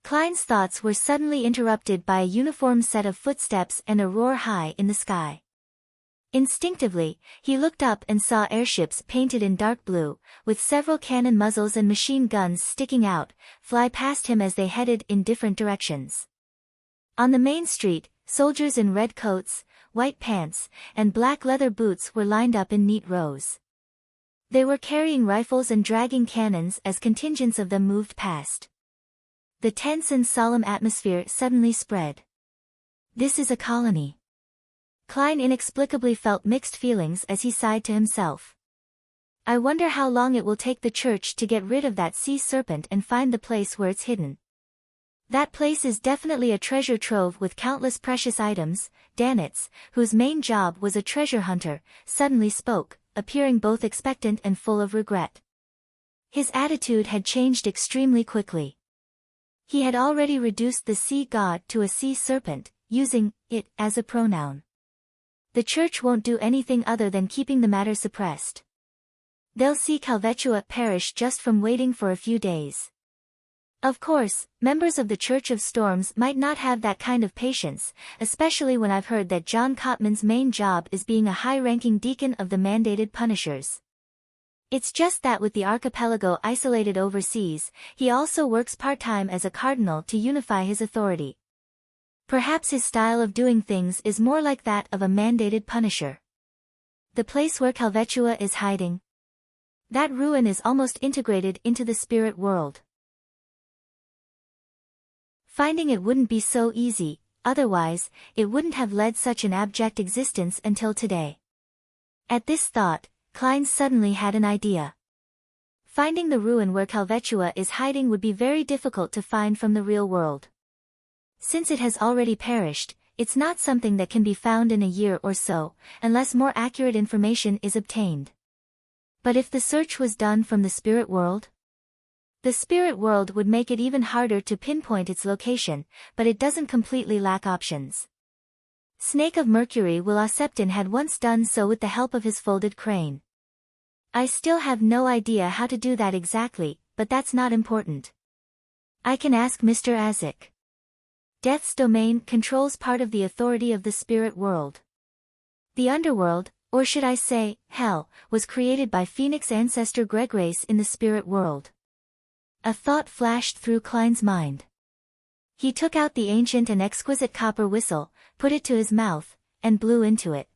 Klein's thoughts were suddenly interrupted by a uniform set of footsteps and a roar high in the sky. Instinctively, he looked up and saw airships painted in dark blue, with several cannon muzzles and machine guns sticking out, fly past him as they headed in different directions. On the main street, soldiers in red coats, white pants, and black leather boots were lined up in neat rows. They were carrying rifles and dragging cannons as contingents of them moved past. The tense and solemn atmosphere suddenly spread. This is a colony. Klein inexplicably felt mixed feelings as he sighed to himself. I wonder how long it will take the church to get rid of that sea serpent and find the place where it's hidden. That place is definitely a treasure trove with countless precious items. Danitz, whose main job was a treasure hunter, suddenly spoke, appearing both expectant and full of regret. His attitude had changed extremely quickly. He had already reduced the sea god to a sea serpent, using it as a pronoun. The church won't do anything other than keeping the matter suppressed. They'll see Calvetua perish just from waiting for a few days. Of course, members of the Church of Storms might not have that kind of patience, especially when I've heard that John Cotman's main job is being a high-ranking deacon of the mandated punishers. It's just that with the archipelago isolated overseas, he also works part-time as a cardinal to unify his authority. Perhaps his style of doing things is more like that of a mandated punisher. The place where Calvetua is hiding. That ruin is almost integrated into the spirit world. Finding it wouldn't be so easy, otherwise, it wouldn't have led such an abject existence until today. At this thought, Klein suddenly had an idea. Finding the ruin where Calvetua is hiding would be very difficult to find from the real world. Since it has already perished, it's not something that can be found in a year or so, unless more accurate information is obtained. But if the search was done from the spirit world? The spirit world would make it even harder to pinpoint its location, but it doesn't completely lack options. Snake of Mercury Wiloseptin had once done so with the help of his folded crane. I still have no idea how to do that exactly, but that's not important. I can ask Mr. Azik. Death's domain controls part of the authority of the spirit world. The underworld, or should I say, hell, was created by Phoenix ancestor Greggrace in the spirit world. A thought flashed through Klein's mind. He took out the ancient and exquisite copper whistle, put it to his mouth, and blew into it.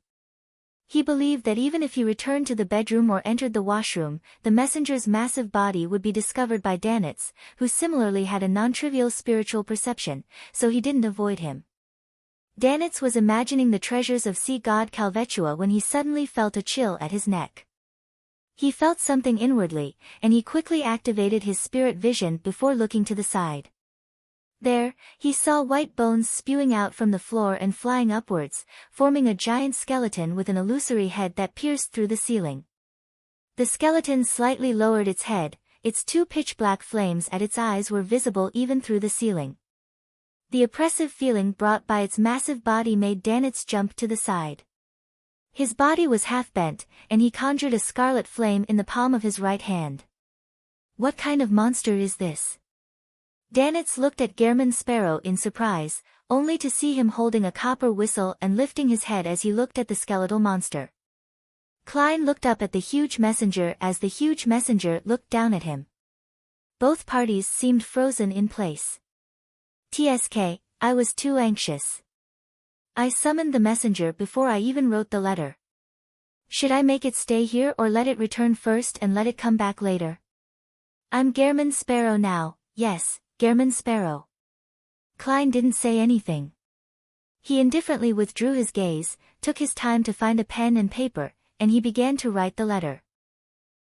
He believed that even if he returned to the bedroom or entered the washroom, the messenger's massive body would be discovered by Danitz, who similarly had a non-trivial spiritual perception, so he didn't avoid him. Danitz was imagining the treasures of sea god Calvetua when he suddenly felt a chill at his neck. He felt something inwardly, and he quickly activated his spirit vision before looking to the side. There, he saw white bones spewing out from the floor and flying upwards, forming a giant skeleton with an illusory head that pierced through the ceiling. The skeleton slightly lowered its head, its two pitch-black flames at its eyes were visible even through the ceiling. The oppressive feeling brought by its massive body made Danitz jump to the side. His body was half bent, and he conjured a scarlet flame in the palm of his right hand. What kind of monster is this? Danitz looked at Gehrman Sparrow in surprise, only to see him holding a copper whistle and lifting his head as he looked at the skeletal monster. Klein looked up at the huge messenger as the huge messenger looked down at him. Both parties seemed frozen in place. TSK, I was too anxious. I summoned the messenger before I even wrote the letter. Should I make it stay here or let it return first and let it come back later? I'm Gehrman Sparrow now, yes, Gehrman Sparrow. Klein didn't say anything. He indifferently withdrew his gaze, took his time to find a pen and paper, and he began to write the letter.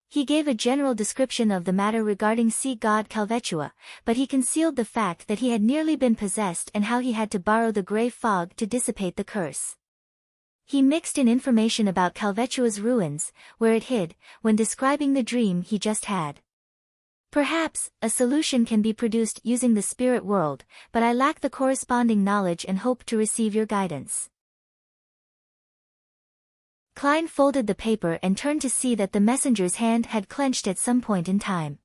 He gave a general description of the matter regarding sea god Calvetua, but he concealed the fact that he had nearly been possessed and how he had to borrow the grey fog to dissipate the curse. He mixed in information about Calvetua's ruins, where it hid, when describing the dream he just had. Perhaps, a solution can be produced using the spirit world, but I lack the corresponding knowledge and hope to receive your guidance. Klein folded the paper and turned to see that the messenger's hand had clenched at some point in time.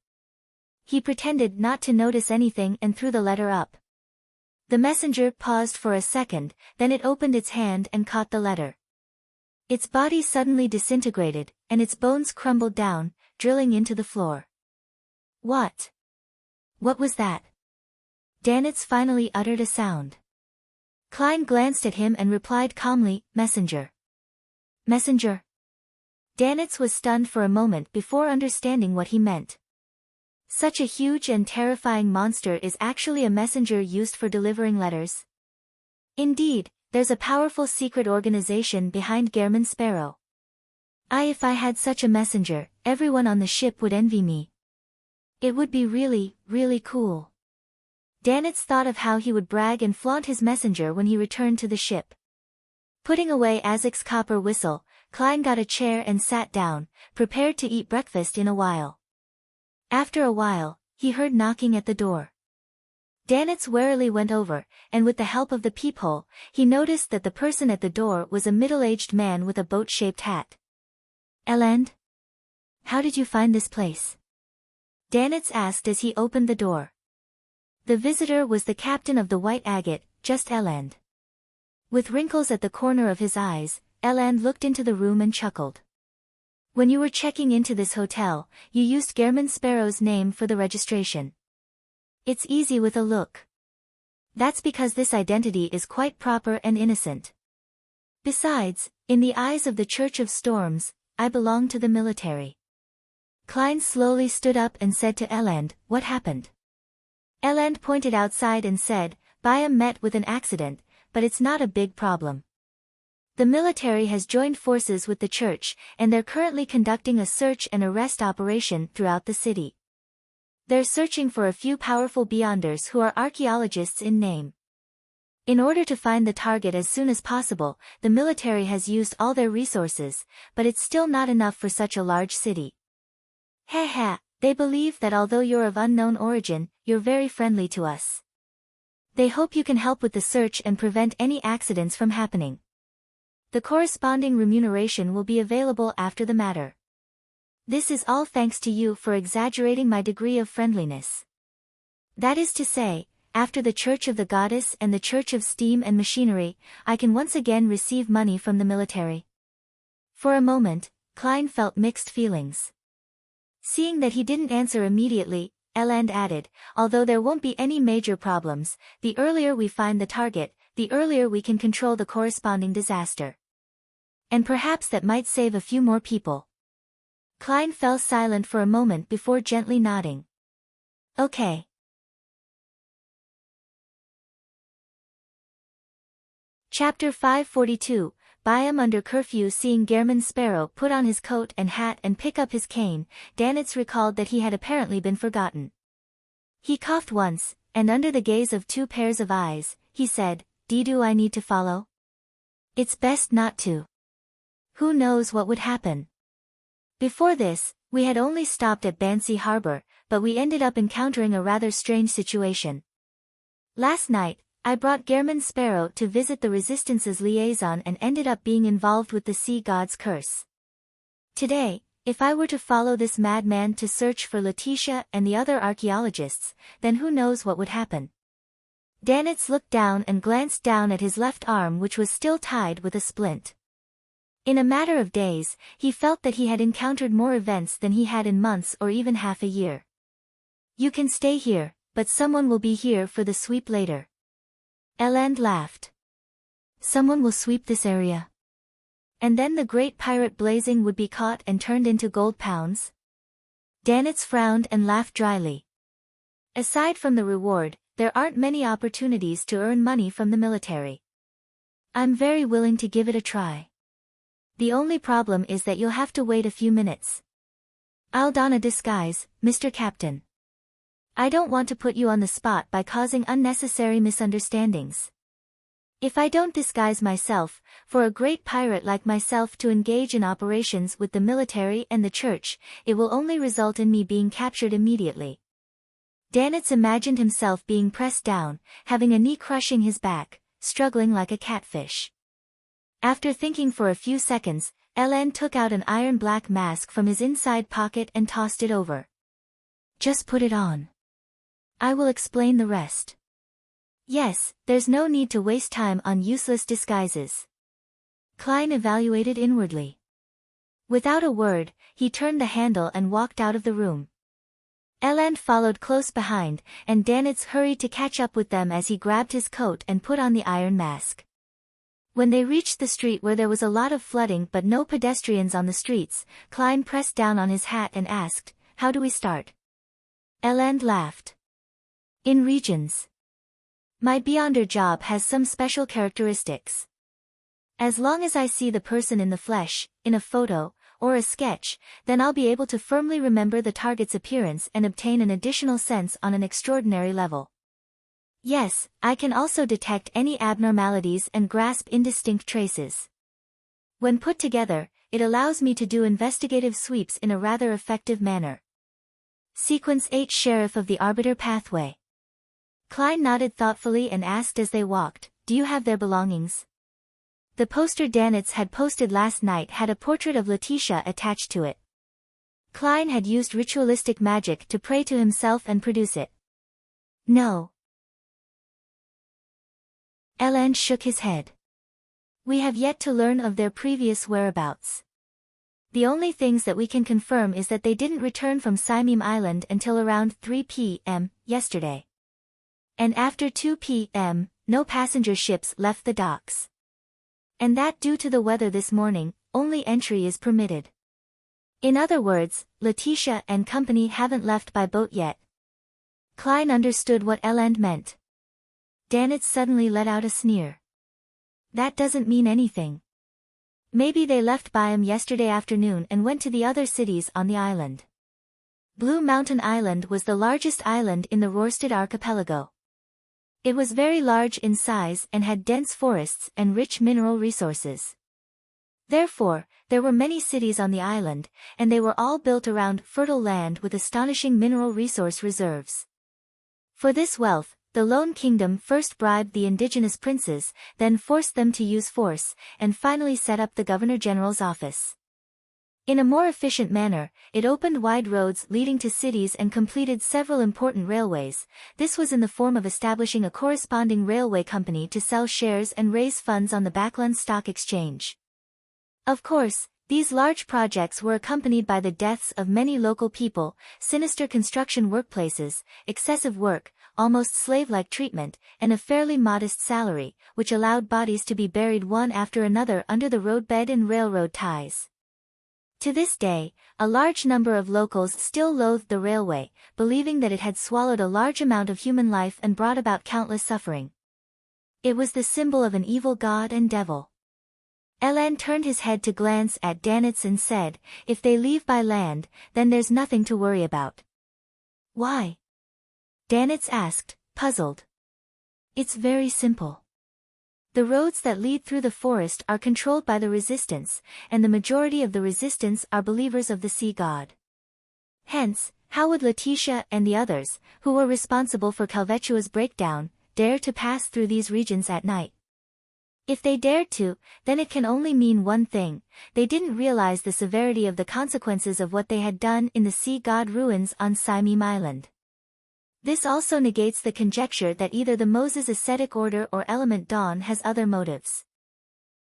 He pretended not to notice anything and threw the letter up. The messenger paused for a second, then it opened its hand and caught the letter. Its body suddenly disintegrated, and its bones crumbled down, drilling into the floor. What? What was that? Danitz finally uttered a sound. Klein glanced at him and replied calmly, Messenger. Messenger? Danitz was stunned for a moment before understanding what he meant. Such a huge and terrifying monster is actually a messenger used for delivering letters? Indeed, there's a powerful secret organization behind Gehrman Sparrow. If I had such a messenger, everyone on the ship would envy me. It would be really, really cool. Danitz thought of how he would brag and flaunt his messenger when he returned to the ship. Putting away Azik's copper whistle, Klein got a chair and sat down, prepared to eat breakfast in a while. After a while, he heard knocking at the door. Danitz warily went over, and with the help of the peephole, he noticed that the person at the door was a middle-aged man with a boat-shaped hat. Elend? How did you find this place? Danitz asked as he opened the door. The visitor was the captain of the White Agate, just Elend. With wrinkles at the corner of his eyes, Elend looked into the room and chuckled. When you were checking into this hotel, you used Gehrman Sparrow's name for the registration. It's easy with a look. That's because this identity is quite proper and innocent. Besides, in the eyes of the Church of Storms, I belong to the military. Klein slowly stood up and said to Eland, "What happened?" Eland pointed outside and said, "Byam met with an accident, but it's not a big problem. The military has joined forces with the church, and they're currently conducting a search and arrest operation throughout the city. They're searching for a few powerful beyonders who are archaeologists in name. In order to find the target as soon as possible, the military has used all their resources, but it's still not enough for such a large city. Haha, they believe that although you're of unknown origin, you're very friendly to us. They hope you can help with the search and prevent any accidents from happening. The corresponding remuneration will be available after the matter. This is all thanks to you for exaggerating my degree of friendliness. That is to say, after the Church of the Goddess and the Church of Steam and Machinery, I can once again receive money from the military." For a moment, Klein felt mixed feelings. Seeing that he didn't answer immediately, Eland added, "Although there won't be any major problems, the earlier we find the target, the earlier we can control the corresponding disaster. And perhaps that might save a few more people." Klein fell silent for a moment before gently nodding. "Okay." Chapter 542, Byam under curfew. Seeing Gehrman Sparrow put on his coat and hat and pick up his cane, Danitz recalled that he had apparently been forgotten. He coughed once, and under the gaze of two pairs of eyes, he said, "Do I need to follow? It's best not to. Who knows what would happen?" Before this, we had only stopped at Bansi Harbor, but we ended up encountering a rather strange situation. Last night, I brought Gehrman Sparrow to visit the Resistance's liaison and ended up being involved with the Sea God's curse. Today, if I were to follow this madman to search for Letitia and the other archaeologists, then who knows what would happen. Danitz looked down and glanced down at his left arm, which was still tied with a splint. In a matter of days, he felt that he had encountered more events than he had in months or even half a year. "You can stay here, but someone will be here for the sweep later." Eland laughed. "Someone will sweep this area? And then the great pirate Blazing would be caught and turned into gold pounds?" Danitz frowned and laughed dryly. "Aside from the reward, there aren't many opportunities to earn money from the military. I'm very willing to give it a try. The only problem is that you'll have to wait a few minutes. I'll don a disguise, Mr. Captain. I don't want to put you on the spot by causing unnecessary misunderstandings. If I don't disguise myself, for a great pirate like myself to engage in operations with the military and the church, it will only result in me being captured immediately." Danitz imagined himself being pressed down, having a knee crushing his back, struggling like a catfish. After thinking for a few seconds, Eland took out an iron black mask from his inside pocket and tossed it over. "Just put it on. I will explain the rest." "Yes, there's no need to waste time on useless disguises." Klein evaluated inwardly. Without a word, he turned the handle and walked out of the room. Eland followed close behind, and Danitz hurried to catch up with them as he grabbed his coat and put on the iron mask. When they reached the street where there was a lot of flooding but no pedestrians on the streets, Klein pressed down on his hat and asked, "How do we start?" Eland laughed. "In regions. My Beyonder job has some special characteristics. As long as I see the person in the flesh, in a photo, or a sketch, then I'll be able to firmly remember the target's appearance and obtain an additional sense on an extraordinary level. Yes, I can also detect any abnormalities and grasp indistinct traces. When put together, it allows me to do investigative sweeps in a rather effective manner." Sequence 8 Sheriff of the Arbiter Pathway. Klein nodded thoughtfully and asked as they walked, "Do you have their belongings?" The poster Danitz had posted last night had a portrait of Letitia attached to it. Klein had used ritualistic magic to pray to himself and produce it. "No." Eland shook his head. "We have yet to learn of their previous whereabouts. The only things that we can confirm is that they didn't return from Saimim Island until around 3 p.m. yesterday. And after 2 p.m., no passenger ships left the docks. And that due to the weather this morning, only entry is permitted. In other words, Letitia and company haven't left by boat yet. Klein understood what Eland meant. Danitz suddenly let out a sneer. That doesn't mean anything. Maybe they left Byam yesterday afternoon and went to the other cities on the island. Blue Mountain Island was the largest island in the Rørsted archipelago. It was very large in size and had dense forests and rich mineral resources. Therefore, there were many cities on the island, and they were all built around fertile land with astonishing mineral resource reserves. For this wealth, the Lone Kingdom first bribed the indigenous princes, then forced them to use force, and finally set up the Governor-General's office. In a more efficient manner, it opened wide roads leading to cities and completed several important railways. This was in the form of establishing a corresponding railway company to sell shares and raise funds on the Backland Stock Exchange. Of course, these large projects were accompanied by the deaths of many local people, sinister construction workplaces, excessive work, almost slave-like treatment, and a fairly modest salary, which allowed bodies to be buried one after another under the roadbed and railroad ties. To this day, a large number of locals still loathed the railway, believing that it had swallowed a large amount of human life and brought about countless suffering. It was the symbol of an evil god and devil. Eland turned his head to glance at Danitz and said, "If they leave by land, then there's nothing to worry about." "Why?" Danitz asked, puzzled. "It's very simple. The roads that lead through the forest are controlled by the resistance, and the majority of the resistance are believers of the sea god. Hence, how would Letitia and the others, who were responsible for Calvetua's breakdown, dare to pass through these regions at night? If they dared to, then it can only mean one thing: they didn't realize the severity of the consequences of what they had done in the sea god ruins on Simeem Island. This also negates the conjecture that either the Moses ascetic order or Element Dawn has other motives."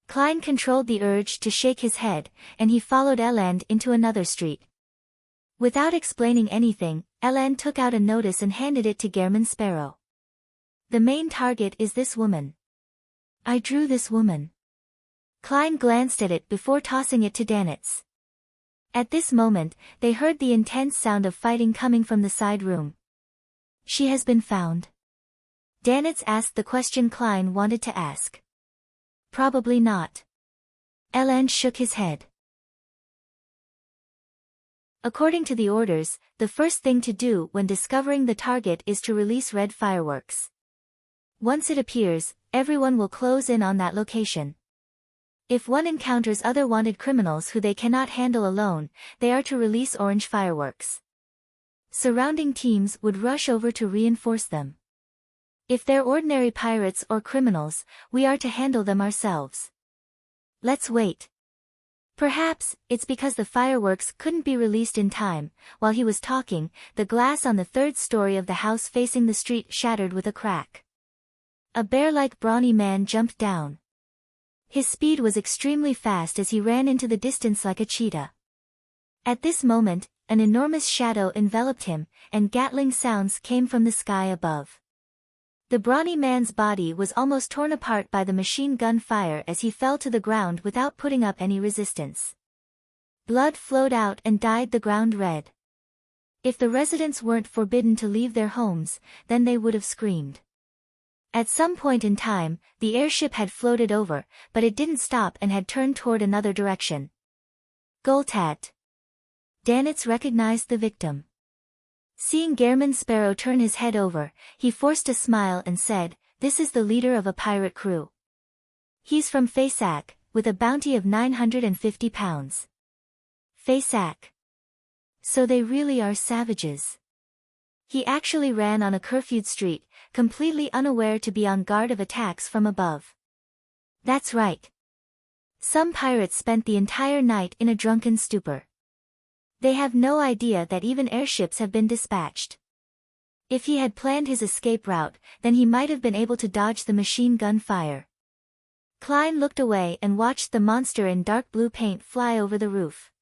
Klein controlled the urge to shake his head, and he followed Eland into another street. Without explaining anything, Eland took out a notice and handed it to Gehrman Sparrow. "The main target is this woman. I drew this woman." Klein glanced at it before tossing it to Danitz. At this moment, they heard the intense sound of fighting coming from the side room. "She has been found?" Danitz asked the question Klein wanted to ask. "Probably not." Eland shook his head. According to the orders, the first thing to do when discovering the target is to release red fireworks. Once it appears, everyone will close in on that location. If one encounters other wanted criminals who they cannot handle alone, they are to release orange fireworks. Surrounding teams would rush over to reinforce them. If they're ordinary pirates or criminals, we are to handle them ourselves. Let's wait. Perhaps, it's because the fireworks couldn't be released in time. While he was talking, the glass on the third story of the house facing the street shattered with a crack. A bear-like brawny man jumped down. His speed was extremely fast as he ran into the distance like a cheetah. At this moment, an enormous shadow enveloped him, and Gatling sounds came from the sky above. The brawny man's body was almost torn apart by the machine gun fire as he fell to the ground without putting up any resistance. Blood flowed out and dyed the ground red. If the residents weren't forbidden to leave their homes, then they would have screamed. At some point in time, the airship had floated over, but it didn't stop and had turned toward another direction. Goltat. Danitz recognized the victim. Seeing Gehrman Sparrow turn his head over, he forced a smile and said, "This is the leader of a pirate crew. He's from Faysac, with a bounty of 950 pounds. Faysac. So they really are savages." He actually ran on a curfewed street, completely unaware to be on guard of attacks from above. That's right. Some pirates spent the entire night in a drunken stupor. They have no idea that even airships have been dispatched. If he had planned his escape route, then he might have been able to dodge the machine gun fire. Klein looked away and watched the monster in dark blue paint fly over the roof.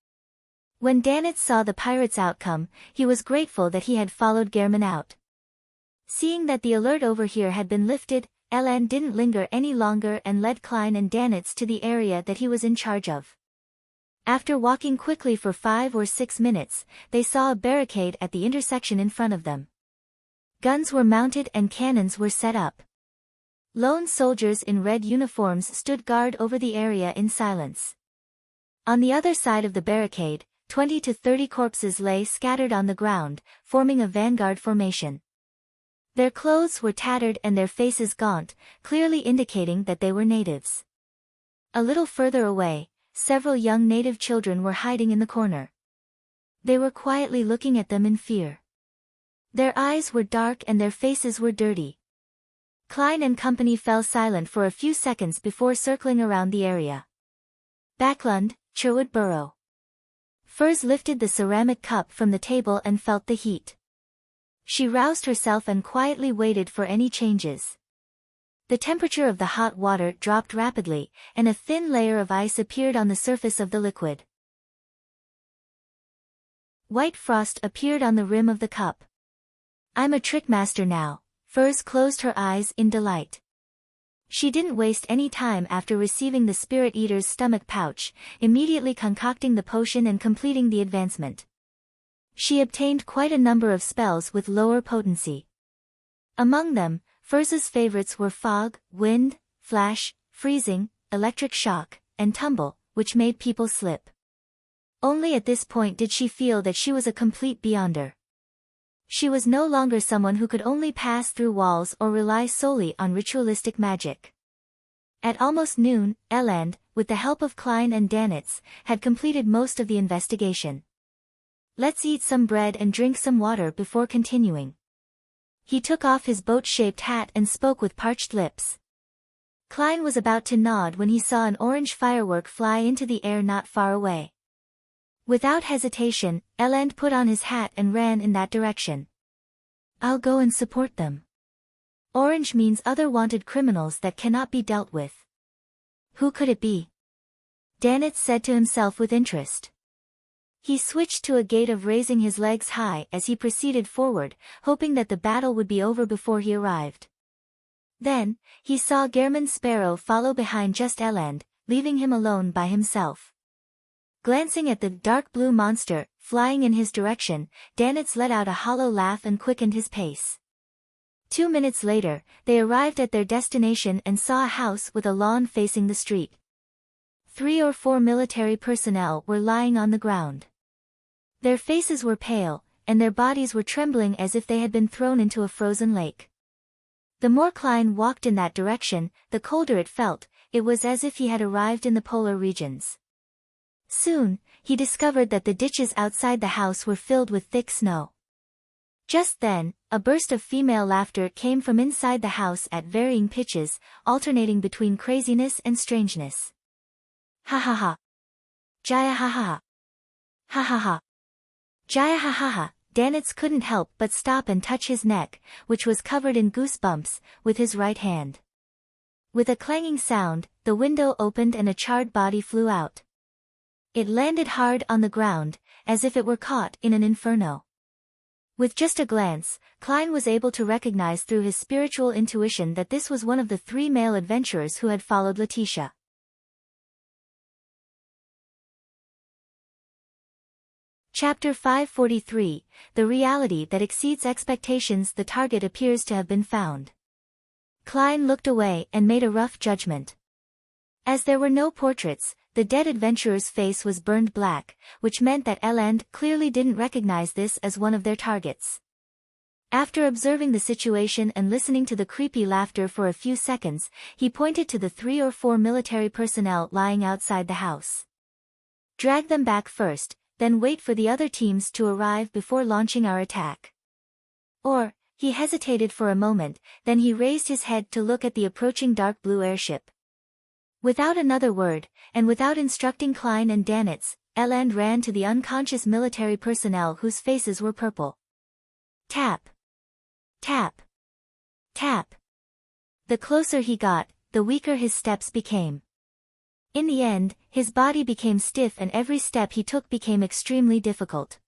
When Danitz saw the pirate's outcome, he was grateful that he had followed Gehrman out. Seeing that the alert over here had been lifted, Eland didn't linger any longer and led Klein and Danitz to the area that he was in charge of. After walking quickly for 5 or 6 minutes, they saw a barricade at the intersection in front of them. Guns were mounted and cannons were set up. Lone soldiers in red uniforms stood guard over the area in silence. On the other side of the barricade, 20 to 30 corpses lay scattered on the ground, forming a vanguard formation. Their clothes were tattered and their faces gaunt, clearly indicating that they were natives. A little further away, several young native children were hiding in the corner. They were quietly looking at them in fear. Their eyes were dark and their faces were dirty. Klein and company fell silent for a few seconds before circling around the area. Backlund, Sherwood Borough. Furs lifted the ceramic cup from the table and felt the heat. She roused herself and quietly waited for any changes. The temperature of the hot water dropped rapidly, and a thin layer of ice appeared on the surface of the liquid. White frost appeared on the rim of the cup. "I'm a trickmaster now," Furs closed her eyes in delight. She didn't waste any time after receiving the Spirit Eater's stomach pouch, immediately concocting the potion and completing the advancement. She obtained quite a number of spells with lower potency. Among them, Furz's favorites were Fog, Wind, Flash, Freezing, Electric Shock, and Tumble, which made people slip. Only at this point did she feel that she was a complete beyonder. She was no longer someone who could only pass through walls or rely solely on ritualistic magic. At almost noon, Eland, with the help of Klein and Danitz, had completed most of the investigation. "Let's eat some bread and drink some water before continuing." He took off his boat-shaped hat and spoke with parched lips. Klein was about to nod when he saw an orange firework fly into the air not far away. Without hesitation, Eland put on his hat and ran in that direction. "I'll go and support them. Orange means other wanted criminals that cannot be dealt with." Who could it be? Danitz said to himself with interest. He switched to a gait of raising his legs high as he proceeded forward, hoping that the battle would be over before he arrived. Then, he saw Gehrman Sparrow follow behind just Eland, leaving him alone by himself. Glancing at the dark blue monster, flying in his direction, Danitz let out a hollow laugh and quickened his pace. 2 minutes later, they arrived at their destination and saw a house with a lawn facing the street. 3 or 4 military personnel were lying on the ground. Their faces were pale, and their bodies were trembling as if they had been thrown into a frozen lake. The more Klein walked in that direction, the colder it felt. It was as if he had arrived in the polar regions. Soon, he discovered that the ditches outside the house were filled with thick snow. Just then, a burst of female laughter came from inside the house at varying pitches, alternating between craziness and strangeness. "Ha ha ha! Jaya ha ha ha! Ha ha ha! Jaya ha ha ha!" Danitz couldn't help but stop and touch his neck, which was covered in goosebumps, with his right hand. With a clanging sound, the window opened and a charred body flew out. It landed hard on the ground, as if it were caught in an inferno. With just a glance, Klein was able to recognize through his spiritual intuition that this was one of the 3 male adventurers who had followed Letitia. Chapter 543, The Reality That Exceeds Expectations. The target appears to have been found. Klein looked away and made a rough judgment. As there were no portraits, the dead adventurer's face was burned black, which meant that Eland clearly didn't recognize this as one of their targets. After observing the situation and listening to the creepy laughter for a few seconds, he pointed to the 3 or 4 military personnel lying outside the house. "Drag them back first, then wait for the other teams to arrive before launching our attack." Or, he hesitated for a moment, then he raised his head to look at the approaching dark blue airship. Without another word, and without instructing Klein and Danitz, Eland ran to the unconscious military personnel whose faces were purple. Tap. Tap. Tap. The closer he got, the weaker his steps became. In the end, his body became stiff and every step he took became extremely difficult.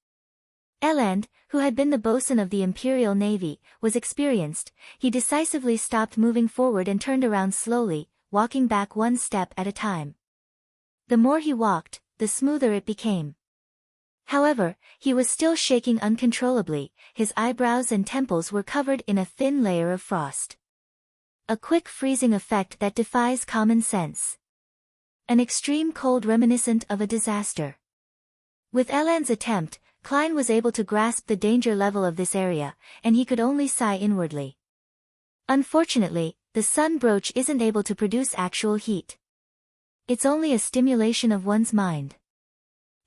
Eland, who had been the bosun of the Imperial Navy, was experienced. He decisively stopped moving forward and turned around slowly, walking back one step at a time. The more he walked, the smoother it became. However, he was still shaking uncontrollably. His eyebrows and temples were covered in a thin layer of frost. A quick freezing effect that defies common sense. An extreme cold reminiscent of a disaster. With Eland's attempt, Klein was able to grasp the danger level of this area, and he could only sigh inwardly. Unfortunately, the sun brooch isn't able to produce actual heat. It's only a stimulation of one's mind.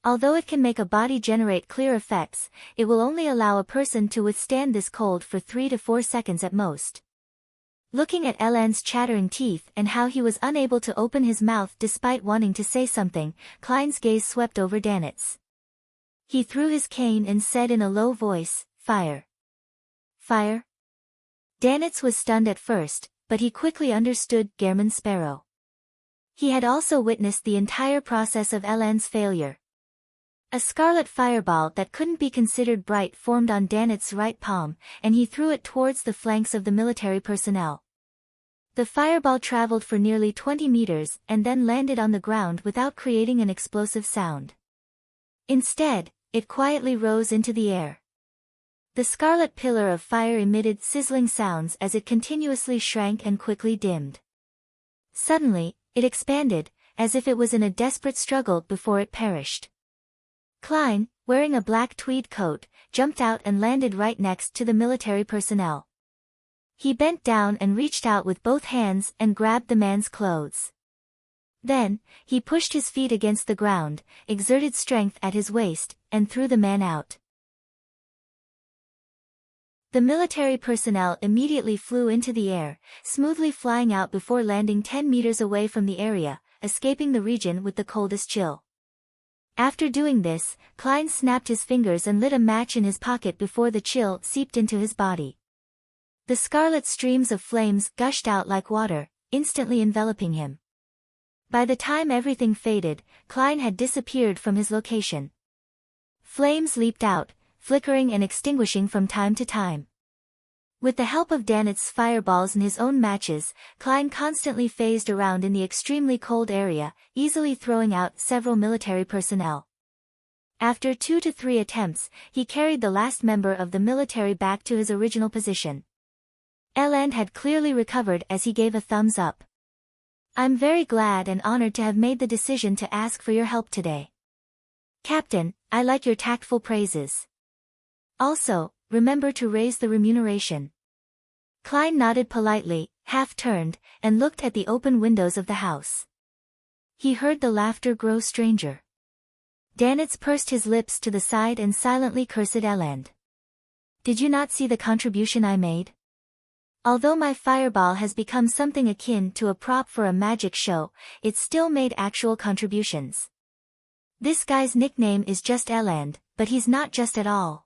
Although it can make a body generate clear effects, it will only allow a person to withstand this cold for 3 to 4 seconds at most. Looking at Eland's chattering teeth and how he was unable to open his mouth despite wanting to say something, Klein's gaze swept over Danitz. He threw his cane and said in a low voice, "Fire." Fire? Danitz was stunned at first, but he quickly understood Gehrman Sparrow. He had also witnessed the entire process of Eland's failure. A scarlet fireball that couldn't be considered bright formed on Danitz's right palm, and he threw it towards the flanks of the military personnel. The fireball traveled for nearly 20 meters and then landed on the ground without creating an explosive sound. Instead, it quietly rose into the air. The scarlet pillar of fire emitted sizzling sounds as it continuously shrank and quickly dimmed. Suddenly, it expanded, as if it was in a desperate struggle before it perished. Klein, wearing a black tweed coat, jumped out and landed right next to the military personnel. He bent down and reached out with both hands and grabbed the man's clothes. Then, he pushed his feet against the ground, exerted strength at his waist, and threw the man out. The military personnel immediately flew into the air, smoothly flying out before landing 10 meters away from the area, escaping the region with the coldest chill. After doing this, Klein snapped his fingers and lit a match in his pocket before the chill seeped into his body. The scarlet streams of flames gushed out like water, instantly enveloping him. By the time everything faded, Klein had disappeared from his location. Flames leaped out, flickering and extinguishing from time to time. With the help of Danitz's fireballs and his own matches, Klein constantly phased around in the extremely cold area, easily throwing out several military personnel. After 2 to 3 attempts, he carried the last member of the military back to his original position. Eland had clearly recovered as he gave a thumbs up. "I'm very glad and honored to have made the decision to ask for your help today. Captain, I like your tactful praises. Also, remember to raise the remuneration." Klein nodded politely, half-turned, and looked at the open windows of the house. He heard the laughter grow stranger. Danitz pursed his lips to the side and silently cursed Eland. "Did you not see the contribution I made? Although my fireball has become something akin to a prop for a magic show, it still made actual contributions. This guy's nickname is just Eland, but he's not just at all."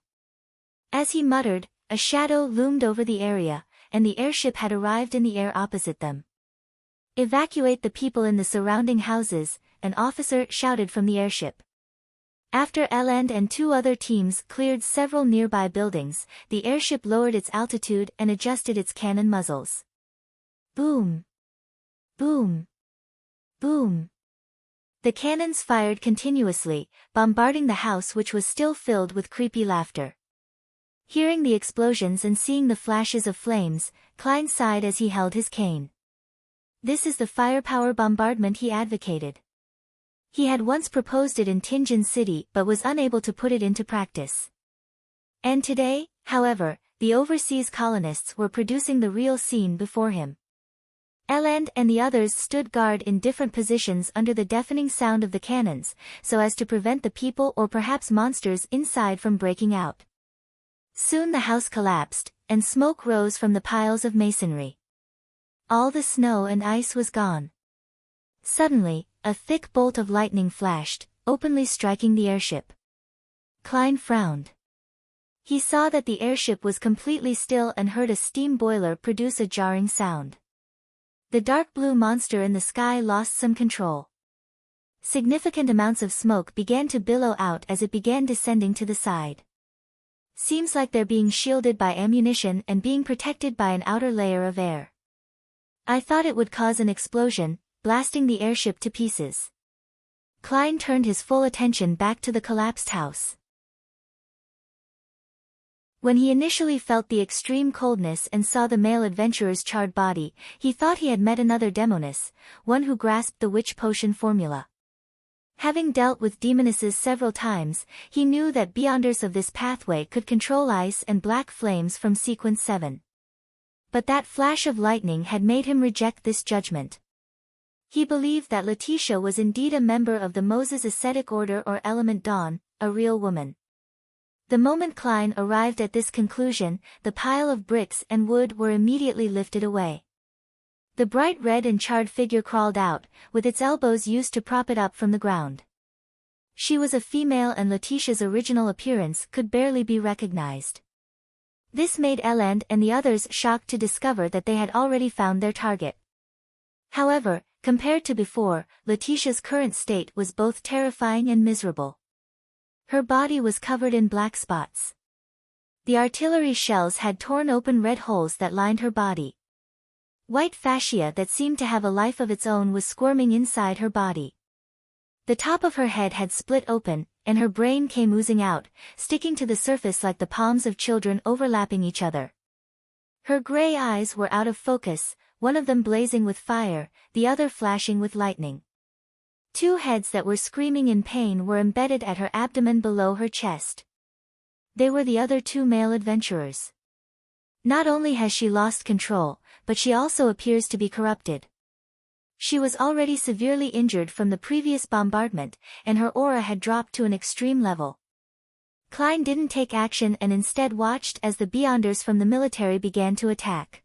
As he muttered, a shadow loomed over the area, and the airship had arrived in the air opposite them. "Evacuate the people in the surrounding houses," an officer shouted from the airship. After Eland and 2 other teams cleared several nearby buildings, the airship lowered its altitude and adjusted its cannon muzzles. Boom! Boom! Boom! The cannons fired continuously, bombarding the house which was still filled with creepy laughter. Hearing the explosions and seeing the flashes of flames, Klein sighed as he held his cane. This is the firepower bombardment he advocated. He had once proposed it in Tingen City but was unable to put it into practice. And today, however, the overseas colonists were producing the real scene before him. Eland and the others stood guard in different positions under the deafening sound of the cannons, so as to prevent the people or perhaps monsters inside from breaking out. Soon the house collapsed, and smoke rose from the piles of masonry. All the snow and ice was gone. Suddenly, a thick bolt of lightning flashed, openly striking the airship. Klein frowned. He saw that the airship was completely still and heard a steam boiler produce a jarring sound. The dark blue monster in the sky lost some control. Significant amounts of smoke began to billow out as it began descending to the side. Seems like they're being shielded by ammunition and being protected by an outer layer of air. I thought it would cause an explosion, blasting the airship to pieces. Klein turned his full attention back to the collapsed house. When he initially felt the extreme coldness and saw the male adventurer's charred body, he thought he had met another demoness, one who grasped the witch potion formula. Having dealt with demonesses several times, he knew that beyonders of this pathway could control ice and black flames from Sequence 7. But that flash of lightning had made him reject this judgment. He believed that Letitia was indeed a member of the Moses Ascetic Order or Element Dawn, a real woman. The moment Klein arrived at this conclusion, the pile of bricks and wood were immediately lifted away. The bright red and charred figure crawled out, with its elbows used to prop it up from the ground. She was a female and Letitia's original appearance could barely be recognized. This made Eland and the others shocked to discover that they had already found their target. However, compared to before, Letitia's current state was both terrifying and miserable. Her body was covered in black spots. The artillery shells had torn open red holes that lined her body. White fascia that seemed to have a life of its own was squirming inside her body. The top of her head had split open, and her brain came oozing out, sticking to the surface like the palms of children overlapping each other. Her gray eyes were out of focus, one of them blazing with fire, the other flashing with lightning. Two heads that were screaming in pain were embedded at her abdomen below her chest. They were the other two male adventurers. Not only has she lost control, but she also appears to be corrupted. She was already severely injured from the previous bombardment, and her aura had dropped to an extreme level. Klein didn't take action and instead watched as the Beyonders from the military began to attack.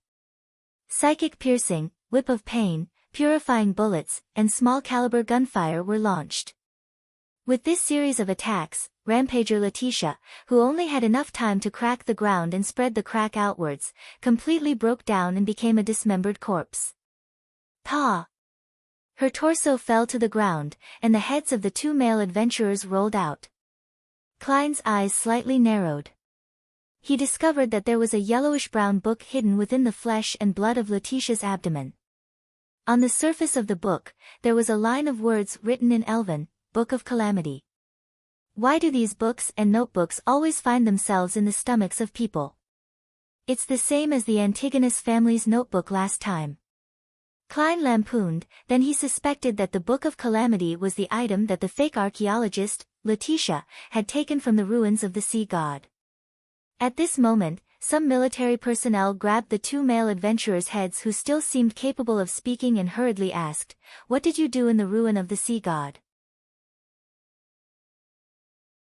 Psychic piercing, whip of pain, purifying bullets, and small-caliber gunfire were launched. With this series of attacks, Rampager Letitia, who only had enough time to crack the ground and spread the crack outwards, completely broke down and became a dismembered corpse. Pa! Her torso fell to the ground, and the heads of the two male adventurers rolled out. Klein's eyes slightly narrowed. He discovered that there was a yellowish-brown book hidden within the flesh and blood of Letitia's abdomen. On the surface of the book, there was a line of words written in Elven, Book of Calamity. Why do these books and notebooks always find themselves in the stomachs of people? It's the same as the Antigonus family's notebook last time. Klein lampooned, then he suspected that the Book of Calamity was the item that the fake archaeologist, Letitia, had taken from the ruins of the sea god. At this moment, some military personnel grabbed the two male adventurers' heads who still seemed capable of speaking and hurriedly asked, "What did you do in the ruin of the sea god?"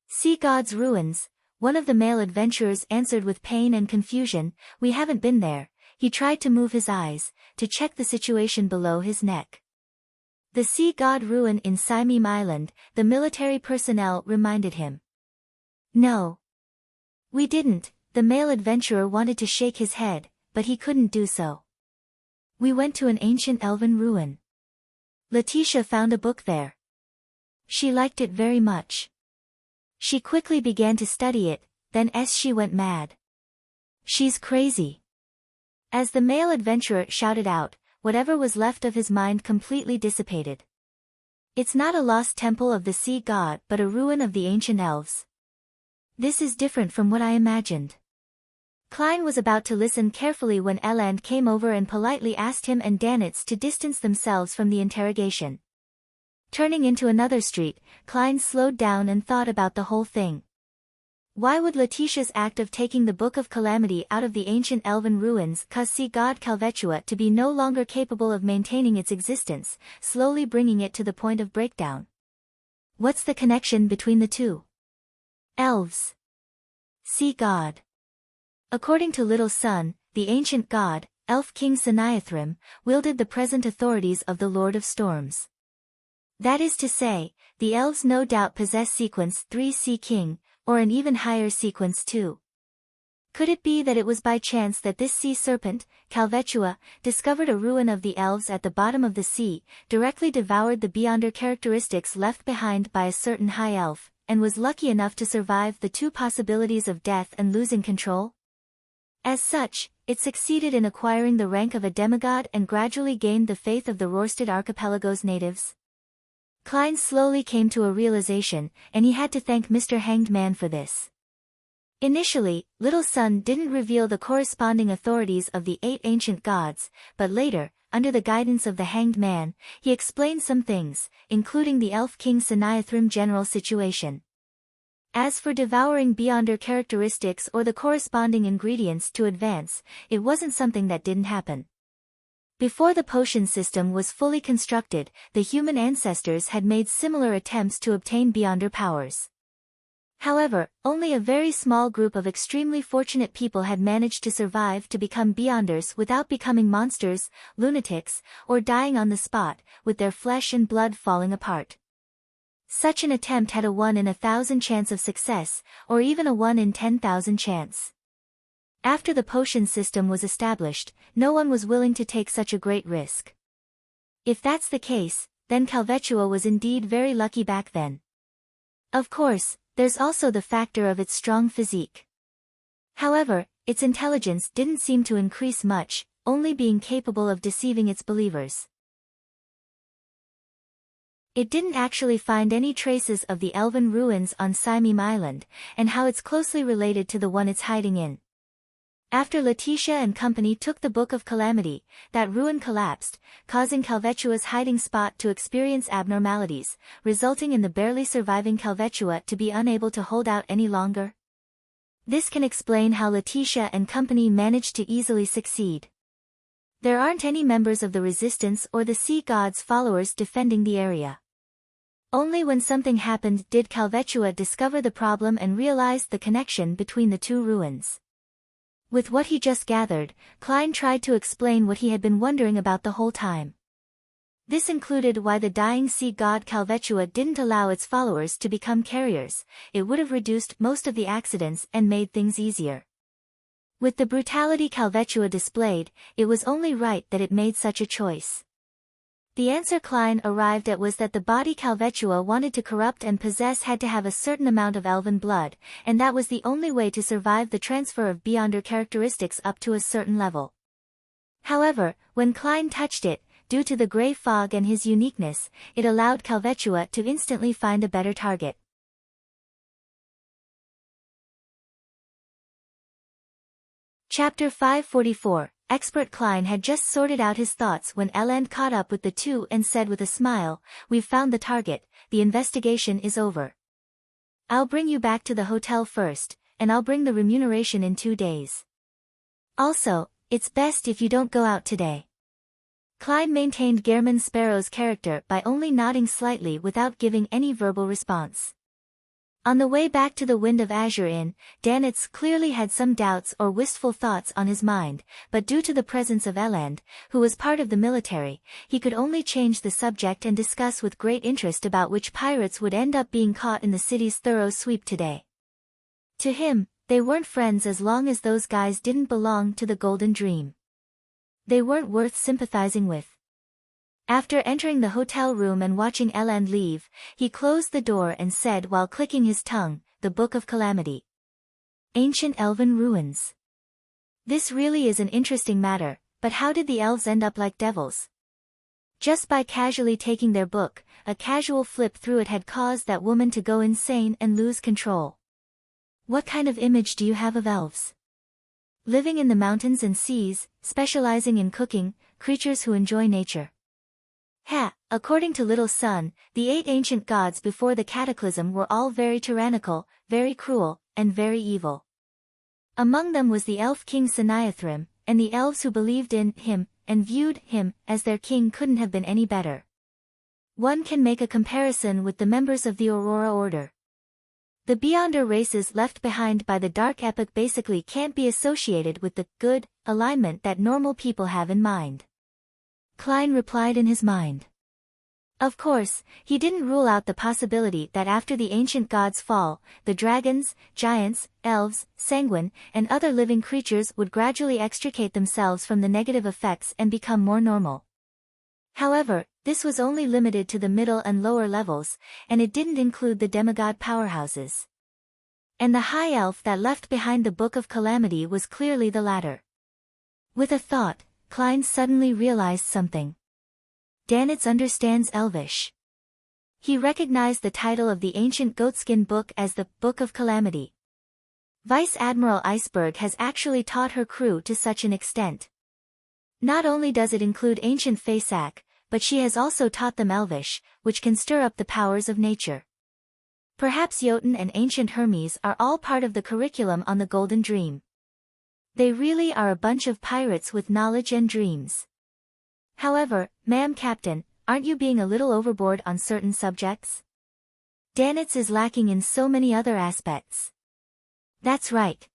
Sea god's ruins, one of the male adventurers answered with pain and confusion, "We haven't been there." He tried to move his eyes, to check the situation below his neck. The sea god ruin in Simeem Island, the military personnel reminded him. "No. We didn't." The male adventurer wanted to shake his head, but he couldn't do so. "We went to an ancient elven ruin. Letitia found a book there. She liked it very much. She quickly began to study it, then she went mad. She's crazy." As the male adventurer shouted out, whatever was left of his mind completely dissipated. "It's not a lost temple of the sea god but a ruin of the ancient elves. This is different from what I imagined." Klein was about to listen carefully when Eland came over and politely asked him and Danitz to distance themselves from the interrogation. Turning into another street, Klein slowed down and thought about the whole thing. Why would Letitia's act of taking the Book of Calamity out of the ancient elven ruins cause sea god Calvetua to be no longer capable of maintaining its existence, slowly bringing it to the point of breakdown? What's the connection between the two? Elves. Sea god. According to Little Sun, the ancient god, Elf King Saniathrim, wielded the present authorities of the Lord of Storms. That is to say, the elves no doubt possess Sequence 3 Sea King, or an even higher Sequence 2. Could it be that it was by chance that this sea serpent, Calvetua, discovered a ruin of the elves at the bottom of the sea, directly devoured the beyonder characteristics left behind by a certain high elf, and was lucky enough to survive the two possibilities of death and losing control? As such, it succeeded in acquiring the rank of a demigod and gradually gained the faith of the Rorstad Archipelago's natives. Klein slowly came to a realization, and he had to thank Mr. Hanged Man for this. Initially, Little Sun didn't reveal the corresponding authorities of the 8 ancient gods, but later, under the guidance of the Hanged Man, he explained some things, including the Elf King Saniathrim general situation. As for devouring Beyonder characteristics or the corresponding ingredients to advance, it wasn't something that didn't happen. Before the potion system was fully constructed, the human ancestors had made similar attempts to obtain Beyonder powers. However, only a very small group of extremely fortunate people had managed to survive to become Beyonders without becoming monsters, lunatics, or dying on the spot, with their flesh and blood falling apart. Such an attempt had a 1 in 1,000 chance of success, or even a 1 in 10,000 chance. After the potion system was established, no one was willing to take such a great risk. If that's the case, then Calvetua was indeed very lucky back then. Of course, there's also the factor of its strong physique. However, its intelligence didn't seem to increase much, only being capable of deceiving its believers. It didn't actually find any traces of the elven ruins on Simim Island, and how it's closely related to the one it's hiding in. After Letitia and company took the Book of Calamity, that ruin collapsed, causing Calvetua's hiding spot to experience abnormalities, resulting in the barely surviving Calvetua to be unable to hold out any longer. This can explain how Letitia and company managed to easily succeed. There aren't any members of the Resistance or the Sea God's followers defending the area. Only when something happened did Calvetua discover the problem and realized the connection between the two ruins. With what he just gathered, Klein tried to explain what he had been wondering about the whole time. This included why the dying sea god Calvetua didn't allow its followers to become carriers. It would have reduced most of the accidents and made things easier. With the brutality Calvetua displayed, it was only right that it made such a choice. The answer Klein arrived at was that the body Calvetua wanted to corrupt and possess had to have a certain amount of elven blood, and that was the only way to survive the transfer of Beyonder characteristics up to a certain level. However, when Klein touched it, due to the grey fog and his uniqueness, it allowed Calvetua to instantly find a better target. Chapter 544. Expert Klein had just sorted out his thoughts when Eland caught up with the two and said with a smile, "We've found the target, the investigation is over. I'll bring you back to the hotel first, and I'll bring the remuneration in 2 days. Also, it's best if you don't go out today." Klein maintained Gehrman Sparrow's character by only nodding slightly without giving any verbal response. On the way back to the Wind of Azure Inn, Danitz clearly had some doubts or wistful thoughts on his mind, but due to the presence of Eland, who was part of the military, he could only change the subject and discuss with great interest about which pirates would end up being caught in the city's thorough sweep today. To him, they weren't friends as long as those guys didn't belong to the Golden Dream. They weren't worth sympathizing with. After entering the hotel room and watching Eland leave, he closed the door and said while clicking his tongue, "The Book of Calamity. Ancient Elven Ruins. This really is an interesting matter, but how did the elves end up like devils?" Just by casually taking their book, a casual flip through it had caused that woman to go insane and lose control. What kind of image do you have of elves? Living in the mountains and seas, specializing in cooking, creatures who enjoy nature. According to Little Sun, the 8 ancient gods before the cataclysm were all very tyrannical, very cruel, and very evil. Among them was the elf king Saniathrim, and the elves who believed in him, and viewed him as their king couldn't have been any better. One can make a comparison with the members of the Aurora Order. The Beyonder races left behind by the Dark Epoch basically can't be associated with the good alignment that normal people have in mind. Klein replied in his mind. Of course, he didn't rule out the possibility that after the ancient gods' fall, the dragons, giants, elves, sanguine, and other living creatures would gradually extricate themselves from the negative effects and become more normal. However, this was only limited to the middle and lower levels, and it didn't include the demigod powerhouses. And the high elf that left behind the Book of Calamity was clearly the latter. With a thought, Klein suddenly realized something. Danitz understands Elvish. He recognized the title of the ancient goatskin book as the Book of Calamity. Vice Admiral Iceberg has actually taught her crew to such an extent. Not only does it include ancient Fasak, but she has also taught them Elvish, which can stir up the powers of nature. Perhaps Jotun and ancient Hermes are all part of the curriculum on the Golden Dream. They really are a bunch of pirates with knowledge and dreams. However, ma'am Captain, aren't you being a little overboard on certain subjects? Danitz is lacking in so many other aspects. That's right.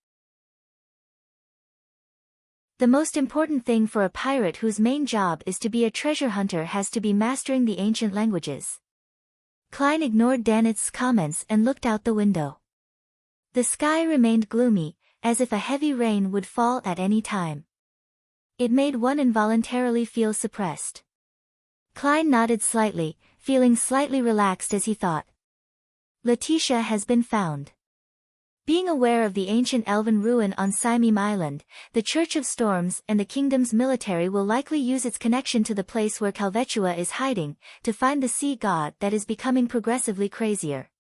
The most important thing for a pirate whose main job is to be a treasure hunter has to be mastering the ancient languages. Klein ignored Danitz's comments and looked out the window. The sky remained gloomy, as if a heavy rain would fall at any time. It made one involuntarily feel suppressed. Klein nodded slightly, feeling slightly relaxed as he thought. Letitia has been found. Being aware of the ancient elven ruin on Simim Island, the Church of Storms and the kingdom's military will likely use its connection to the place where Calvetua is hiding, to find the sea god that is becoming progressively crazier.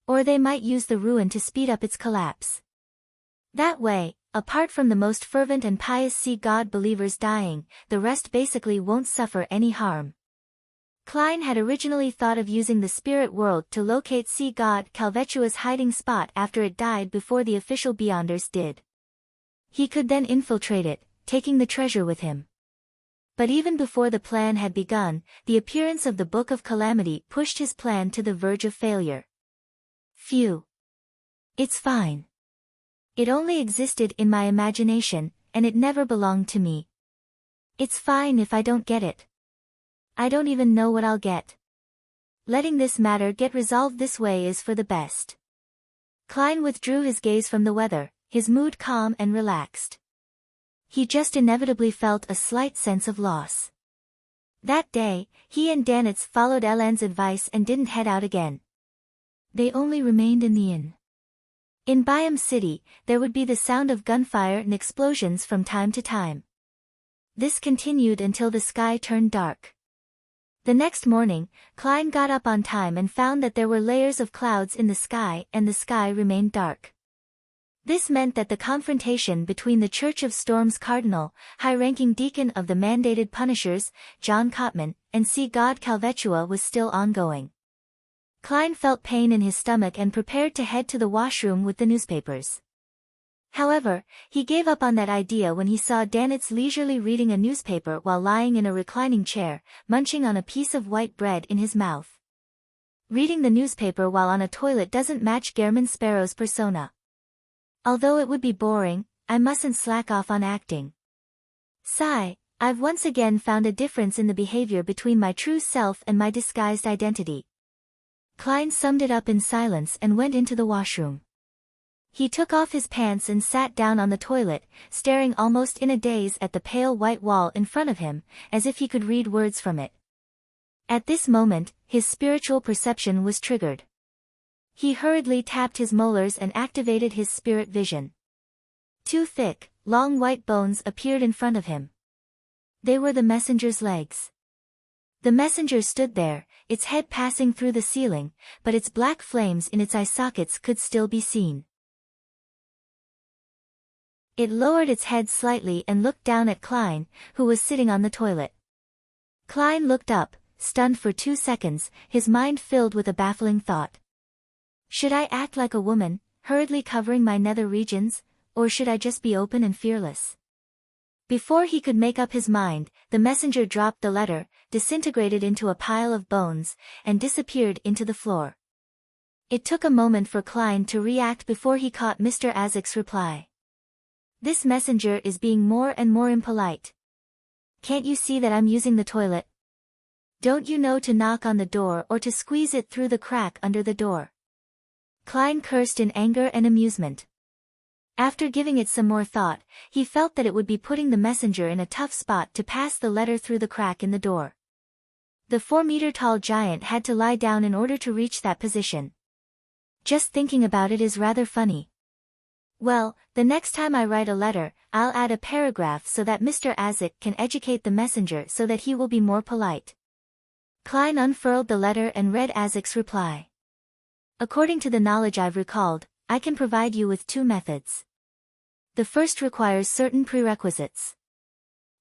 Or they might use the ruin to speed up its collapse. That way, apart from the most fervent and pious sea god believers dying, the rest basically won't suffer any harm. Klein had originally thought of using the spirit world to locate sea god Calvetua's hiding spot after it died before the official Beyonders did. He could then infiltrate it, taking the treasure with him. But even before the plan had begun, the appearance of the Book of Calamity pushed his plan to the verge of failure. Phew. It's fine. It only existed in my imagination, and it never belonged to me. It's fine if I don't get it. I don't even know what I'll get. Letting this matter get resolved this way is for the best. Klein withdrew his gaze from the weather, his mood calm and relaxed. He just inevitably felt a slight sense of loss. That day, he and Danitz followed Elan's advice and didn't head out again. They only remained in the inn. In Byam City, there would be the sound of gunfire and explosions from time to time. This continued until the sky turned dark. The next morning, Klein got up on time and found that there were layers of clouds in the sky and the sky remained dark. This meant that the confrontation between the Church of Storms Cardinal, high-ranking deacon of the mandated Punishers, John Cotman, and sea god Calvetua was still ongoing. Klein felt pain in his stomach and prepared to head to the washroom with the newspapers. However, he gave up on that idea when he saw Danitz leisurely reading a newspaper while lying in a reclining chair, munching on a piece of white bread in his mouth. Reading the newspaper while on a toilet doesn't match Gehrman Sparrow's persona. Although it would be boring, I mustn't slack off on acting. Sigh, I've once again found a difference in the behavior between my true self and my disguised identity. Klein summed it up in silence and went into the washroom. He took off his pants and sat down on the toilet, staring almost in a daze at the pale white wall in front of him, as if he could read words from it. At this moment, his spiritual perception was triggered. He hurriedly tapped his molars and activated his spirit vision. Two thick, long white bones appeared in front of him. They were the messenger's legs. The messenger stood there, its head passing through the ceiling, but its black flames in its eye sockets could still be seen. It lowered its head slightly and looked down at Klein, who was sitting on the toilet. Klein looked up, stunned for 2 seconds, his mind filled with a baffling thought. Should I act like a woman, hurriedly covering my nether regions, or should I just be open and fearless? Before he could make up his mind, the messenger dropped the letter, disintegrated into a pile of bones, and disappeared into the floor. It took a moment for Klein to react before he caught Mr. Azek's reply. This messenger is being more and more impolite. Can't you see that I'm using the toilet? Don't you know to knock on the door or to squeeze it through the crack under the door? Klein cursed in anger and amusement. After giving it some more thought, he felt that it would be putting the messenger in a tough spot to pass the letter through the crack in the door. The 4-meter-tall giant had to lie down in order to reach that position. Just thinking about it is rather funny. Well, the next time I write a letter, I'll add a paragraph so that Mr. Isaac can educate the messenger so that he will be more polite. Klein unfurled the letter and read Isaac's reply. According to the knowledge I've recalled, I can provide you with 2 methods. The first requires certain prerequisites.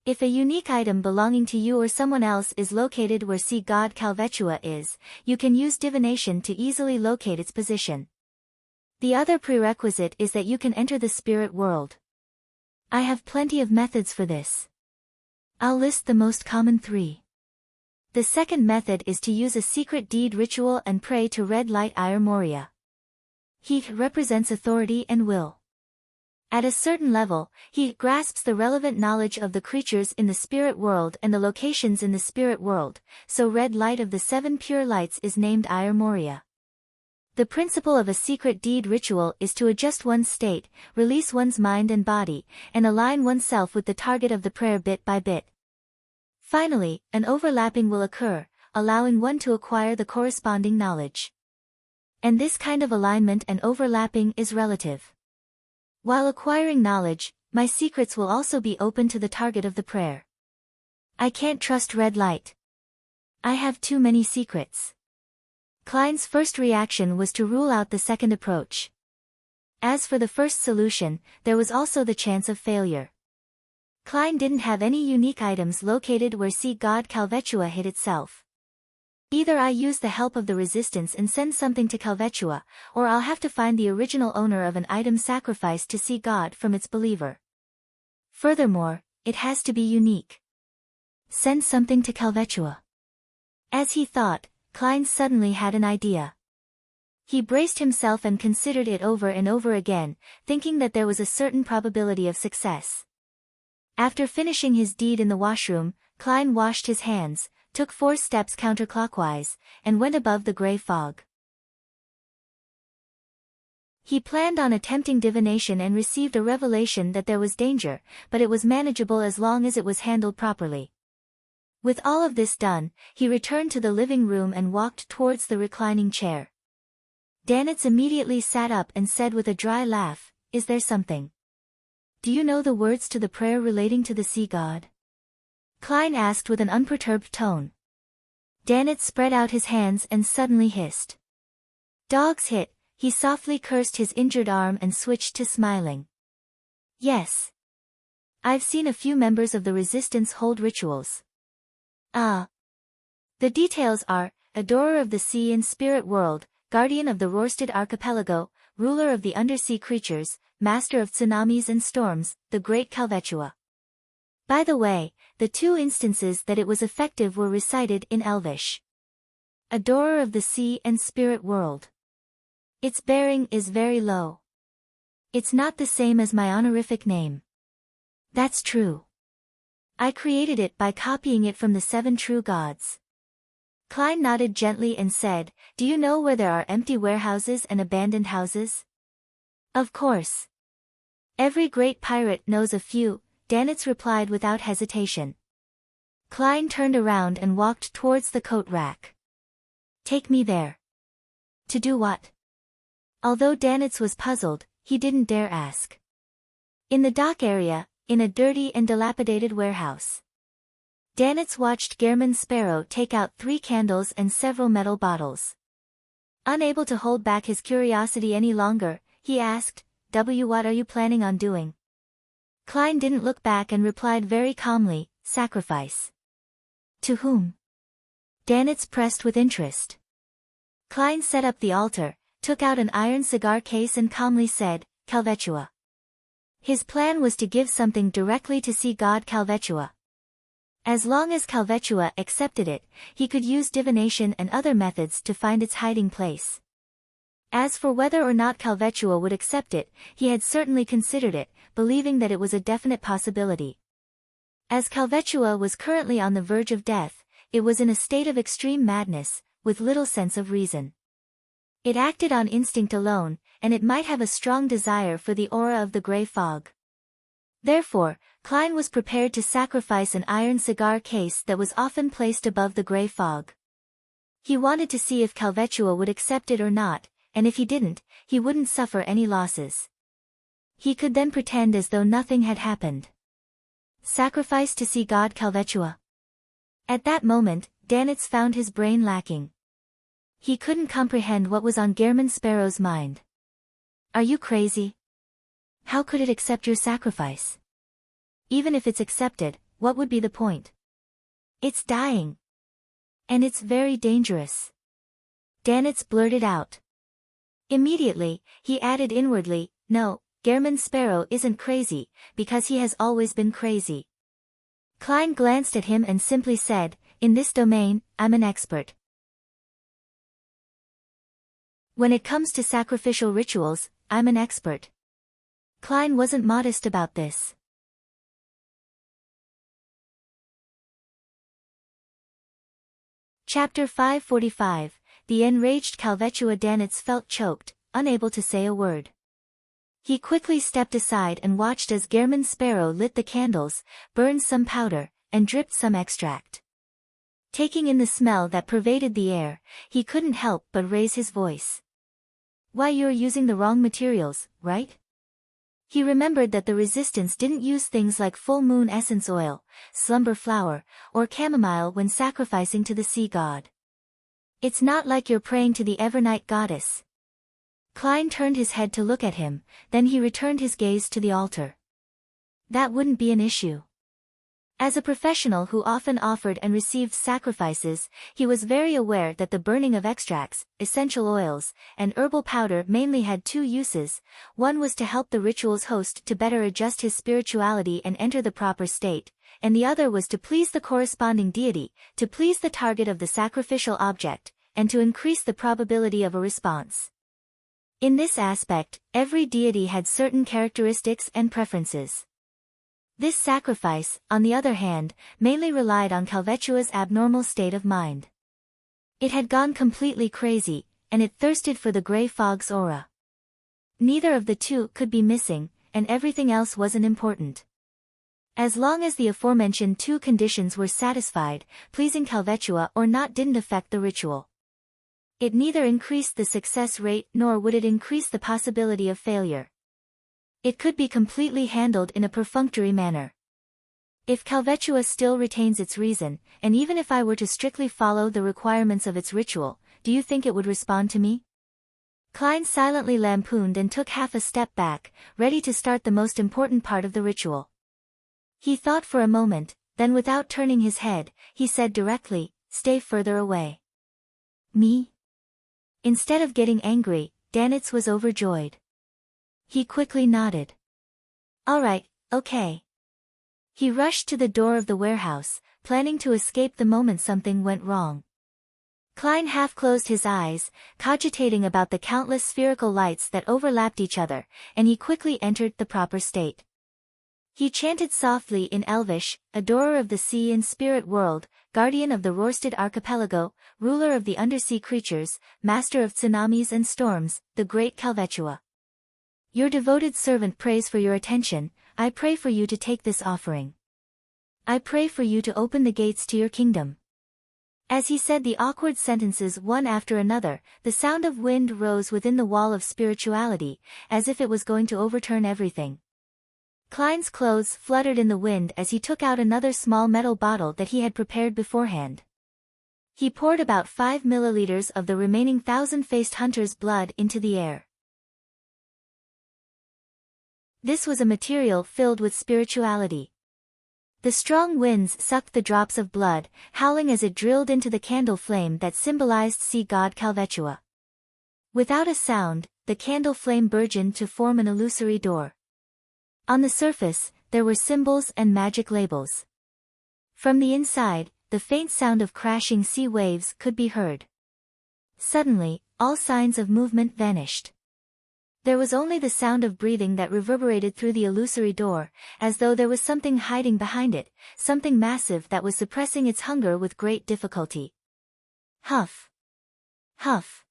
If a unique item belonging to you or someone else is located where sea god Calvetua is, you can use divination to easily locate its position. The other prerequisite is that you can enter the spirit world. I have plenty of methods for this. I'll list the most common 3. The second method is to use a secret deed ritual and pray to red light Ire Moria. He represents authority and will. At a certain level, he grasps the relevant knowledge of the creatures in the spirit world and the locations in the spirit world, so red light of the 7 pure lights is named Ire Moria. The principle of a secret deed ritual is to adjust one's state, release one's mind and body, and align oneself with the target of the prayer bit by bit. Finally, an overlapping will occur, allowing one to acquire the corresponding knowledge. And this kind of alignment and overlapping is relative. While acquiring knowledge, my secrets will also be open to the target of the prayer. I can't trust red light. I have too many secrets. Klein's first reaction was to rule out the second approach. As for the first solution, there was also the chance of failure. Klein didn't have any unique items located where sea god Calvetua hid itself. Either I use the help of the resistance and send something to Calvetua, or I'll have to find the original owner of an item sacrificed to sea god from its believer. Furthermore, it has to be unique. Send something to Calvetua. As he thought, Klein suddenly had an idea. He braced himself and considered it over and over again, thinking that there was a certain probability of success. After finishing his deed in the washroom, Klein washed his hands, took 4 steps counterclockwise, and went above the gray fog. He planned on attempting divination and received a revelation that there was danger, but it was manageable as long as it was handled properly. With all of this done, he returned to the living room and walked towards the reclining chair. Danitz immediately sat up and said with a dry laugh, "Is there something? Do you know the words to the prayer relating to the sea god?" Klein asked with an unperturbed tone. Danitz spread out his hands and suddenly hissed. "Dogs hit," he softly cursed his injured arm and switched to smiling. "Yes. I've seen a few members of the resistance hold rituals. Ah. The details are, adorer of the sea and spirit world, guardian of the Rorstad archipelago, ruler of the undersea creatures, master of tsunamis and storms, the great Calvetua." By the way, the 2 instances that it was effective were recited in Elvish. Adorer of the sea and spirit world. Its bearing is very low. It's not the same as my honorific name. That's true. I created it by copying it from the 7 true gods. Klein nodded gently and said, "Do you know where there are empty warehouses and abandoned houses?" "Of course. Every great pirate knows a few," Danitz replied without hesitation. Klein turned around and walked towards the coat rack. "Take me there." "To do what?" Although Danitz was puzzled, he didn't dare ask. "In the dock area, in a dirty and dilapidated warehouse." Danitz watched Gehrman Sparrow take out 3 candles and several metal bottles. Unable to hold back his curiosity any longer, he asked, "What are you planning on doing?" Klein didn't look back and replied very calmly, "Sacrifice." "To whom?" Danitz pressed with interest. Klein set up the altar, took out an iron cigar case and calmly said, "Calvetua." His plan was to give something directly to sea god Calvetua. As long as Calvetua accepted it, he could use divination and other methods to find its hiding place. As for whether or not Calvetua would accept it, he had certainly considered it, believing that it was a definite possibility. As Calvetua was currently on the verge of death, it was in a state of extreme madness, with little sense of reason. It acted on instinct alone, and it might have a strong desire for the aura of the gray fog. Therefore, Klein was prepared to sacrifice an iron cigar case that was often placed above the gray fog. He wanted to see if Calvetua would accept it or not, and if he didn't, he wouldn't suffer any losses. He could then pretend as though nothing had happened. Sacrifice to see God Calvetua. At that moment, Danitz found his brain lacking. He couldn't comprehend what was on Gehrman Sparrow's mind. Are you crazy? How could it accept your sacrifice? Even if it's accepted, what would be the point? It's dying. And it's very dangerous. Danitz blurted out. Immediately, he added inwardly, no, Gehrman Sparrow isn't crazy, because he has always been crazy. Klein glanced at him and simply said, in this domain, I'm an expert. When it comes to sacrificial rituals, I'm an expert. Klein wasn't modest about this. Chapter 545, The enraged Calvetua. Danitz felt choked, unable to say a word. He quickly stepped aside and watched as Gehrman Sparrow lit the candles, burned some powder, and dripped some extract. Taking in the smell that pervaded the air, he couldn't help but raise his voice. Why, you're using the wrong materials, right? He remembered that the resistance didn't use things like full moon essence oil, slumber flower, or chamomile when sacrificing to the sea god. It's not like you're praying to the Evernight goddess. Klein turned his head to look at him, then he returned his gaze to the altar. That wouldn't be an issue. As a professional who often offered and received sacrifices, he was very aware that the burning of extracts, essential oils, and herbal powder mainly had two uses. One was to help the ritual's host to better adjust his spirituality and enter the proper state, and the other was to please the corresponding deity, to please the target of the sacrificial object, and to increase the probability of a response. In this aspect, every deity had certain characteristics and preferences. This sacrifice, on the other hand, mainly relied on Calvetua's abnormal state of mind. It had gone completely crazy, and it thirsted for the gray fog's aura. Neither of the two could be missing, and everything else wasn't important. As long as the aforementioned two conditions were satisfied, pleasing Calvetua or not didn't affect the ritual. It neither increased the success rate nor would it increase the possibility of failure. It could be completely handled in a perfunctory manner. If Calvetua still retains its reason, and even if I were to strictly follow the requirements of its ritual, do you think it would respond to me? Klein silently lampooned and took half a step back, ready to start the most important part of the ritual. He thought for a moment, then without turning his head, he said directly, stay further away. Me? Instead of getting angry, Danitz was overjoyed. He quickly nodded. All right, okay. He rushed to the door of the warehouse, planning to escape the moment something went wrong. Klein half closed his eyes, cogitating about the countless spherical lights that overlapped each other, and he quickly entered the proper state. He chanted softly in Elvish, adorer of the sea and spirit world, guardian of the Rørsted archipelago, ruler of the undersea creatures, master of tsunamis and storms, the great Calvetua. Your devoted servant prays for your attention. I pray for you to take this offering. I pray for you to open the gates to your kingdom. As he said the awkward sentences one after another, the sound of wind rose within the wall of spirituality, as if it was going to overturn everything. Klein's clothes fluttered in the wind as he took out another small metal bottle that he had prepared beforehand. He poured about 5 milliliters of the remaining thousand-faced hunter's blood into the air. This was a material filled with spirituality. The strong winds sucked the drops of blood, howling as it drilled into the candle flame that symbolized sea god Calvetua. Without a sound, the candle flame burgeoned to form an illusory door. On the surface, there were symbols and magic labels. From the inside, the faint sound of crashing sea waves could be heard. Suddenly, all signs of movement vanished. There was only the sound of breathing that reverberated through the illusory door, as though there was something hiding behind it, something massive that was suppressing its hunger with great difficulty. Huff. Huff.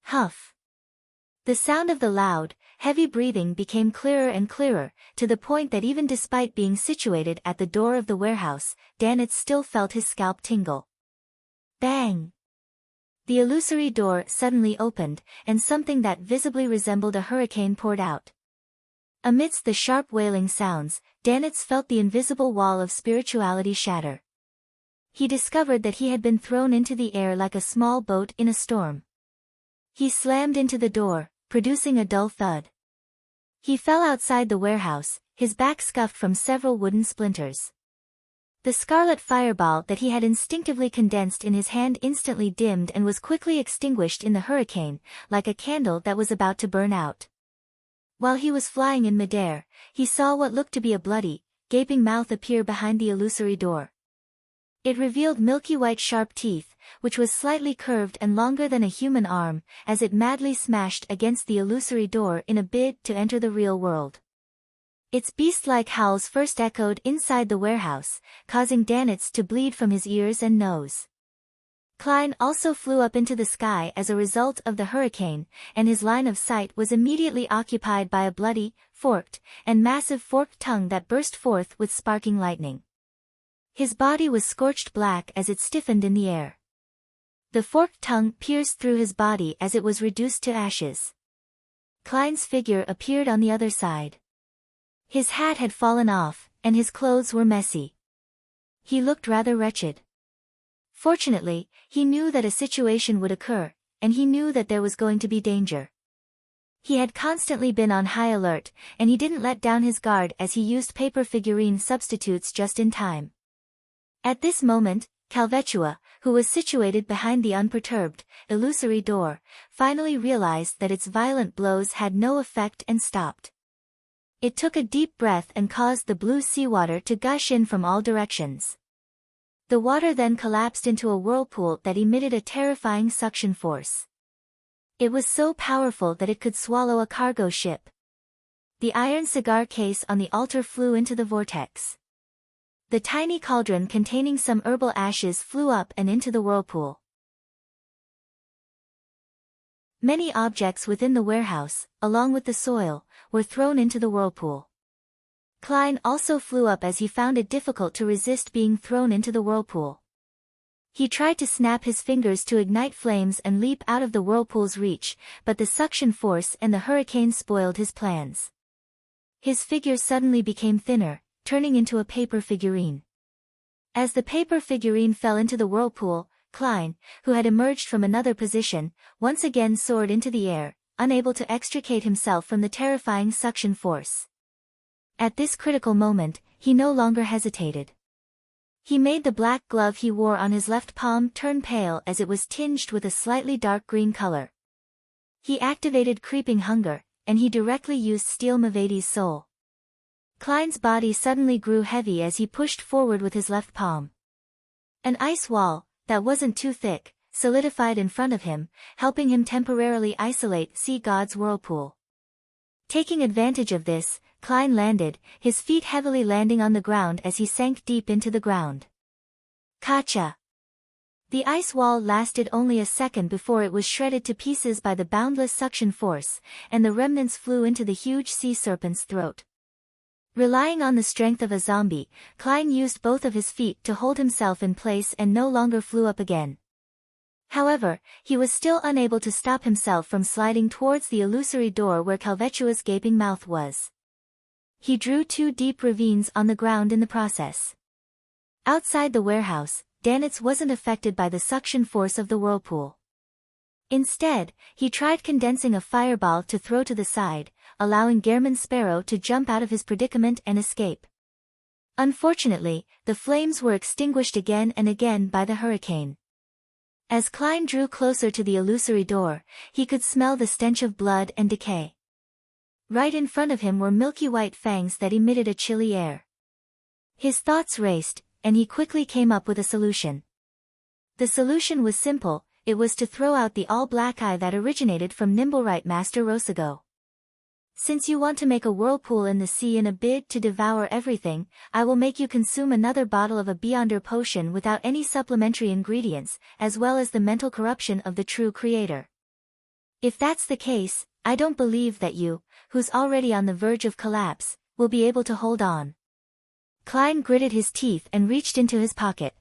Huff. The sound of the loud, Heavy breathing became clearer and clearer, to the point that even despite being situated at the door of the warehouse, Danitz still felt his scalp tingle. Bang! The illusory door suddenly opened, and something that visibly resembled a hurricane poured out. Amidst the sharp wailing sounds, Danitz felt the invisible wall of spirituality shatter. He discovered that he had been thrown into the air like a small boat in a storm. He slammed into the door, producing a dull thud. He fell outside the warehouse, his back scuffed from several wooden splinters. The scarlet fireball that he had instinctively condensed in his hand instantly dimmed and was quickly extinguished in the hurricane, like a candle that was about to burn out. While he was flying in midair, he saw what looked to be a bloody, gaping mouth appear behind the illusory door. It revealed milky white sharp teeth, which was slightly curved and longer than a human arm, as it madly smashed against the illusory door in a bid to enter the real world. Its beast-like howls first echoed inside the warehouse, causing Danitz to bleed from his ears and nose. Klein also flew up into the sky as a result of the hurricane, and his line of sight was immediately occupied by a bloody, forked, and massive forked tongue that burst forth with sparking lightning. His body was scorched black as it stiffened in the air. The forked tongue pierced through his body as it was reduced to ashes. Klein's figure appeared on the other side. His hat had fallen off, and his clothes were messy. He looked rather wretched. Fortunately, he knew that a situation would occur, and he knew that there was going to be danger. He had constantly been on high alert, and he didn't let down his guard as he used paper figurine substitutes just in time. At this moment, Calvetua, who was situated behind the unperturbed, illusory door, finally realized that its violent blows had no effect and stopped. It took a deep breath and caused the blue seawater to gush in from all directions. The water then collapsed into a whirlpool that emitted a terrifying suction force. It was so powerful that it could swallow a cargo ship. The iron cigar case on the altar flew into the vortex. The tiny cauldron containing some herbal ashes flew up and into the whirlpool. Many objects within the warehouse, along with the soil, were thrown into the whirlpool. Klein also flew up as he found it difficult to resist being thrown into the whirlpool. He tried to snap his fingers to ignite flames and leap out of the whirlpool's reach, but the suction force and the hurricane spoiled his plans. His figure suddenly became thinner, turning into a paper figurine. As the paper figurine fell into the whirlpool, Klein, who had emerged from another position, once again soared into the air, unable to extricate himself from the terrifying suction force. At this critical moment, he no longer hesitated. He made the black glove he wore on his left palm turn pale as it was tinged with a slightly dark green color. He activated Creeping Hunger, and he directly used Steel Mavadi's soul. Klein's body suddenly grew heavy as he pushed forward with his left palm. An ice wall, that wasn't too thick, solidified in front of him, helping him temporarily isolate Sea God's whirlpool. Taking advantage of this, Klein landed, his feet heavily landing on the ground as he sank deep into the ground. Kacha! The ice wall lasted only a second before it was shredded to pieces by the boundless suction force, and the remnants flew into the huge sea serpent's throat. Relying on the strength of a zombie, Klein used both of his feet to hold himself in place and no longer flew up again. However, he was still unable to stop himself from sliding towards the illusory door where Calvetua's gaping mouth was. He drew 2 deep ravines on the ground in the process. Outside the warehouse, Danitz wasn't affected by the suction force of the whirlpool. Instead, he tried condensing a fireball to throw to the side, allowing Gehrman Sparrow to jump out of his predicament and escape. Unfortunately, the flames were extinguished again and again by the hurricane. As Klein drew closer to the illusory door, he could smell the stench of blood and decay. Right in front of him were milky white fangs that emitted a chilly air. His thoughts raced, and he quickly came up with a solution. The solution was simple, it was to throw out the all-black eye that originated from Nimblewright Master Rosago. Since you want to make a whirlpool in the sea in a bid to devour everything, I will make you consume another bottle of a Beyonder potion without any supplementary ingredients, as well as the mental corruption of the true creator. If that's the case, I don't believe that you, who's already on the verge of collapse, will be able to hold on. Klein gritted his teeth and reached into his pocket.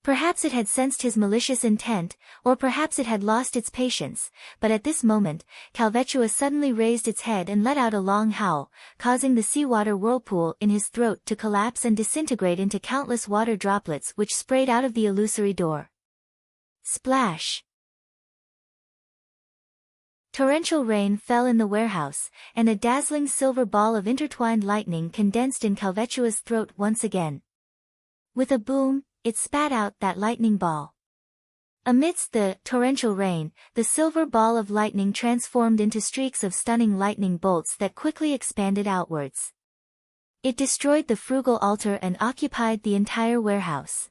Perhaps it had sensed his malicious intent, or perhaps it had lost its patience, but at this moment, Calvetua suddenly raised its head and let out a long howl, causing the seawater whirlpool in his throat to collapse and disintegrate into countless water droplets which sprayed out of the illusory door. Splash! Torrential rain fell in the warehouse, and a dazzling silver ball of intertwined lightning condensed in Calvetua's throat once again. With a boom, it spat out that lightning ball. Amidst the torrential rain, the silver ball of lightning transformed into streaks of stunning lightning bolts that quickly expanded outwards. It destroyed the frugal altar and occupied the entire warehouse.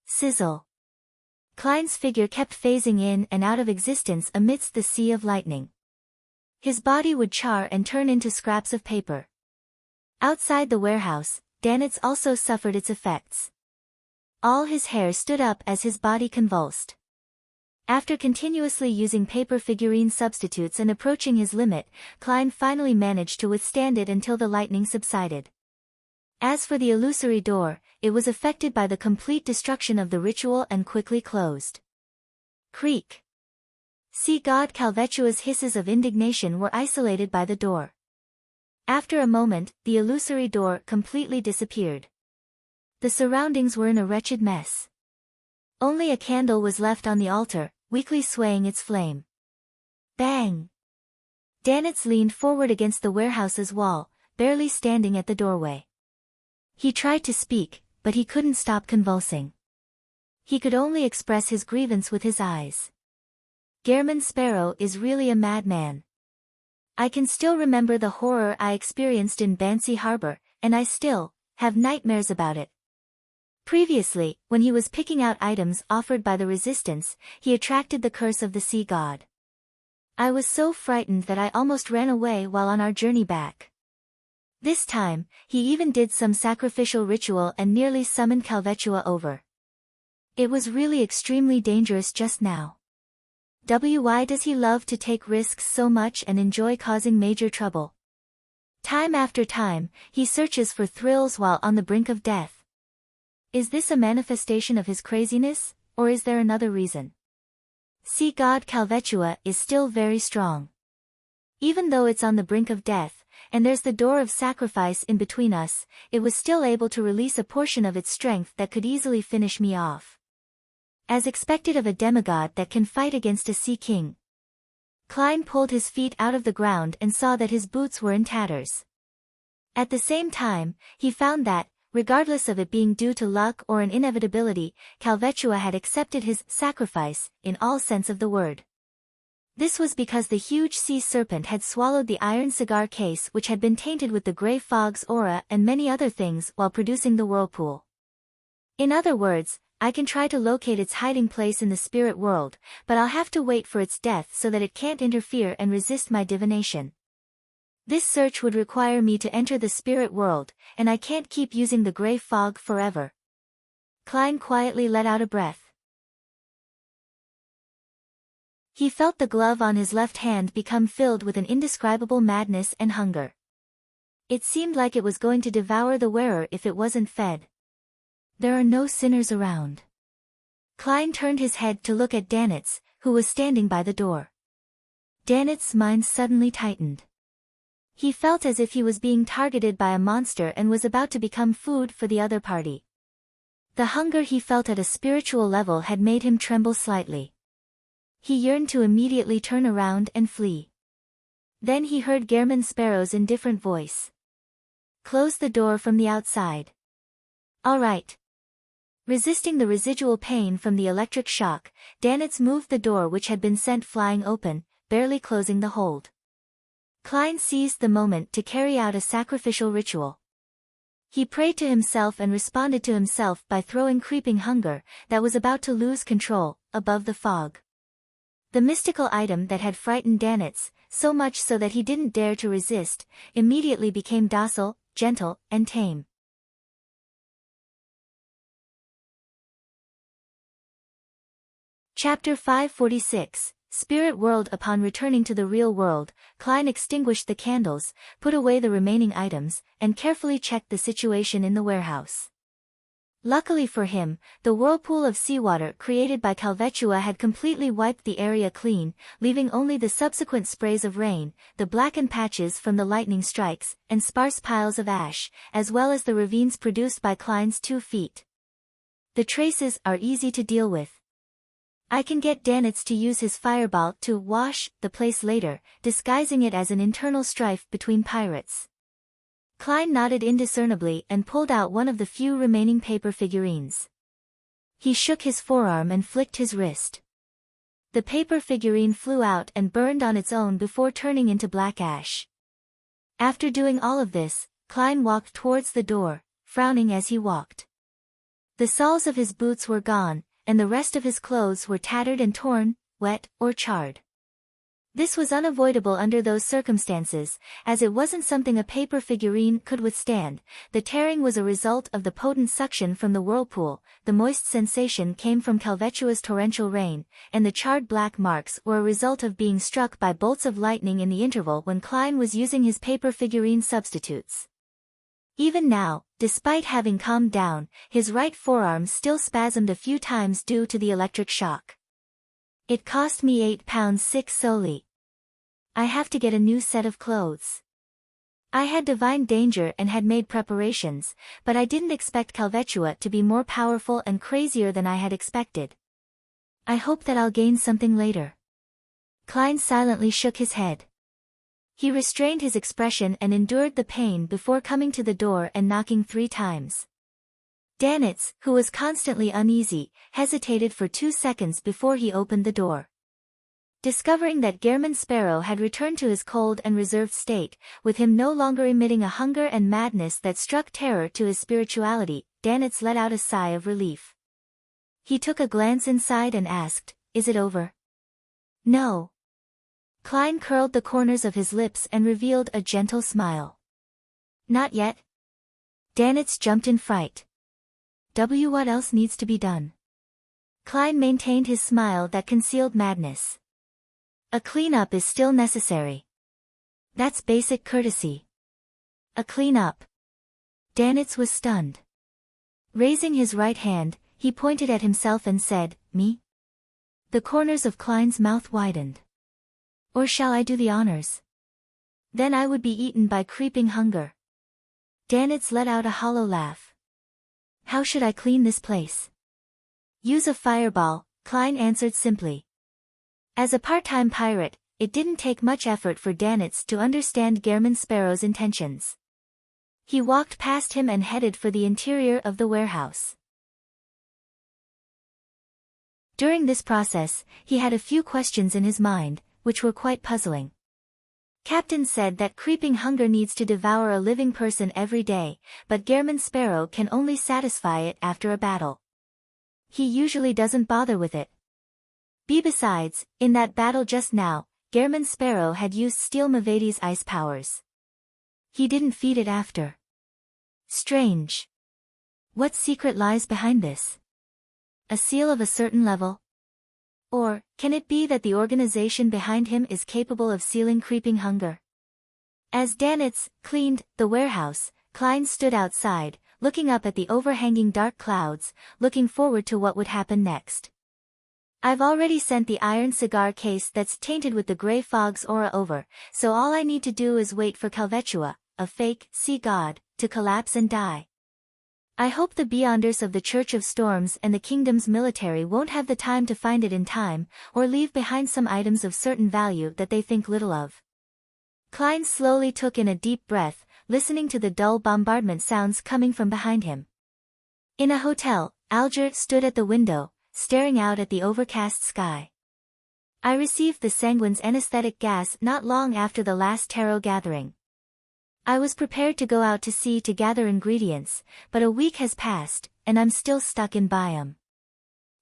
Sizzle. Klein's figure kept phasing in and out of existence amidst the sea of lightning. His body would char and turn into scraps of paper. Outside the warehouse, Danitz also suffered its effects. All his hair stood up as his body convulsed. After continuously using paper figurine substitutes and approaching his limit, Klein finally managed to withstand it until the lightning subsided. As for the illusory door, it was affected by the complete destruction of the ritual and quickly closed. Creak. Sea god Calvetua's hisses of indignation were isolated by the door. After a moment, the illusory door completely disappeared. The surroundings were in a wretched mess. Only a candle was left on the altar, weakly swaying its flame. Bang! Danitz leaned forward against the warehouse's wall, barely standing at the doorway. He tried to speak, but he couldn't stop convulsing. He could only express his grievance with his eyes. Gehrman Sparrow is really a madman. I can still remember the horror I experienced in Bansi Harbor, and I still have nightmares about it. Previously, when he was picking out items offered by the resistance, he attracted the curse of the sea god. I was so frightened that I almost ran away while on our journey back. This time, he even did some sacrificial ritual and nearly summoned Calvetua over. It was really extremely dangerous just now. Why does he love to take risks so much and enjoy causing major trouble? Time after time, he searches for thrills while on the brink of death. Is this a manifestation of his craziness, or is there another reason? Sea god Calvetua is still very strong. Even though it's on the brink of death, and there's the door of sacrifice in between us, it was still able to release a portion of its strength that could easily finish me off. As expected of a demigod that can fight against a sea king. Klein pulled his feet out of the ground and saw that his boots were in tatters. At the same time, he found that, regardless of it being due to luck or an inevitability, Calvetua had accepted his sacrifice, in all sense of the word. This was because the huge sea serpent had swallowed the iron cigar case which had been tainted with the grey fog's aura and many other things while producing the whirlpool. In other words, I can try to locate its hiding place in the spirit world, but I'll have to wait for its death so that it can't interfere and resist my divination. This search would require me to enter the spirit world, and I can't keep using the grey fog forever. Klein quietly let out a breath. He felt the glove on his left hand become filled with an indescribable madness and hunger. It seemed like it was going to devour the wearer if it wasn't fed. There are no sinners around. Klein turned his head to look at Danitz, who was standing by the door. Danitz's mind suddenly tightened. He felt as if he was being targeted by a monster and was about to become food for the other party. The hunger he felt at a spiritual level had made him tremble slightly. He yearned to immediately turn around and flee. Then he heard Gehrman Sparrow's indifferent voice. Close the door from the outside. All right. Resisting the residual pain from the electric shock, Danitz moved the door which had been sent flying open, barely closing the hold. Klein seized the moment to carry out a sacrificial ritual. He prayed to himself and responded to himself by throwing creeping hunger, that was about to lose control, above the fog. The mystical item that had frightened Danitz, so much so that he didn't dare to resist, immediately became docile, gentle, and tame. Chapter 546, Spirit world. Upon returning to the real world, Klein extinguished the candles, put away the remaining items, and carefully checked the situation in the warehouse. Luckily for him, the whirlpool of seawater created by Calvetua had completely wiped the area clean, leaving only the subsequent sprays of rain, the blackened patches from the lightning strikes, and sparse piles of ash, as well as the ravines produced by Klein's 2 feet. The traces are easy to deal with. I can get Danitz to use his fireball to wash the place later, disguising it as an internal strife between pirates. Klein nodded indiscernibly and pulled out one of the few remaining paper figurines. He shook his forearm and flicked his wrist. The paper figurine flew out and burned on its own before turning into black ash. After doing all of this, Klein walked towards the door, frowning as he walked. The soles of his boots were gone, and the rest of his clothes were tattered and torn, wet, or charred. This was unavoidable under those circumstances, as it wasn't something a paper figurine could withstand. The tearing was a result of the potent suction from the whirlpool, the moist sensation came from Calvetua's torrential rain, and the charred black marks were a result of being struck by bolts of lightning in the interval when Klein was using his paper figurine substitutes. Even now, despite having calmed down, his right forearm still spasmed a few times due to the electric shock. It cost me £8.6 solely. I have to get a new set of clothes. I had divined danger and had made preparations, but I didn't expect Calvetua to be more powerful and crazier than I had expected. I hope that I'll gain something later. Klein silently shook his head. He restrained his expression and endured the pain before coming to the door and knocking 3 times. Danitz, who was constantly uneasy, hesitated for 2 seconds before he opened the door. Discovering that Gehrman Sparrow had returned to his cold and reserved state, with him no longer emitting a hunger and madness that struck terror to his spirituality, Danitz let out a sigh of relief. He took a glance inside and asked, "Is it over?" "No." Klein curled the corners of his lips and revealed a gentle smile. "Not yet." Danitz jumped in fright. What else needs to be done?" Klein maintained his smile that concealed madness. "A cleanup is still necessary. That's basic courtesy." "A cleanup?" Danitz was stunned. Raising his right hand, he pointed at himself and said, "Me?" The corners of Klein's mouth widened. "Or shall I do the honors? Then I would be eaten by creeping hunger." Danitz let out a hollow laugh. "How should I clean this place?" "Use a fireball," Klein answered simply. As a part-time pirate, it didn't take much effort for Danitz to understand Gehrman Sparrow's intentions. He walked past him and headed for the interior of the warehouse. During this process, he had a few questions in his mind, which were quite puzzling. Captain said that creeping hunger needs to devour a living person every day, but Gehrman Sparrow can only satisfy it after a battle. He usually doesn't bother with it. Besides, in that battle just now, Gehrman Sparrow had used Steel Mavadi's ice powers. He didn't feed it after. Strange. What secret lies behind this? A seal of a certain level? Or, can it be that the organization behind him is capable of sealing creeping hunger? As Danitz cleaned the warehouse, Klein stood outside, looking up at the overhanging dark clouds, looking forward to what would happen next. "I've already sent the iron cigar case that's tainted with the gray fog's aura over, so all I need to do is wait for Calvetua, a fake sea god, to collapse and die. I hope the Beyonders of the Church of Storms and the Kingdom's military won't have the time to find it in time, or leave behind some items of certain value that they think little of." Klein slowly took in a deep breath, listening to the dull bombardment sounds coming from behind him. In a hotel, Alger stood at the window, staring out at the overcast sky. "I received the Sanguine's anesthetic gas not long after the last tarot gathering. I was prepared to go out to sea to gather ingredients, but a week has passed, and I'm still stuck in Biome."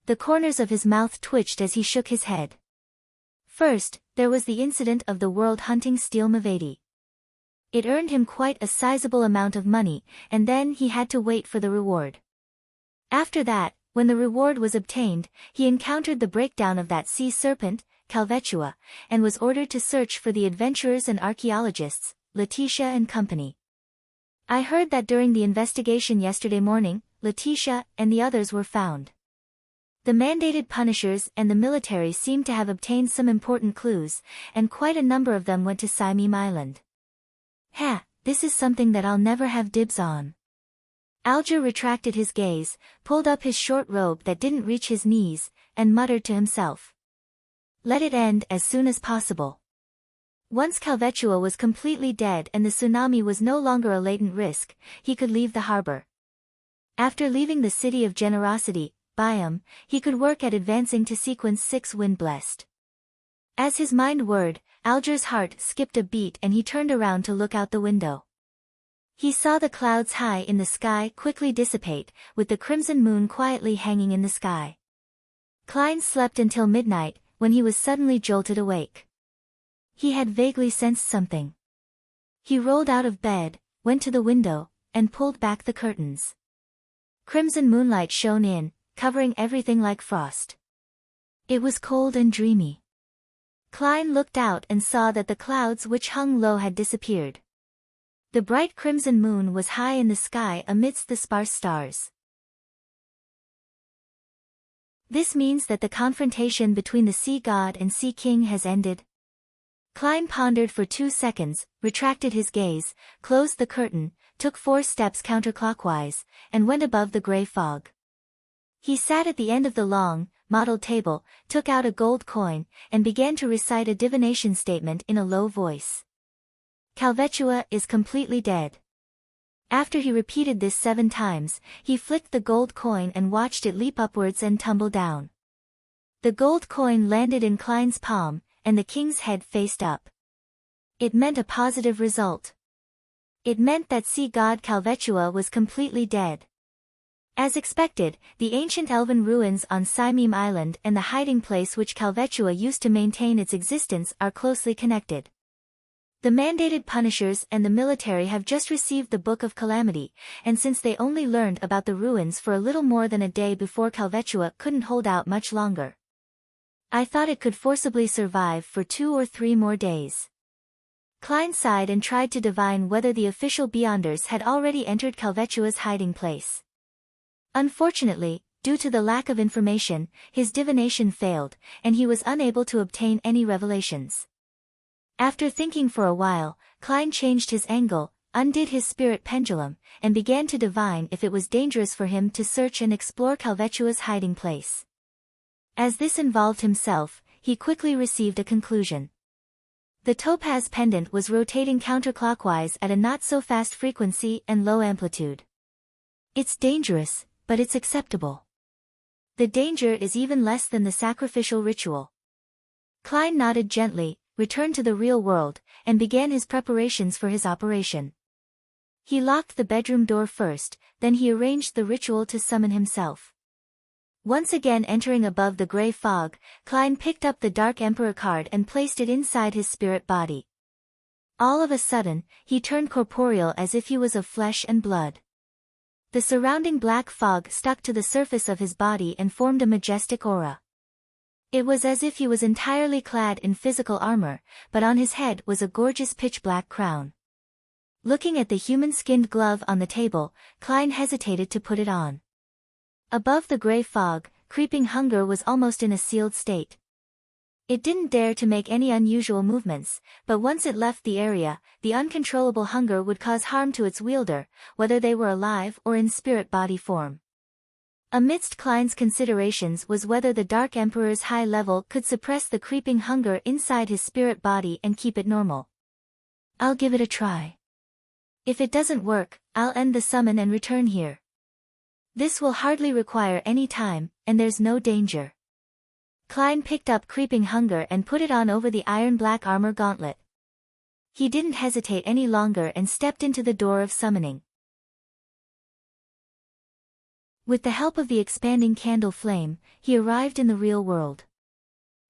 The corners of his mouth twitched as he shook his head. First, there was the incident of the world hunting Steel Mavadi. It earned him quite a sizable amount of money, and then he had to wait for the reward. After that, when the reward was obtained, he encountered the breakdown of that sea serpent, Calvetua, and was ordered to search for the adventurers and archaeologists, Letitia and company. I heard that during the investigation yesterday morning, Letitia and the others were found. The mandated punishers and the military seem to have obtained some important clues, and quite a number of them went to Simeem Island. Ha, this is something that I'll never have dibs on. Alger retracted his gaze, pulled up his short robe that didn't reach his knees, and muttered to himself. Let it end as soon as possible. Once Calvetua was completely dead and the tsunami was no longer a latent risk, he could leave the harbor. After leaving the City of Generosity, Biome, he could work at advancing to Sequence 6 Wind-Blessed. As his mind whirred, Alger's heart skipped a beat and he turned around to look out the window. He saw the clouds high in the sky quickly dissipate, with the crimson moon quietly hanging in the sky. Klein slept until midnight, when he was suddenly jolted awake. He had vaguely sensed something. He rolled out of bed, went to the window, and pulled back the curtains. Crimson moonlight shone in, covering everything like frost. It was cold and dreamy. Klein looked out and saw that the clouds which hung low had disappeared. The bright crimson moon was high in the sky amidst the sparse stars. This means that the confrontation between the sea god and sea king has ended. Klein pondered for 2 seconds, retracted his gaze, closed the curtain, took 4 steps counterclockwise, and went above the gray fog. He sat at the end of the long, mottled table, took out a gold coin, and began to recite a divination statement in a low voice. Calvetua is completely dead. After he repeated this 7 times, he flicked the gold coin and watched it leap upwards and tumble down. The gold coin landed in Klein's palm, and the king's head faced up. It meant a positive result. It meant that sea god Calvetua was completely dead. As expected, the ancient elven ruins on Simeem Island and the hiding place which Calvetua used to maintain its existence are closely connected. The mandated punishers and the military have just received the Book of Calamity, and since they only learned about the ruins for a little more than a day before, Calvetua couldn't hold out much longer. I thought it could forcibly survive for 2 or 3 more days. Klein sighed and tried to divine whether the official Beyonders had already entered Calvetua's hiding place. Unfortunately, due to the lack of information, his divination failed, and he was unable to obtain any revelations. After thinking for a while, Klein changed his angle, undid his spirit pendulum, and began to divine if it was dangerous for him to search and explore Calvetua's hiding place. As this involved himself, he quickly received a conclusion. The topaz pendant was rotating counterclockwise at a not-so-fast frequency and low amplitude. It's dangerous, but it's acceptable. The danger is even less than the sacrificial ritual. Klein nodded gently, returned to the real world, and began his preparations for his operation. He locked the bedroom door first, then he arranged the ritual to summon himself. Once again entering above the gray fog, Klein picked up the Dark Emperor card and placed it inside his spirit body. All of a sudden, he turned corporeal as if he was of flesh and blood. The surrounding black fog stuck to the surface of his body and formed a majestic aura. It was as if he was entirely clad in physical armor, but on his head was a gorgeous pitch-black crown. Looking at the human-skinned glove on the table, Klein hesitated to put it on. Above the gray fog, creeping hunger was almost in a sealed state. It didn't dare to make any unusual movements, but once it left the area, the uncontrollable hunger would cause harm to its wielder, whether they were alive or in spirit body form. Amidst Klein's considerations was whether the Dark Emperor's high level could suppress the creeping hunger inside his spirit body and keep it normal. I'll give it a try. If it doesn't work, I'll end the summon and return here. This will hardly require any time, and there's no danger. Klein picked up creeping hunger and put it on over the iron-black armor gauntlet. He didn't hesitate any longer and stepped into the door of summoning. With the help of the expanding candle flame, he arrived in the real world.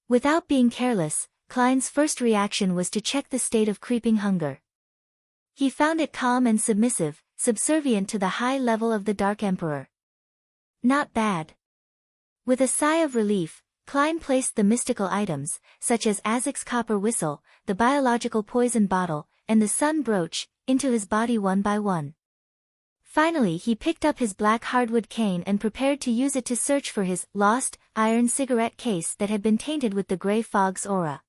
Without being careless, Klein's first reaction was to check the state of creeping hunger. He found it calm and submissive, subservient to the high level of the Dark Emperor. Not bad. With a sigh of relief, Klein placed the mystical items, such as Azek's copper whistle, the biological poison bottle, and the sun brooch, into his body one by one. Finally he picked up his black hardwood cane and prepared to use it to search for his lost iron cigarette case that had been tainted with the gray fog's aura.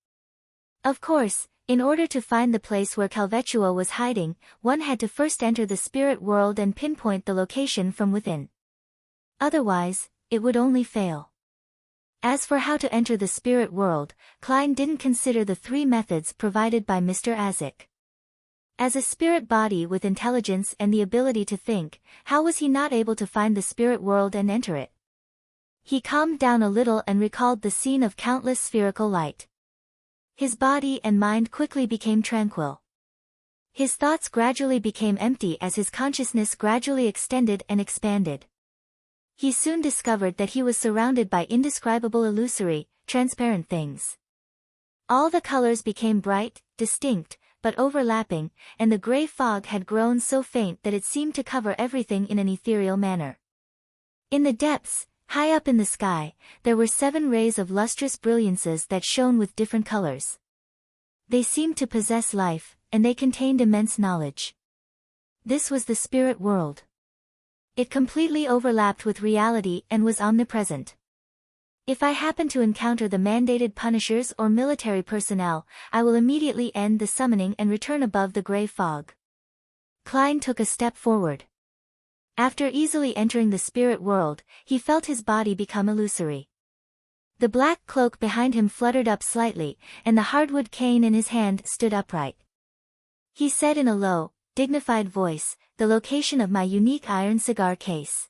Of course, in order to find the place where Calvetua was hiding, one had to first enter the spirit world and pinpoint the location from within. Otherwise, it would only fail. As for how to enter the spirit world, Klein didn't consider the 3 methods provided by Mr. Azek. As a spirit body with intelligence and the ability to think, how was he not able to find the spirit world and enter it? He calmed down a little and recalled the scene of countless spherical light. His body and mind quickly became tranquil. His thoughts gradually became empty as his consciousness gradually extended and expanded. He soon discovered that he was surrounded by indescribable illusory, transparent things. All the colors became bright, distinct, but overlapping, and the gray fog had grown so faint that it seemed to cover everything in an ethereal manner. In the depths, high up in the sky, there were 7 rays of lustrous brilliances that shone with different colors. They seemed to possess life, and they contained immense knowledge. This was the spirit world. It completely overlapped with reality and was omnipresent. If I happen to encounter the mandated punishers or military personnel, I will immediately end the summoning and return above the gray fog. Klein took a step forward. After easily entering the spirit world, he felt his body become illusory. The black cloak behind him fluttered up slightly, and the hardwood cane in his hand stood upright. He said in a low, dignified voice, "The location of my unique iron cigar case."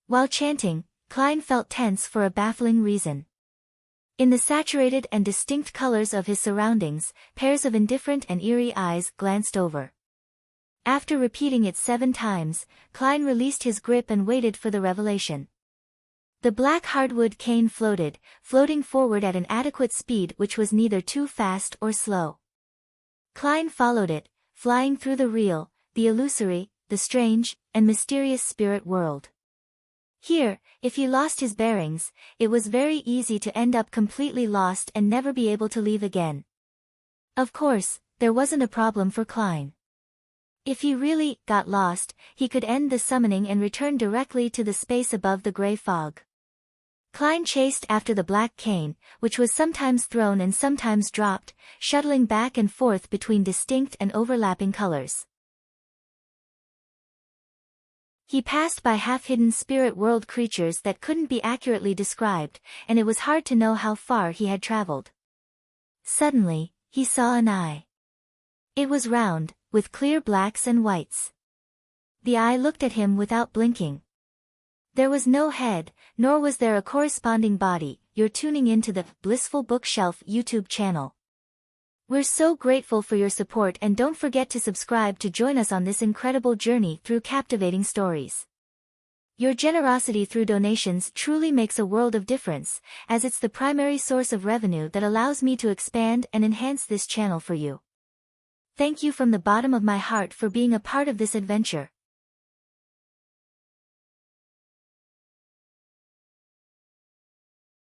While chanting, Klein felt tense for a baffling reason. In the saturated and distinct colors of his surroundings, pairs of indifferent and eerie eyes glanced over. After repeating it 7 times, Klein released his grip and waited for the revelation. The black hardwood cane floating forward at an adequate speed which was neither too fast or slow. Klein followed it, flying through the real, the illusory, the strange, and mysterious spirit world. Here, if he lost his bearings, it was very easy to end up completely lost and never be able to leave again. Of course, there wasn't a problem for Klein. If he really got lost, he could end the summoning and return directly to the space above the gray fog. Klein chased after the black cane, which was sometimes thrown and sometimes dropped, shuttling back and forth between distinct and overlapping colors. He passed by half-hidden spirit world creatures that couldn't be accurately described, and it was hard to know how far he had traveled. Suddenly, he saw an eye. It was round, with clear blacks and whites. The eye looked at him without blinking. There was no head, nor was there a corresponding body. You're tuning into the Blissful Bookshelf YouTube channel. We're so grateful for your support, and don't forget to subscribe to join us on this incredible journey through captivating stories. Your generosity through donations truly makes a world of difference, as it's the primary source of revenue that allows me to expand and enhance this channel for you. Thank you from the bottom of my heart for being a part of this adventure.